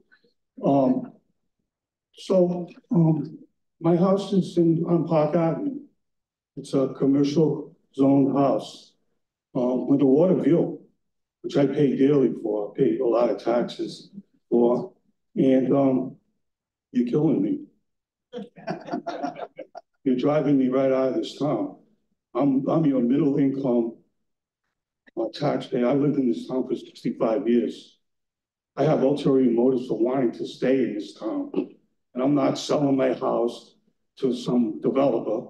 My house is on Park Avenue. It's a commercial zone house with a water view, which I pay daily for. I pay a lot of taxes for, and you're killing me. You're driving me right out of this town. I'm your middle income taxpayer. I lived in this town for 65 years. I have ulterior motives for wanting to stay in this town. And I'm not selling my house to some developer.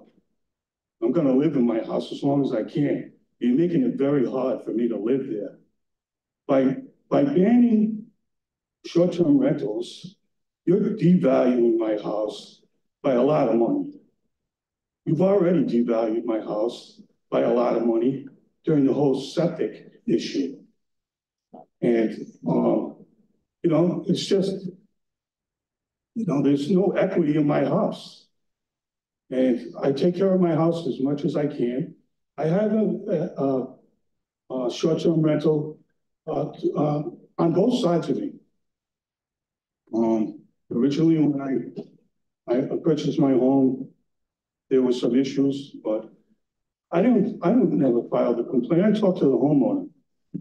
I'm gonna live in my house as long as I can. You're making it very hard for me to live there. By banning short-term rentals, you're devaluing my house by a lot of money. You've already devalued my house by a lot of money during the whole septic issue. And, you know, it's just, you know, there's no equity in my house. And I take care of my house as much as I can. I have a short-term rental on both sides of me. Originally, when I purchased my home, there were some issues, but I never filed a complaint. I talked to the homeowner.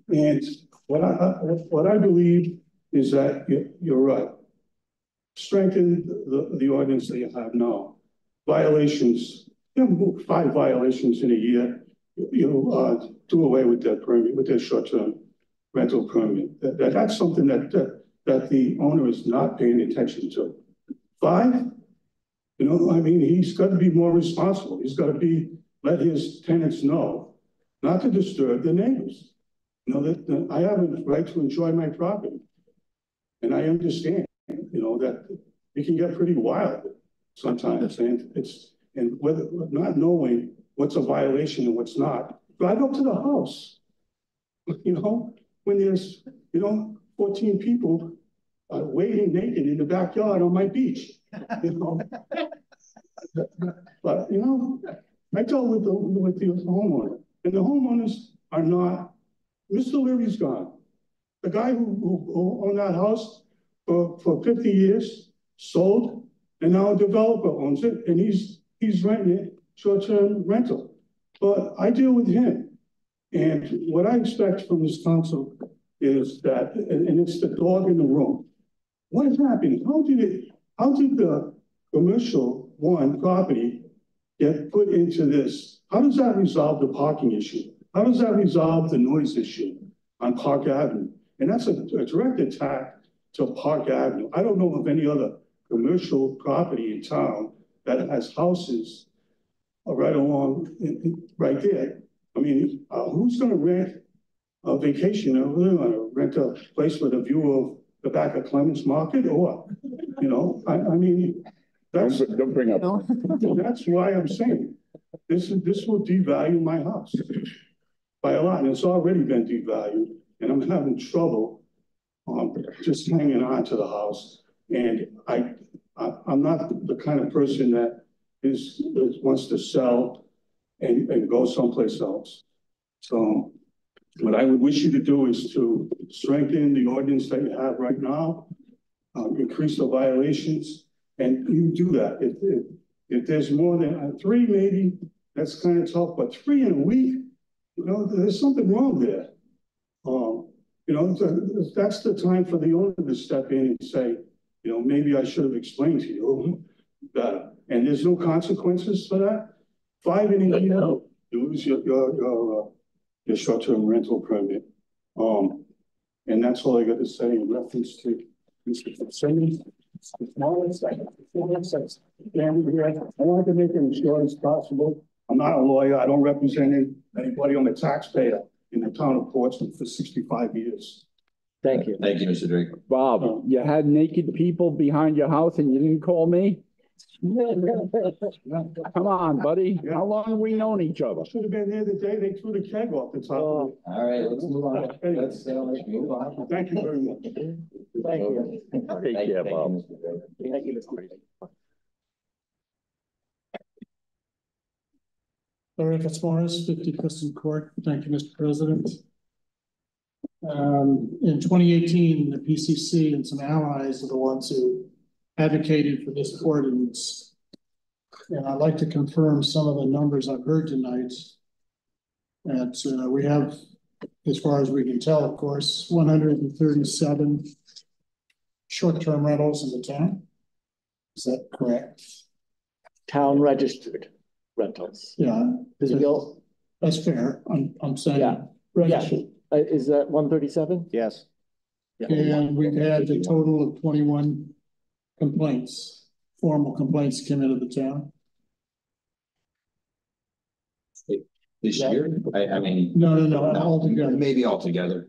And what I believe is that you're right. Strengthen the ordinance that you have now. Violations, you know, 5 violations in a year, you do away with that permit, with that short-term rental permit. That's something that the owner is not paying attention to. 5, you know, I mean, he's got to be more responsible. He's got to let his tenants know not to disturb the neighbors. You know, that I have a right to enjoy my property. And I understand, you know, that it can get pretty wild sometimes. And whether not knowing what's a violation and what's not, drive up to the house. You know, when there's, you know, 14 people waiting naked in the backyard on my beach. You know? But, you know, I dealt with the homeowner, and the homeowners are not, Mr. Leary's gone. The guy who owned that house for 50 years, sold, and now a developer owns it, and he's renting it short-term rental. But I deal with him. And what I expect from this council is that, and it's the dog in the room. What is happening? How did the commercial property get put into this? How does that resolve the parking issue? How does that resolve the noise issue on Park Avenue? And that's a direct attack to Park Avenue. I don't know of any other commercial property in town that has houses right along, right there. I mean, who's gonna rent a vacation? Who's gonna rent a place with a view of the back of Clements Market or what? You know, I mean, don't bring up. That's why I'm saying this will devalue my house by a lot, and it's already been devalued, and I'm having trouble just hanging on to the house. And I'm not the kind of person that wants to sell and go someplace else. So what I would wish you to do is to strengthen the ordinance that you have right now, increase the violations, and you do that. If there's more than 3, maybe that's kind of tough, but 3 in a week, you know, there's something wrong there. You know, that's the time for the owner to step in and say, you know, maybe I should have explained to you better. And there's no consequences for that. 5 in a year, you lose your short-term rental permit. And that's all I got to say in reference to Mr. Fitzsimmons. I wanted to make it as short as possible. I'm not a lawyer. I don't represent anybody. I'm a taxpayer in the town of Portsmouth for 65 years. Thank you. Thank you, Mr. Drake. Bob, you had naked people behind your house and you didn't call me? Come on, buddy. How long have we known each other? Should have been here the day they threw the keg off the top of it. All right, let's move on. Let's move on. Thank you very much. Thank you. Take care, Bob. Thank you, Mr. Brady. Larry Fitzmaurice, 50 Kristen Court. Thank you, Mr. President. In 2018, the PCC and some allies are the ones who advocated for this ordinance. And I'd like to confirm some of the numbers I've heard tonight. That we have, as far as we can tell, of course, 137 short-term rentals in the town. Is that correct? Town registered rentals. Yeah. Physical. That's fair. I'm saying. Yeah. Registered. Yeah. Is that 137? Yes. And we've had a total of 21 complaints, formal complaints come into the town. This year? I mean. No, altogether. Maybe altogether.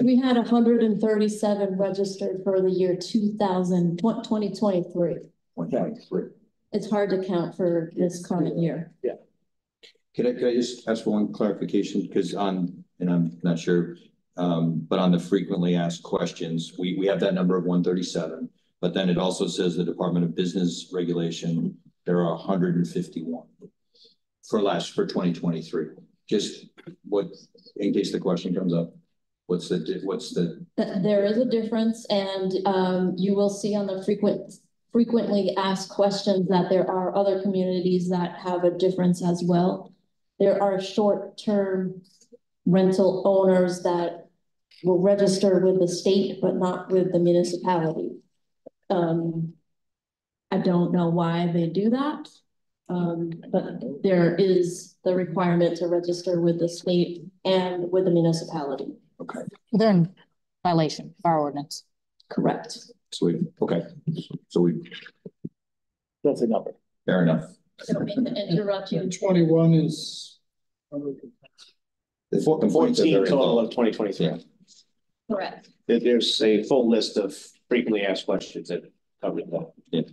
We had 137 registered for the year 2023. It's hard to count for this current year. Yeah. Could I just ask for one clarification? Because and I'm not sure, but on the frequently asked questions, we have that number of 137, but then it also says the Department of Business Regulation, there are 151 for 2023. Just what, in case the question comes up, what's the? There is a difference, and you will see on the frequently asked questions that there are other communities that have a difference as well. There are short-term rental owners that will register with the state, but not with the municipality. I don't know why they do that, but there is the requirement to register with the state and with the municipality. Okay. They're in violation of our ordinance. Correct. Sweet. Okay. So that's a number. Fair enough. I don't mean to interrupt you. 21 is. The 14 total of 2023. Yeah. Correct. There's a full list of frequently asked questions that cover that. Yeah.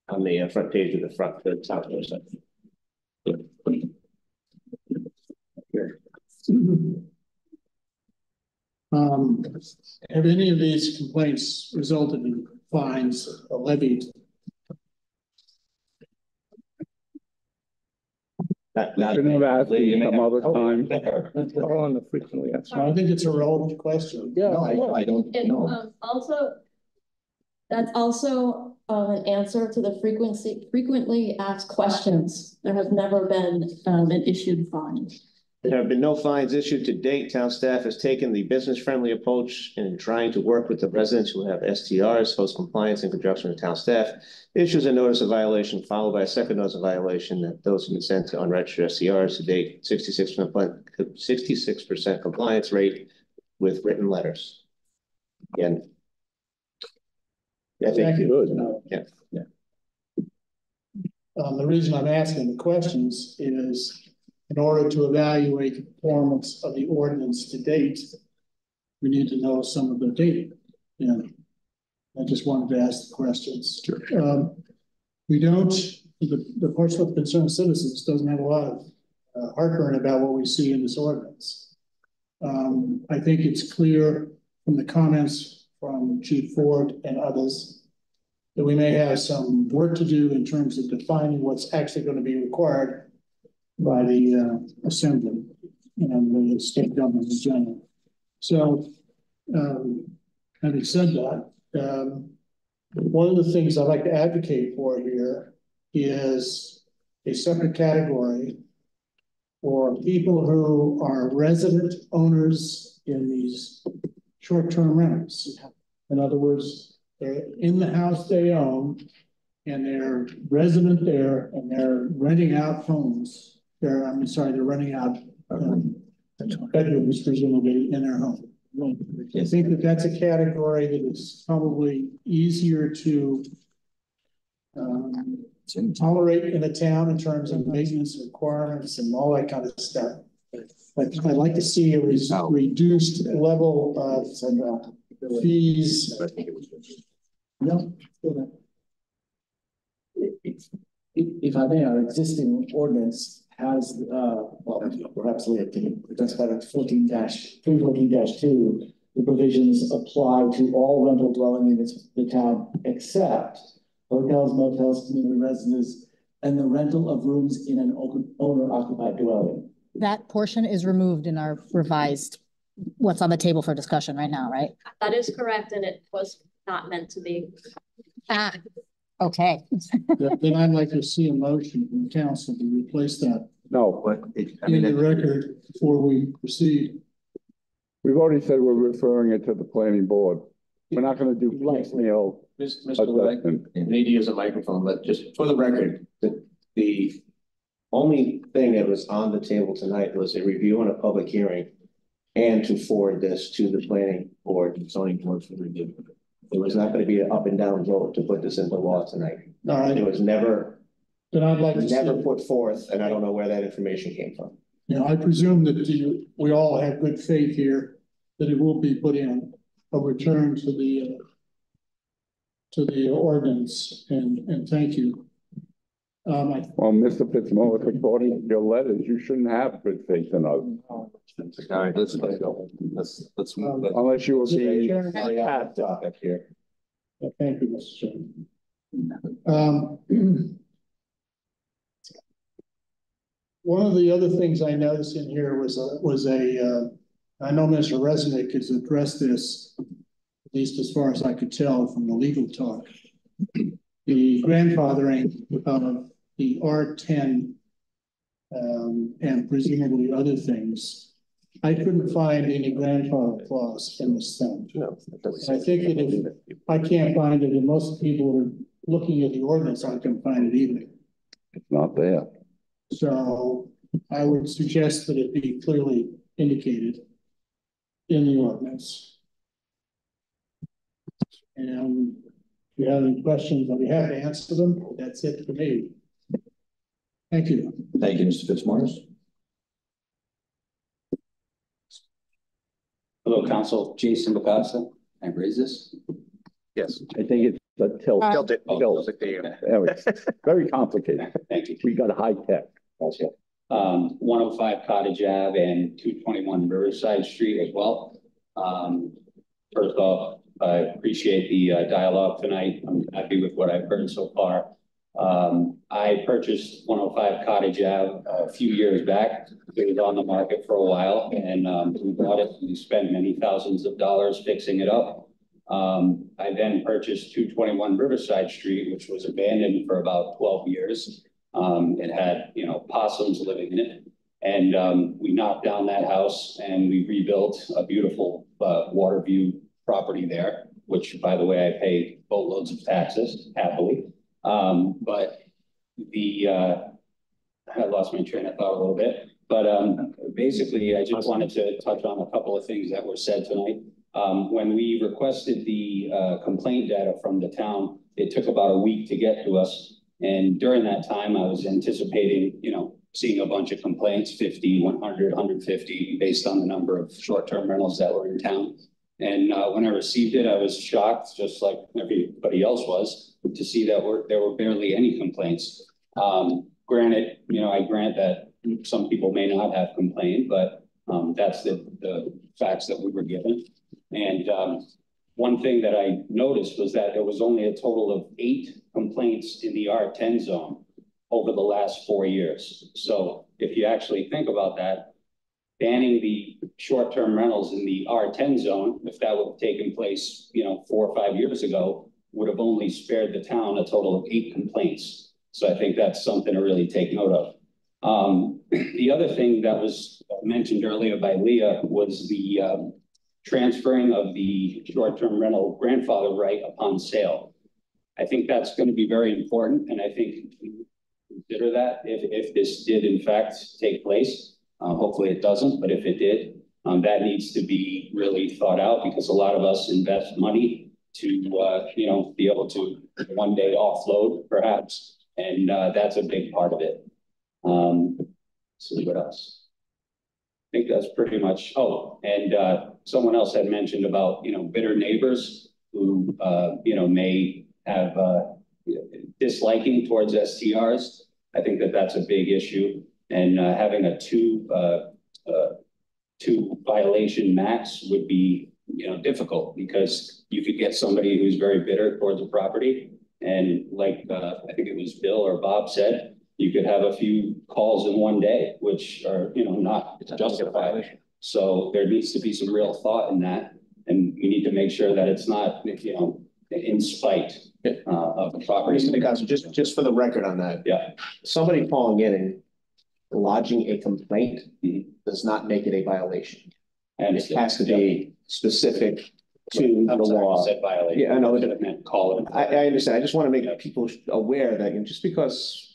On the front page of the top website. Have any of these complaints resulted in fines levied? Not some other time. All on the frequently asked. I think it's a relevant question. Yeah, no, I don't know. That's also an answer to the frequently asked questions. There has never been an issued fine. There have been no fines issued to date. Town staff has taken the business-friendly approach in trying to work with the residents who have STRs, host compliance in conjunction with town staff. Issues a notice of violation followed by a second notice of violation that those who consent to unregistered STRs to date 66% compliance rate with written letters. Again. I think yeah. The reason I'm asking the questions is in order to evaluate the performance of the ordinance to date, we need to know some of the data. Yeah, I just wanted to ask the questions. Sure. We don't, the Portsmouth Concerned Citizens doesn't have a lot of heartburn about what we see in this ordinance. I think it's clear from the comments from Chief Ford and others that we may have some work to do in terms of defining what's actually going to be required by the Assembly and the state government in general. So, having said that, one of the things I'd like to advocate for here is a separate category for people who are resident owners in these short-term rentals. In other words, they're in the house they own and they're resident there and they're renting out homes. They're renting out bedrooms, presumably, in their home. I think that that's a category that is probably easier to tolerate in a town in terms of maintenance requirements and all that kind of stuff. But I'd like to see a reduced level of fees. No. If I may, our existing ordinance has, well, perhaps that's about 314-2, the provisions apply to all rental dwelling units in the town except hotels, motels, community residences, and the rental of rooms in an owner occupied dwelling. That portion is removed in our revised, what's on the table for discussion right now, right? That is correct, and it was not meant to be. Ah, okay. Then I'd like to see a motion from council to replace that No, But it, I in mean, the record before we proceed. we've already said we're referring it to the planning board. We're not gonna do piecemeal Mr. Levesque, assessment. need to use a microphone, but just for the record, the only thing that was on the table tonight was a review and a public hearing and to forward this to the planning board, zoning board for review. There was not going to be an up and down vote to put this into law tonight. All right. It was never, Then I'd like to never see, put forth, and I don't know where that information came from. I presume that we all have good faith here that it will be put in a return to the ordinance, and thank you. Well, Mr. Fitzmaurice, according to your letters, you shouldn't have good faith in us. all right, let's go. Let's move. Unless you will be. Hot topic here. Thank you, Mr. Chairman. One of the other things I noticed in here was I know Mr. Resnick has addressed this, at least as far as I could tell from the legal talk. The grandfathering of the R10 and presumably other things. I couldn't find any grandfather clause in this thing. I think that if I can't find it, and most people are looking at the ordinance, I can find it either. It's not there. So I would suggest that it be clearly indicated in the ordinance. And if you have any questions, I'll be happy to answer them. That's it for me. Thank you. Thank you, Mr. Fitzmaurice. Hello, Council. Jason Bacasa. I raise this? Yes. I think it's a tilt. Tilt it. There we go. Very complicated. Thank you. We got high tech. 105 Cottage Ave and 221 Riverside Street as well. First off, I appreciate the dialogue tonight. I'm happy with what I've heard so far. I purchased 105 Cottage Ave a few years back. It was on the market for a while, and we bought it. We spent many thousands of dollars fixing it up. I then purchased 221 Riverside Street, which was abandoned for about 12 years. It had, possums living in it. And we knocked down that house and we rebuilt a beautiful water view property there, which, by the way, I pay boatloads of taxes happily. But I lost my train of thought a little bit. But basically, I just wanted to touch on a couple of things that were said tonight. When we requested the complaint data from the town, it took about a week to get to us. And during that time, I was anticipating, seeing a bunch of complaints, 50, 100, 150, based on the number of short-term rentals that were in town. And when I received it, I was shocked, just like everybody else was, to see that there were barely any complaints. Granted, I grant that some people may not have complained, but that's the facts that we were given. And one thing that I noticed was that there was only a total of 8 complaints in the R10 zone over the last 4 years. So if you actually think about that, banning the short-term rentals in the R10 zone, if that would have taken place, 4 or 5 years ago, would have only spared the town a total of 8 complaints. So I think that's something to really take note of. The other thing that was mentioned earlier by Leah was the transferring of the short-term rental grandfather right upon sale. I think that's going to be very important, and I think consider that if this did in fact take place. Hopefully it doesn't, but if it did, that needs to be really thought out, because a lot of us invest money to be able to one day offload perhaps, and that's a big part of it. So what else? I think that's pretty much. Oh, and someone else had mentioned about bitter neighbors who may have disliking towards STRs. I think that's a big issue, and having a two violation max would be difficult, because you could get somebody who's very bitter towards a property, And like, I think it was Bill or Bob said, you could have a few calls in one day, which are, you know, not justified. So there needs to be some real thought in that. And we need to make sure that it's not, you know, in spite of the property. Because just for the record on that. Yeah. Somebody calling in and lodging a complaint does not make it a violation. And it has to be specific to the law. Said violation. Yeah, I know. Should have meant call it. I understand. I just want to make people aware that, you know, just because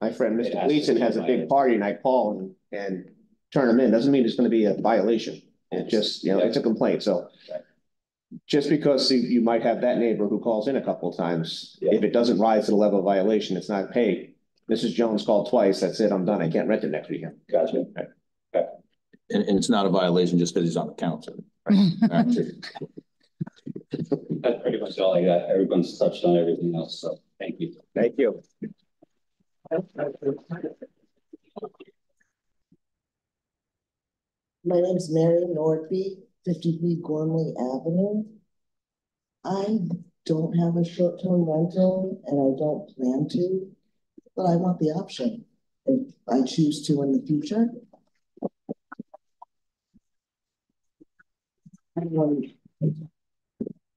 my friend Mr. Gleason has a big party and I call and turn him in, doesn't mean it's going to be a violation. It just, you know, it's a complaint. So just because you might have that neighbor who calls in a couple of times, if it doesn't rise to the level of violation, it's not, hey, Mrs. Jones called twice, that's it, I'm done, I can't rent it next weekend. Gotcha. And it's not a violation just because he's on the council. That's pretty much all I got. Everyone's touched on everything else, so thank you. Thank you. My name's Mary Nordby, 53 Gormley Avenue. I don't have a short-term rental and I don't plan to, but I want the option if I choose to in the future.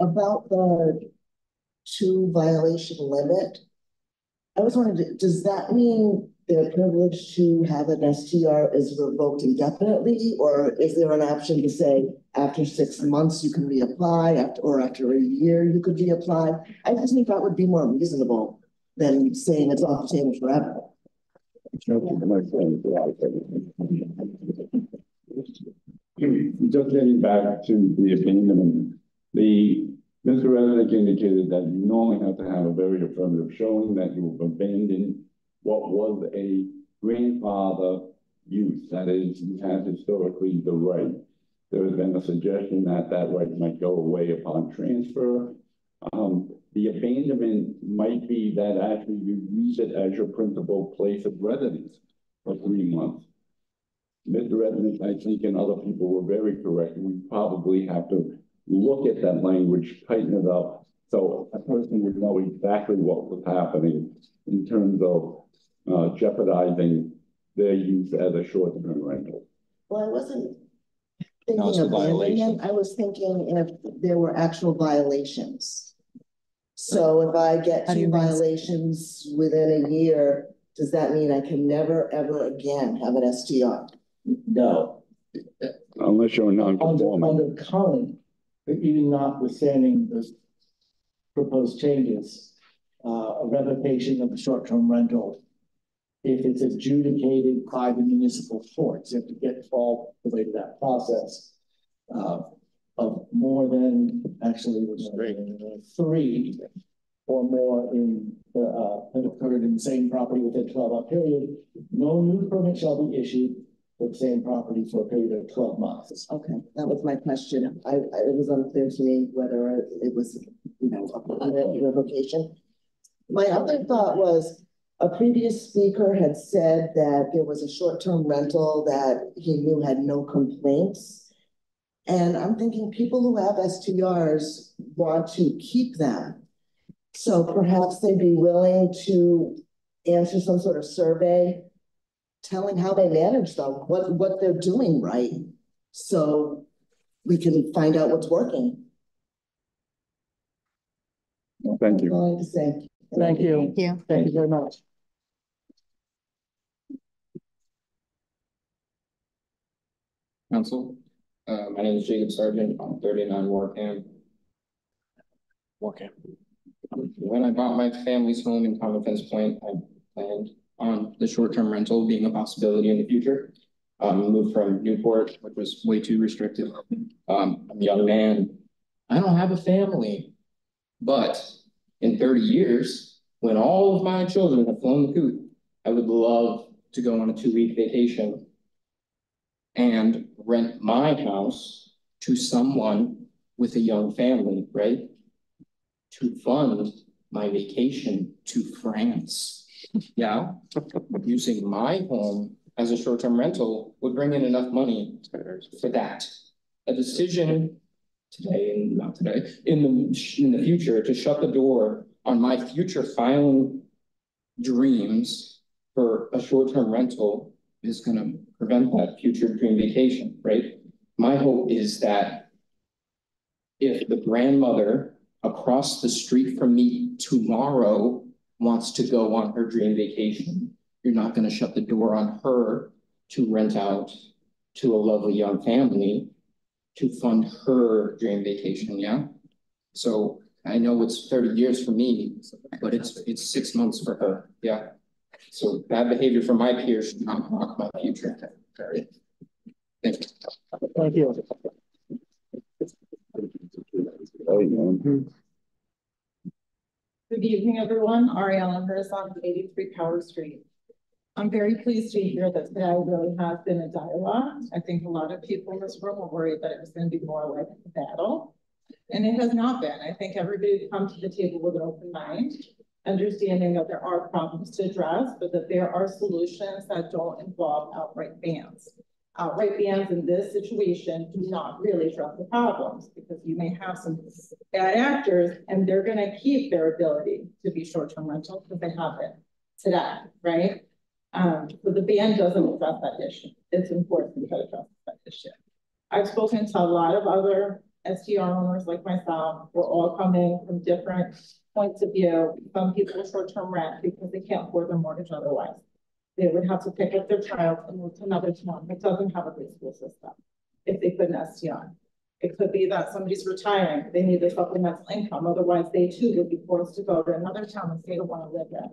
About the 2 violation limit, I was wondering, does that mean their privilege to have an STR is revoked indefinitely, or is there an option to say after 6 months you can reapply, or after a year you could reapply? I just think that would be more reasonable than saying it's off the table forever. Just getting back to the abandonment, Mr. Resnick indicated that you normally have to have a very affirmative showing that you've abandoned what was a grandfather use. That is, you had historically the right. There has been a suggestion that that right might go away upon transfer. The abandonment might be that actually you use it as your principal place of residence for 3 months. Mr. Resnick, I think, and other people were very correct. We probably have to look at that language, tighten it up, so a person would know exactly what was happening in terms of jeopardizing their use as a short-term rental. Well, I wasn't thinking of abandonment. I was thinking if there were actual violations. So if I get 2 violations within a year, does that mean I can never, ever again have an STR? No. Unless you're non-conforming. Under current, even notwithstanding the proposed changes, a revocation of the short-term rental, if it's adjudicated by the municipal courts, you have to get all the way to that process of more than actually 3 or more in have occurred in the same property within a 12-month period. No new permit shall be issued for the same property for a period of 12 months. Okay, that was my question. It was unclear to me whether it was, you know, a revocation. My other thought was a previous speaker had said that there was a short-term rental that he knew had no complaints. And I'm thinking people who have STRs want to keep them. So perhaps they'd be willing to answer some sort of survey telling how they manage them, what they're doing right, so we can find out what's working. Thank you. That's all I have to say. Thank you. Thank you very much. Council, my name is Jacob Sargent. I'm 39 Warkham. When I bought my family's home in Common Fence Point, I planned on the short-term rental being a possibility in the future. Moved from Newport, which was way too restrictive. I'm a young man. I don't have a family, but in 30 years, when all of my children have flown the coop, I would love to go on a 2-week vacation and rent my house to someone with a young family, right? To fund my vacation to France. Yeah, using my home as a short-term rental would bring in enough money for that. A decision today, and not today, in the future to shut the door on my future filing dreams for a short-term rental is gonna prevent that future dream vacation, right? My hope is that if the grandmother across the street from me tomorrow wants to go on her dream vacation, you're not gonna shut the door on her to rent out to a lovely young family to fund her dream vacation, yeah? So I know it's 30 years for me, but it's 6 months for her, yeah? So bad behavior from my peers should not block my future. Thank you. Thank you. Good evening, everyone. Ariella Herzog, 83 Power Street. I'm very pleased to hear that today really has been a dialogue. I think a lot of people in this room were worried that it was going to be more like a battle. And it has not been. I think everybody come to the table with an open mind, understanding that there are problems to address, but that there are solutions that don't involve outright bans. Outright bans in this situation do not really address the problems, because you may have some bad actors and they're going to keep their ability to be short-term rental because they have it today, right? So the ban doesn't address that issue. It's important to address that issue. I've spoken to a lot of other STR owners like myself. We're all coming from different points of view. Some people short-term rent because they can't afford their mortgage otherwise. They would have to pick up their child and move to another town that doesn't have a great school system if they put an STR. It could be that somebody's retiring. They need a supplemental income. Otherwise, they too would be forced to go to another town if they don't want to live there.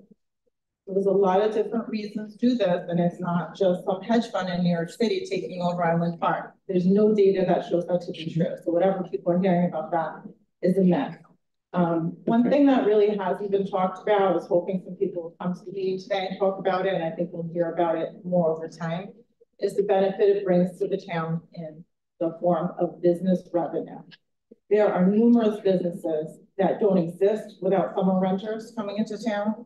There's a lot of different reasons to this, and it's not just some hedge fund in New York City taking over Island Park. There's no data that shows that to be true. So whatever people are hearing about that is a myth. One thing that really hasn't been talked about, I was hoping some people will come to the meeting today and talk about it, and I think we'll hear about it more over time, is the benefit it brings to the town in the form of business revenue. There are numerous businesses that don't exist without summer renters coming into town,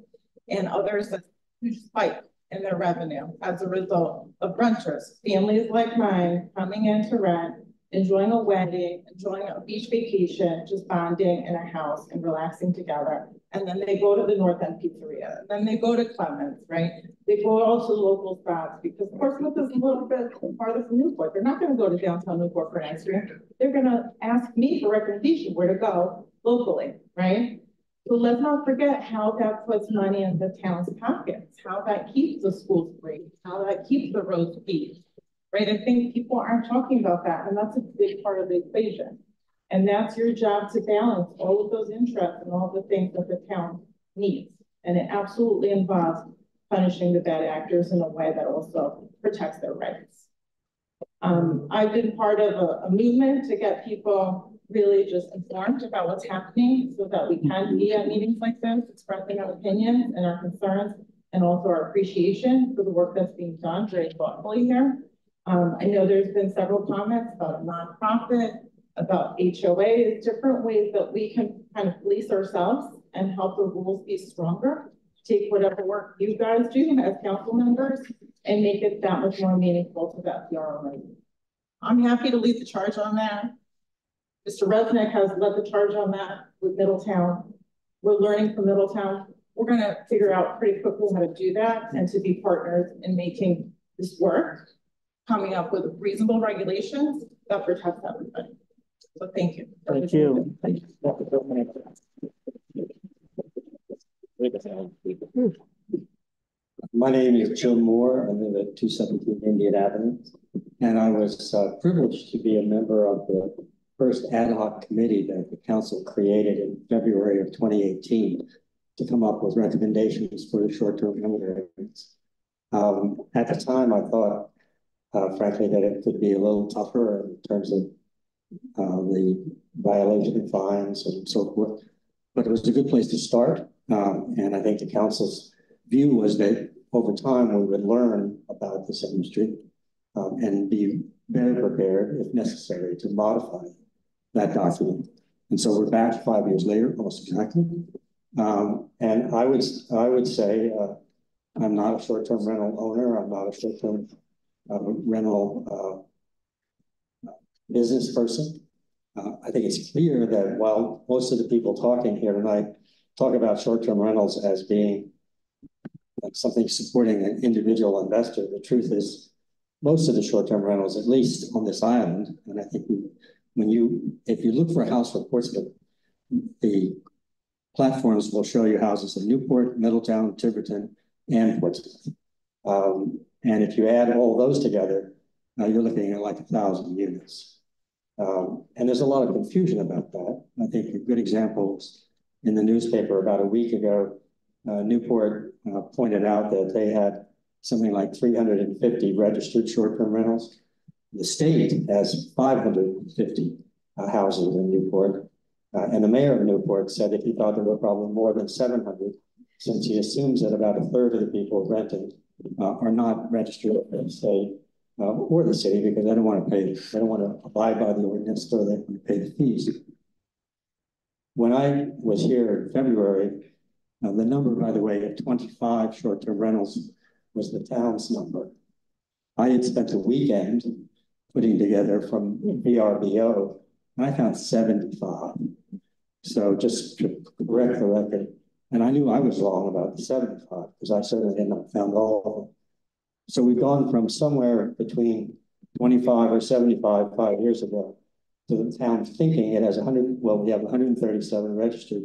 and others that huge spike in their revenue as a result of renters. Families like mine coming in to rent, enjoying a wedding, enjoying a beach vacation, just bonding in a house and relaxing together. And then they go to the North End Pizzeria. And then they go to Clements, right? They go also to local spots because Portsmouth is a little bit farther from Newport. They're not going to go to downtown Newport for an ice cream. They're going to ask me for recommendation where to go locally, right? So let's not forget how that puts money in the town's pockets, how that keeps the schools free, how that keeps the roads paved, right? I think people aren't talking about that, and that's a big part of the equation. And that's your job to balance all of those interests and all the things that the town needs. And it absolutely involves punishing the bad actors in a way that also protects their rights. I've been part of a movement to get people really just informed about what's happening so that we can be at meetings like this, expressing our opinions and our concerns, and also our appreciation for the work that's being done very thoughtfully here. I know there's been several comments about a nonprofit, about HOAs, different ways that we can kind of police ourselves and help the rules be stronger. Take whatever work you guys do as council members and make it that much more meaningful to the FDR owners. I'm happy to lead the charge on that. Mr. Resnick has led the charge on that with Middletown. We're learning from Middletown. We're going to figure out pretty quickly how to do that and to be partners in making this work, coming up with reasonable regulations that protect everybody. So thank you. Thank you. Thank you. My name is Jim Moore. I live at 217 Indian Avenue, and I was privileged to be a member of the first ad hoc committee that the council created in February of 2018 to come up with recommendations for the short-term rental agreements. At the time, I thought, frankly, that it could be a little tougher in terms of the violation of fines and so forth, but it was a good place to start. And I think the council's view was that over time we would learn about this industry and be better prepared, if necessary, to modify that document. And so we're back 5 years later, almost exactly. And I would say I'm not a short-term rental owner. I'm not a short-term rental business person. I think it's clear that while most of the people talking here tonight talk about short-term rentals as being something supporting an individual investor. The truth is, most of the short-term rentals, at least on this island, and I think if you look for a house for Portsmouth, the platforms will show you houses in Newport, Middletown, Tiverton, and Portsmouth. And if you add all those together, you're looking at like 1,000 units. And there's a lot of confusion about that. I think a good example is in the newspaper about a week ago, Newport pointed out that they had something like 350 registered short-term rentals. The state has 550 houses in Newport. And the mayor of Newport said that he thought there were probably more than 700, since he assumes that about a third of the people renting are not registered at the state or the city, because they don't want to abide by the ordinance, or they want to pay the fees. When I was here in February, the number, by the way, of 25 short-term rentals was the town's number. I had spent a weekend putting together from VRBO, and I found 75. So just to correct the record, and I knew I was wrong about the 75, because I certainly had not found all of them. So we've gone from somewhere between 25 or 75 5 years ago to the town thinking it has 100, well, we have 137 registered.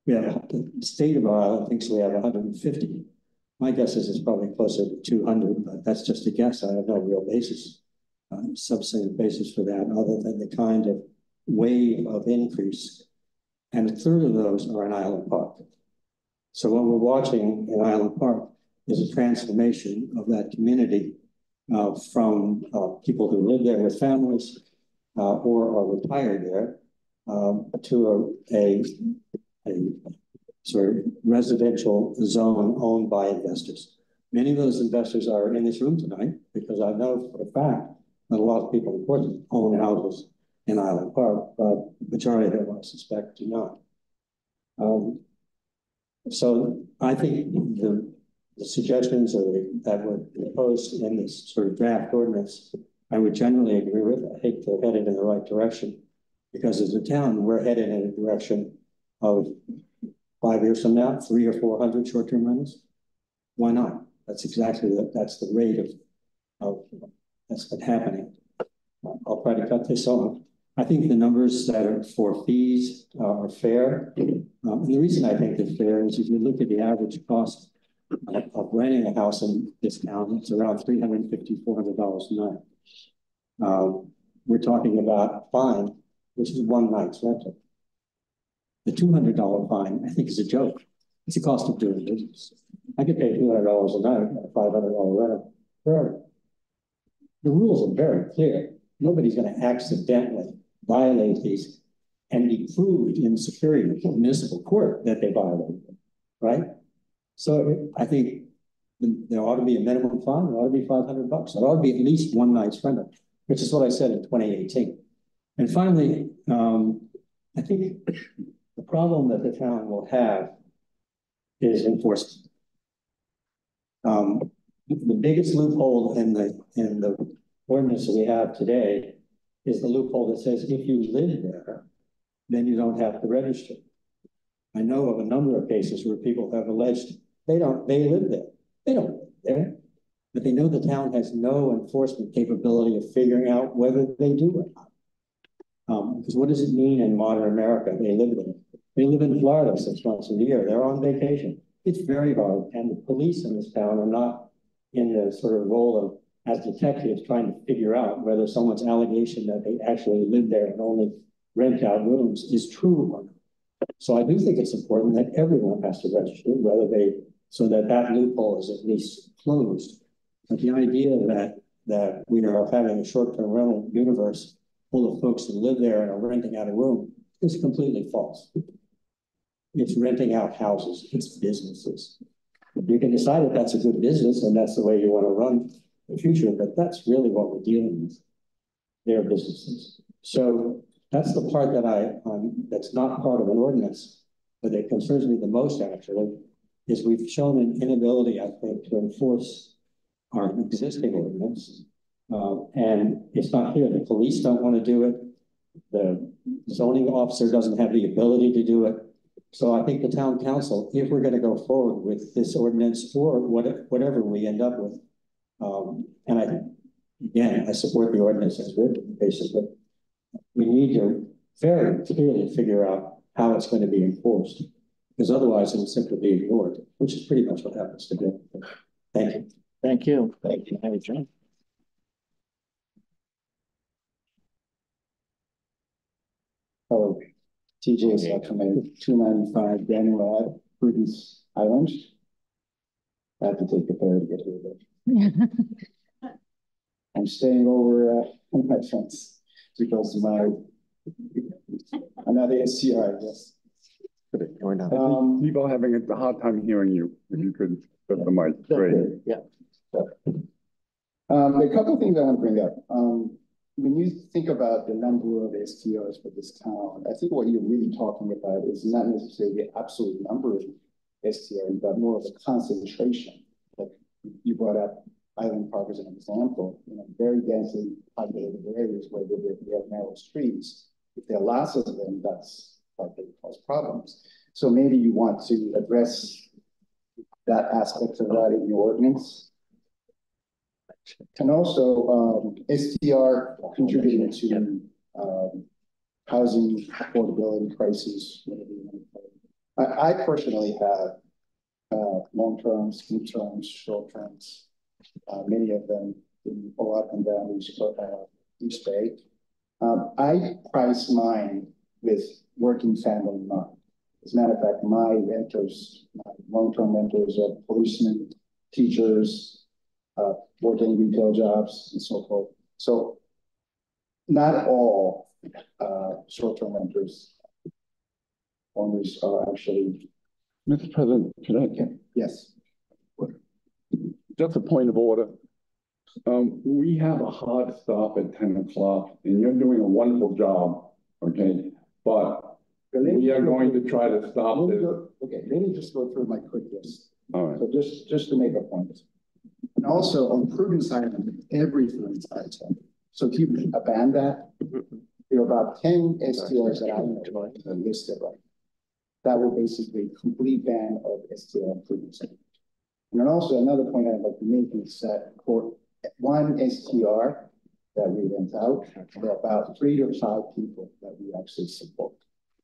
We have, the state of Rhode Island thinks we have 150. My guess is it's probably closer to 200, but that's just a guess. I have no real basis, substantive basis for that, other than the kind of wave of increase. And a third of those are in Island Park. So what we're watching in Island Park is a transformation of that community from people who live there with families or are retired there to a sort of residential zone owned by investors. Many of those investors are in this room tonight, because I know for a fact that a lot of people in Portland own houses in Island Park, but the majority of them, I suspect, do not. So I think the suggestions that were proposed in this sort of draft ordinance, I would generally agree with. I think they're headed in the right direction, because as a town, we're headed in a direction of 5 years from now, 300 or 400 short-term rentals. Why not? That's exactly that's the rate of that's been happening. I'll try to cut this off. I think the numbers that are for fees are fair. And the reason I think they're fair is if you look at the average cost of renting a house in this town, it's around $350, $400 a night. We're talking about a fine, which is one night's rental. The $200 fine, I think, is a joke. It's the cost of doing business. I could pay $200 a night at a $500 rental forever. The rules are very clear. Nobody's going to accidentally violate these and be proved in Superior Municipal Court that they violated them, right? So I think there ought to be a minimum fine. There ought to be $500. There ought to be at least one night's rental, which is what I said in 2018. And finally, I think the problem that the town will have is enforcement. The biggest loophole in the ordinance that we have today is the loophole that says if you live there, then you don't have to register. I know of a number of cases where people have alleged they live there. They don't live there, but they know the town has no enforcement capability of figuring out whether they do or not. Because what does it mean in modern America? They live there. They live in Florida 6 months of the year. They're on vacation. It's very hard. And the police in this town are not in the sort of role of, as detectives, trying to figure out whether someone's allegation that they actually live there and only rent out rooms is true or not. So I do think it's important that everyone has to register, so that loophole is at least closed. But the idea that we are having a short-term rental universe full of folks that live there and are renting out a room is completely false. It's renting out houses. It's businesses. You can decide if that's a good business and that's the way you want to run the future, but that's really what we're dealing with. They're businesses. So that's the part that that's not part of an ordinance, but it concerns me the most, actually, is we've shown an inability, I think, to enforce our existing ordinance. And it's not clear. The police don't want to do it. The zoning officer doesn't have the ability to do it. So I think the town council, if we're gonna go forward with this ordinance or whatever we end up with, and I support the ordinance as written, basically. We need to very clearly figure out how it's going to be enforced, because otherwise it will simply be ignored, which is pretty much what happens today. Thank you. Thank you. Thank you. Have a drink. Hello, TJ Sacramento, 295 Daniel Ave, Prudence Island. I have to take the ferry to get here, but I'm staying over on my fence because another SCR, I guess. People having a hard time hearing you. If you could put the mic straight. Yeah. A couple of things I want to bring up. When you think about the number of STRs for this town, I think what you're really talking about is not necessarily the absolute number of STRs, but more of a concentration. Like you brought up Island Park as an example, very densely populated areas where they have narrow streets. If there are lots of them, that's likely to cause problems. So maybe you want to address that aspect of that in your ordinance. And also, STR contributing to housing affordability crisis. I personally have long-terms, mid-terms, short-terms, many of them go up and down each day. I price mine with working family in mind. As a matter of fact, my renters, my long-term renters are policemen, teachers, working retail jobs, and so forth. So not all short-term renters owners are actually. Mr. President, should I? Yes. Just a point of order. We have a hard stop at 10 o'clock, and you're doing a wonderful job, okay? But we are going to try to stop this. Okay, let me just go through my quick list. All right. So just to make a point. And also on Prudence Island, everything is outside. So if you abandon that, there are about 10 STRs that I know are listed right. That will basically complete ban of STR on Prudence Island. And then also another point I'd like to make is that for one STR that we rent out, there are about 3 to 5 people that we actually support.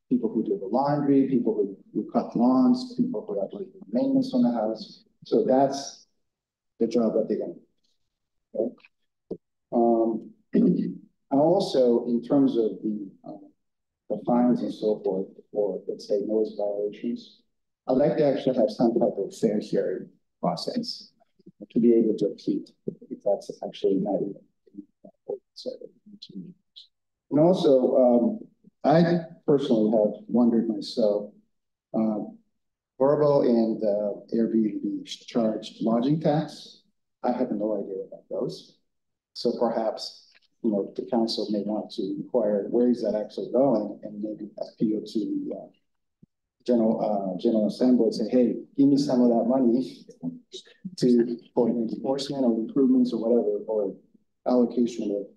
People who do the laundry, people who cut lawns, people who actually do maintenance on the house. So that's the job that they're going to do. Okay. Also, in terms of the fines and so forth, for let's say noise violations, I'd like to actually have some type of fair hearing process to be able to appeal if that's actually not even. And also, I personally have wondered myself, Vrbo and Airbnb charged lodging tax. I have no idea what that goes. So perhaps, the council may want to inquire where is that actually going, and maybe appeal to General Assembly and say, hey, give me some of that money for enforcement or improvements or whatever, or allocation of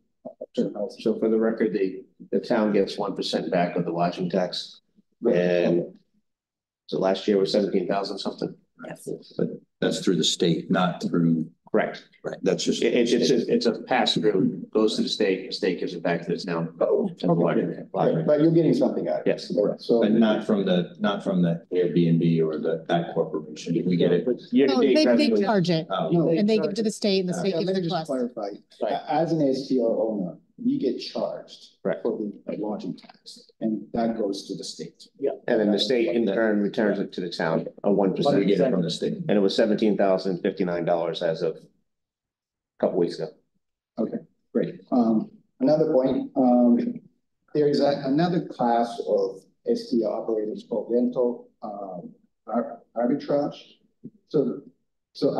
certain houses. So for the record, the town gets 1% back of the lodging tax, and so last year was 17,000 something. Yes. But that's through the state, not through. Correct. Right. That's just. It's a pass through, goes to the state gives it back to the town. Okay. But you're getting something out of it. Yes. So But not from the Airbnb or that corporation. Did we get it? No, they charge it, and they give it to the state, and the state let gives me it to just us. clarify. As an STR owner, we get charged for the lodging tax, and that goes to the state. Yeah. And then the state in turn returns it to the town, a 1%. We get it from the state. And it was $17,059 as of a couple weeks ago. Okay, great. Another point, there is another class of STR operators called rental arbitrage. So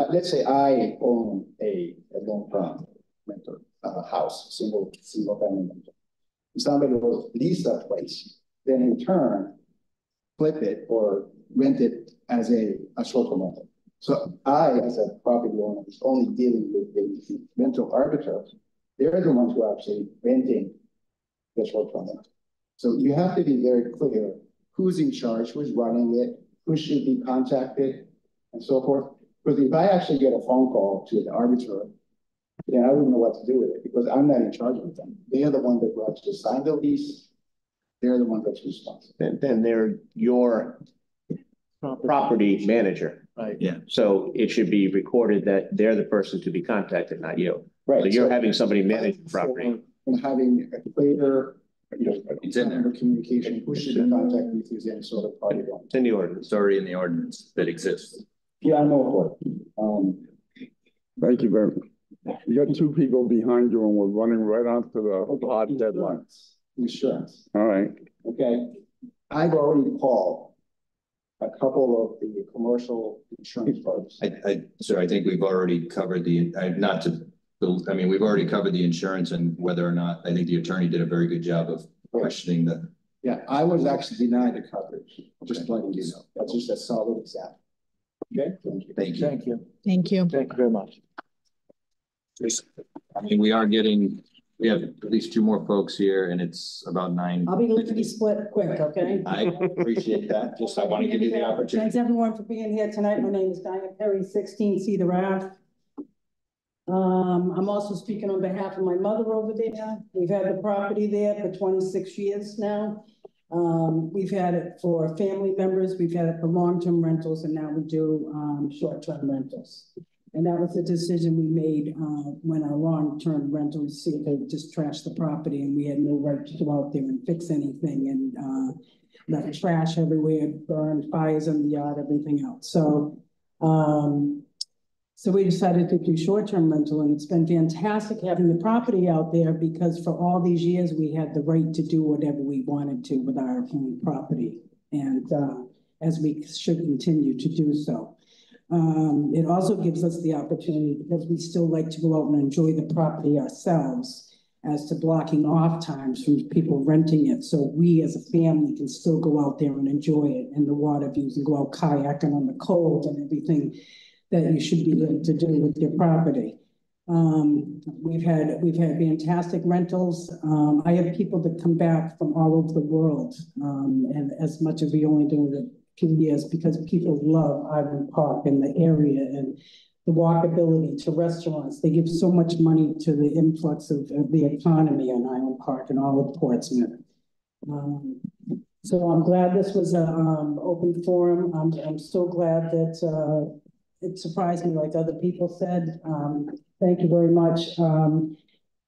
let's say I own a long-term rental house, single family rental. Somebody will lease that place, then in turn flip it or rent it as a short-term rental. So I, as a property owner, is only dealing with the rental arbitrage. They're the ones who are actually renting the short-term rental. So you have to be very clear who's in charge, who's running it, who should be contacted, and so forth. Because if I actually get a phone call to the arbiter, then I wouldn't know what to do with it, because I'm not in charge of them. They are the one that will actually sign the lease. They're the one that's responsible. Then they're your property manager. Right. Yeah. So it should be recorded that they're the person to be contacted, not you. Right. So you're having somebody manage the property. And having a clear, It's in there. communication, who should be contacted if there's any sort of party going. It's in the ordinance. It's already in the ordinance that exists. Yeah, I know it. Thank you very much. You got two people behind you and we're running right onto the hard deadline. Insurance. All right. Okay. I've already called a couple of the commercial insurance firms. Sir, I think we've already covered we've already covered the insurance and whether or not, I think the attorney did a very good job of questioning the. Yeah, I was actually denied the coverage, just letting you know. That's just a solid example. Okay, thank you. Thank you. Thank you. Thank you. Thank you very much. I mean, we have at least two more folks here and it's about 9. I'll be looking to split quick, okay? I appreciate that. Just, I want to give you the opportunity. Thanks everyone for being here tonight. My name is Diana Perry, 16 Cedar Ave. I'm also speaking on behalf of my mother over there. We've had the property there for 26 years now. We've had it for family members, we've had it for long-term rentals, and now we do short-term rentals. And that was the decision we made when our long-term rentals see if they just trashed the property and we had no right to go out there and fix anything and left trash everywhere, burned fires in the yard, everything else. So we decided to do short-term rental, and it's been fantastic having the property out there because for all these years, we had the right to do whatever we wanted to with our own property. And as we should continue to do so. It also gives us the opportunity, because we still like to go out and enjoy the property ourselves, as to blocking off times from people renting it. So we as a family can still go out there and enjoy it and the water views and go out kayaking on the cold and everything that you should be able to do with your property. We've had fantastic rentals. I have people that come back from all over the world, and as much as we only do it a few years, because people love Island Park and the area and the walkability to restaurants. They give so much money to the influx of the economy on Island Park and all of Portsmouth. So I'm glad this was an open forum. I'm so glad that it surprised me, like other people said. Thank you very much.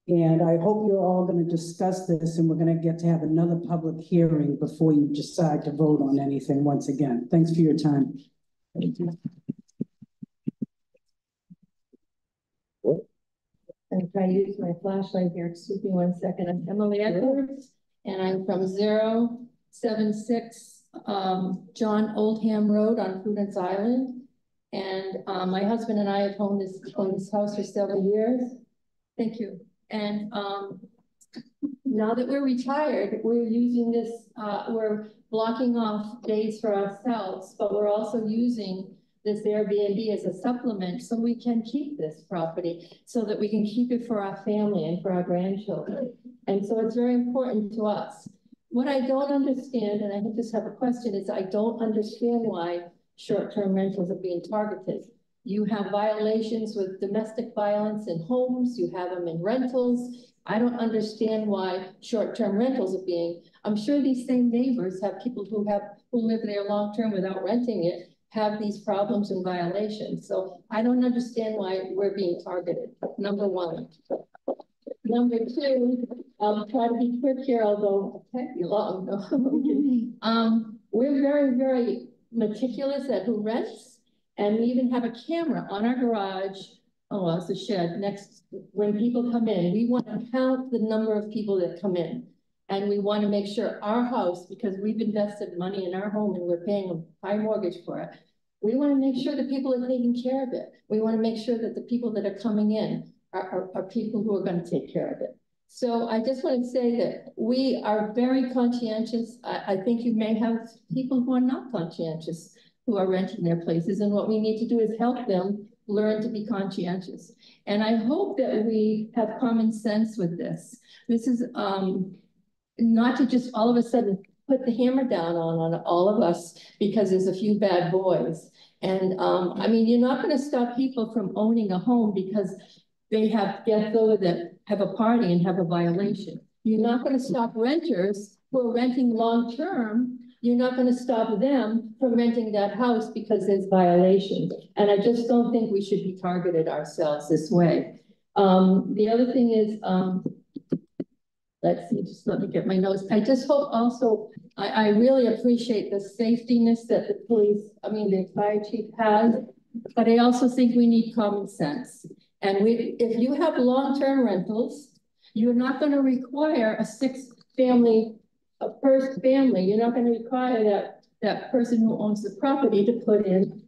And I hope you're all going to discuss this, and we're going to get to have another public hearing before you decide to vote on anything once again. Thanks for your time. And if I use my flashlight here, excuse me 1 second. I'm Emily Edwards, and I'm from 076 John Oldham Road on Prudence Island. And my husband and I have owned this house for several years. Thank you. And now that we're retired, we're using this, we're blocking off days for ourselves, but we're also using this Airbnb as a supplement so we can keep this property, so that we can keep it for our family and for our grandchildren. And so it's very important to us. What I don't understand, and I just have a question, is I don't understand why short-term rentals are being targeted. You have violations with domestic violence in homes, you have them in rentals. I don't understand why short-term rentals are being, I'm sure these same neighbors have people who live there long-term without renting it, have these problems and violations. So I don't understand why we're being targeted, number one. Number two, I'll try to be quick here, although it can't be long. We're very, very meticulous at who rents. And we even have a camera on our garage. Oh, well, it's a shed next. When people come in, we want to count the number of people that come in. And we want to make sure our house, because we've invested money in our home and we're paying a high mortgage for it. We want to make sure that people are taking care of it. We want to make sure that the people that are coming in are people who are going to take care of it. So I just want to say that we are very conscientious. I think you may have people who are not conscientious, who are renting their places. And what we need to do is help them learn to be conscientious. And I hope that we have common sense with this. This is not to just all of a sudden put the hammer down on all of us because there's a few bad boys. And I mean, you're not gonna stop people from owning a home because they have guests over that have a party and have a violation. You're not gonna stop renters who are renting long-term. You're not gonna stop them from renting that house because there's violations. And I just don't think we should be targeted ourselves this way. The other thing is, let's see, just let me get my notes. I just hope also, I really appreciate the safetiness that the police, the fire chief has, but I also think we need common sense. And if you have long-term rentals, you're not going to require a first family. You're not going to require that person who owns the property to put in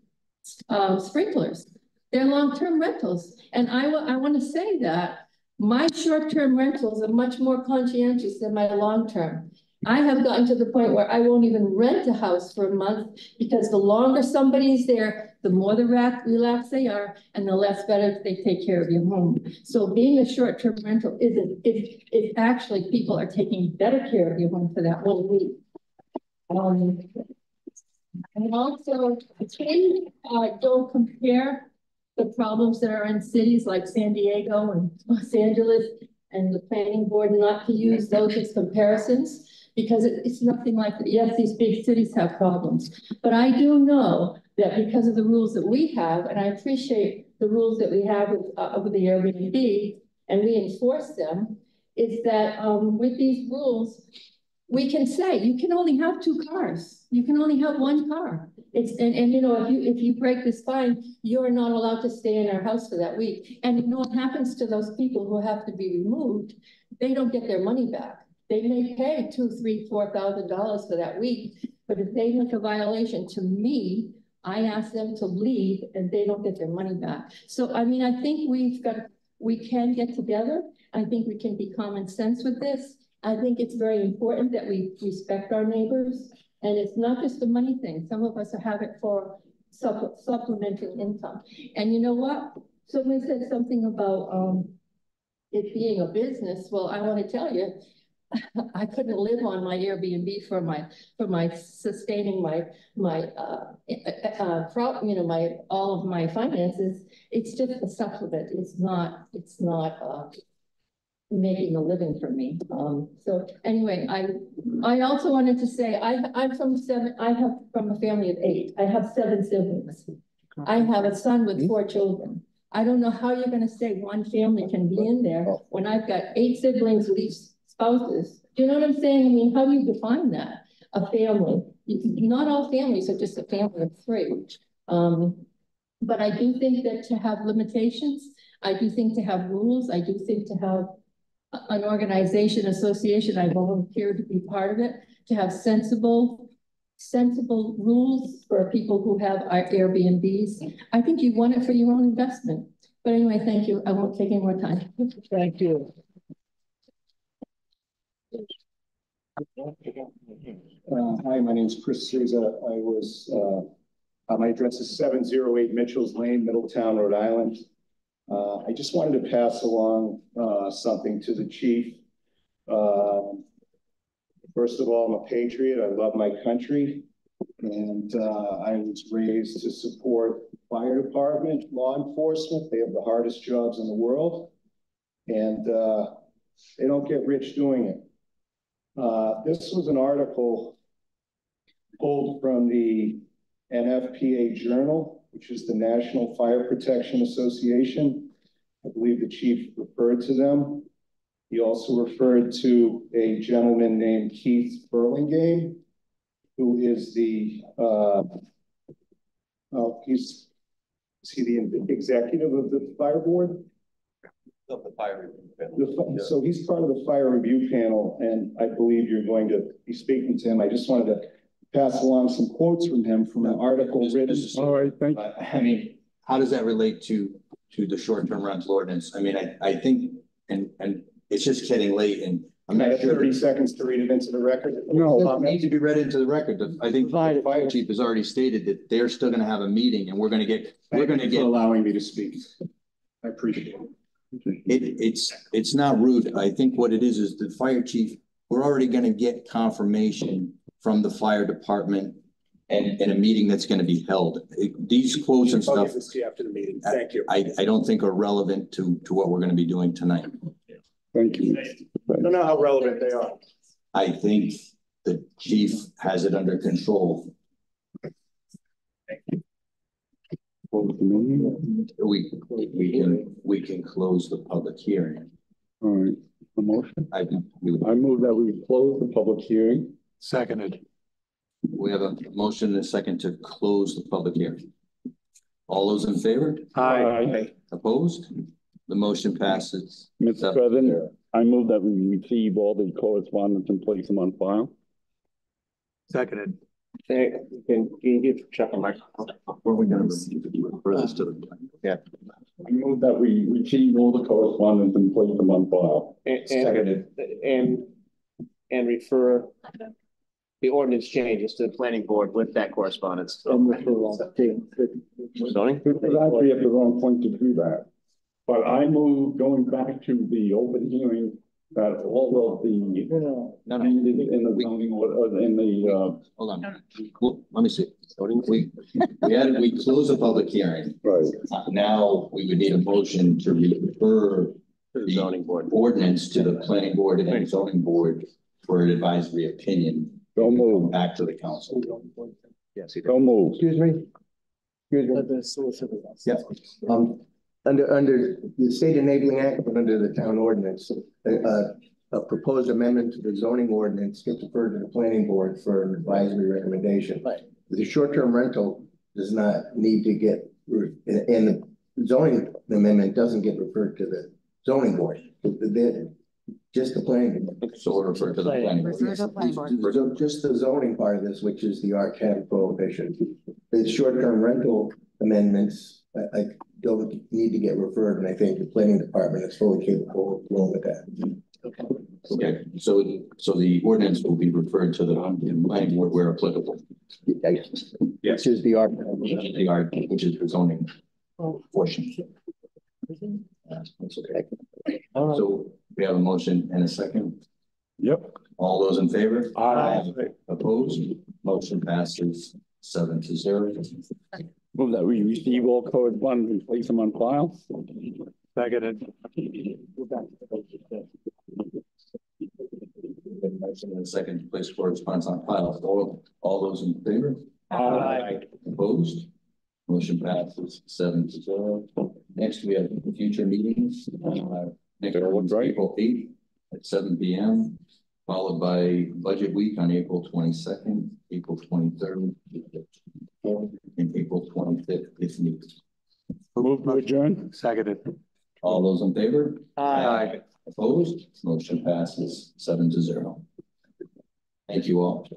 sprinklers. They're long-term rentals. And I want to say that my short-term rentals are much more conscientious than my long-term. I have gotten to the point where I won't even rent a house for a month because the longer somebody's there, the more relaxed they are and the less better they take care of your home. So being a short-term rental it's actually people are taking better care of your home for that 1 week. And also, please don't compare the problems that are in cities like San Diego and Los Angeles and the planning board not to use those as comparisons because it's nothing like that. Yes, these big cities have problems, but I do know that because of the rules that we have, and I appreciate the rules that we have with the Airbnb and we enforce them, is that with these rules, we can say you can only have 2 cars. You can only have 1 car. And you know, if you break this fine, you're not allowed to stay in our house for that week. And you know what happens to those people who have to be removed? They don't get their money back. They may pay $2,000, $3,000, $4,000 for that week, but if they make a violation to me, I ask them to leave and they don't get their money back. So I mean, I think we can get together. I think we can be common sense with this. I think it's very important that we respect our neighbors. And it's not just a money thing. Some of us have it for supplemental income. And you know what? Someone said something about it being a business. Well, I want to tell you, I couldn't live on my Airbnb for my sustaining my all of my finances. It's just a supplement. It's not making a living for me. So anyway, I also wanted to say I'm from a family of 8. I have 7 siblings. I have a son with 4 children. I don't know how you're going to say one family can be in there when I've got 8 siblings with each spouses. Do you know what I'm saying? I mean, how do you define that? A family. Not all families are just a family of 3. But I do think that to have limitations, I do think to have rules, I do think to have an organization, association, I volunteer to be part of it, to have sensible rules for people who have Airbnbs. I think you want it for your own investment. But anyway, thank you. I won't take any more time. Thank you. Hi, my name is Chris Souza. My address is 708 Mitchell's Lane, Middletown, Rhode Island. I just wanted to pass along something to the chief. First of all, I'm a patriot. I love my country. And I was raised to support fire department, law enforcement. They have the hardest jobs in the world. And they don't get rich doing it. This was an article pulled from the NFPA Journal, which is the National Fire Protection Association. I believe the chief referred to them. He also referred to a gentleman named Keith Burlingame, who is is he the executive of the fire board? Of the fire review panel. So he's part of the fire review panel, and I believe you're going to be speaking to him. I just wanted to pass along some quotes from him from an article written. All right, thank you. I mean, how does that relate to the short-term rental ordinance? I mean, I think, and it's just getting late, and I'm not sure. 30 seconds to read it into the record. No, it needs to be read into the record. I think the fire chief has already stated that they're still going to have a meeting, and we're going to get. For allowing me to speak. I appreciate it. It's not rude. I think what it is the fire chief, we're already going to get confirmation from the fire department and in a meeting that's gonna be held. These quotes and I'll stuff, give this to you after the meeting. Thank you. I don't think are relevant to what we're gonna be doing tonight. Thank you. I don't know how relevant they are. I think the chief has it under control. We can close the public hearing. All right, a motion? I move that we close the public hearing. Seconded. We have a motion and a second to close the public hearing. All those in favor? Aye. Opposed? The motion passes. Mr. President, I move that we receive all the correspondence and place them on file. Seconded. Can you check on my? Were we gonna refer this to the? Yeah. I move that we receive all the correspondence and place them on file. And refer the ordinance changes to the planning board with that correspondence. Zoning? This is actually at the wrong point to do that. But I move, going back to the open hearing, that all of the changes in the zoning order, in the hold on. Well, let me see. We close the public hearing. Right. Now we would need a motion to refer the zoning board ordinance to the planning board and zoning board for an advisory opinion. Don't move. Back to the council. Yes. Don't move. Excuse me? Yeah. Under the State Enabling Act, but under the town ordinance, a proposed amendment to the zoning ordinance gets referred to the planning board for an advisory recommendation. Right. The short-term rental does not need to get, and the zoning amendment doesn't get referred to the zoning board. Just the planning board. So we'll refer to the planning board. So just the zoning part of this, which is the R10 prohibition. The short-term rental amendments, I don't need to get referred, and I think the planning department is fully capable of dealing with that. Okay, so the ordinance will be referred to the planning board where applicable. Yes. Which is the R, which is the zoning portion. That's okay. So we have a motion and a second. Yep. All those in favor? Aye. Opposed? Motion passes 7-0. Move that we receive all correspondence and place them on file. Seconded. Motion and a second to place correspondence on file. All those in favor? Aye. Opposed? Motion passes 7-0. Next, we have future meetings. Next one's April 8th at 7 p.m. followed by budget week on April 22nd, April 23rd, and April 25th if needed. Move to adjourn. Seconded. All those in favor? Aye. Opposed? Motion passes 7-0. Thank you all.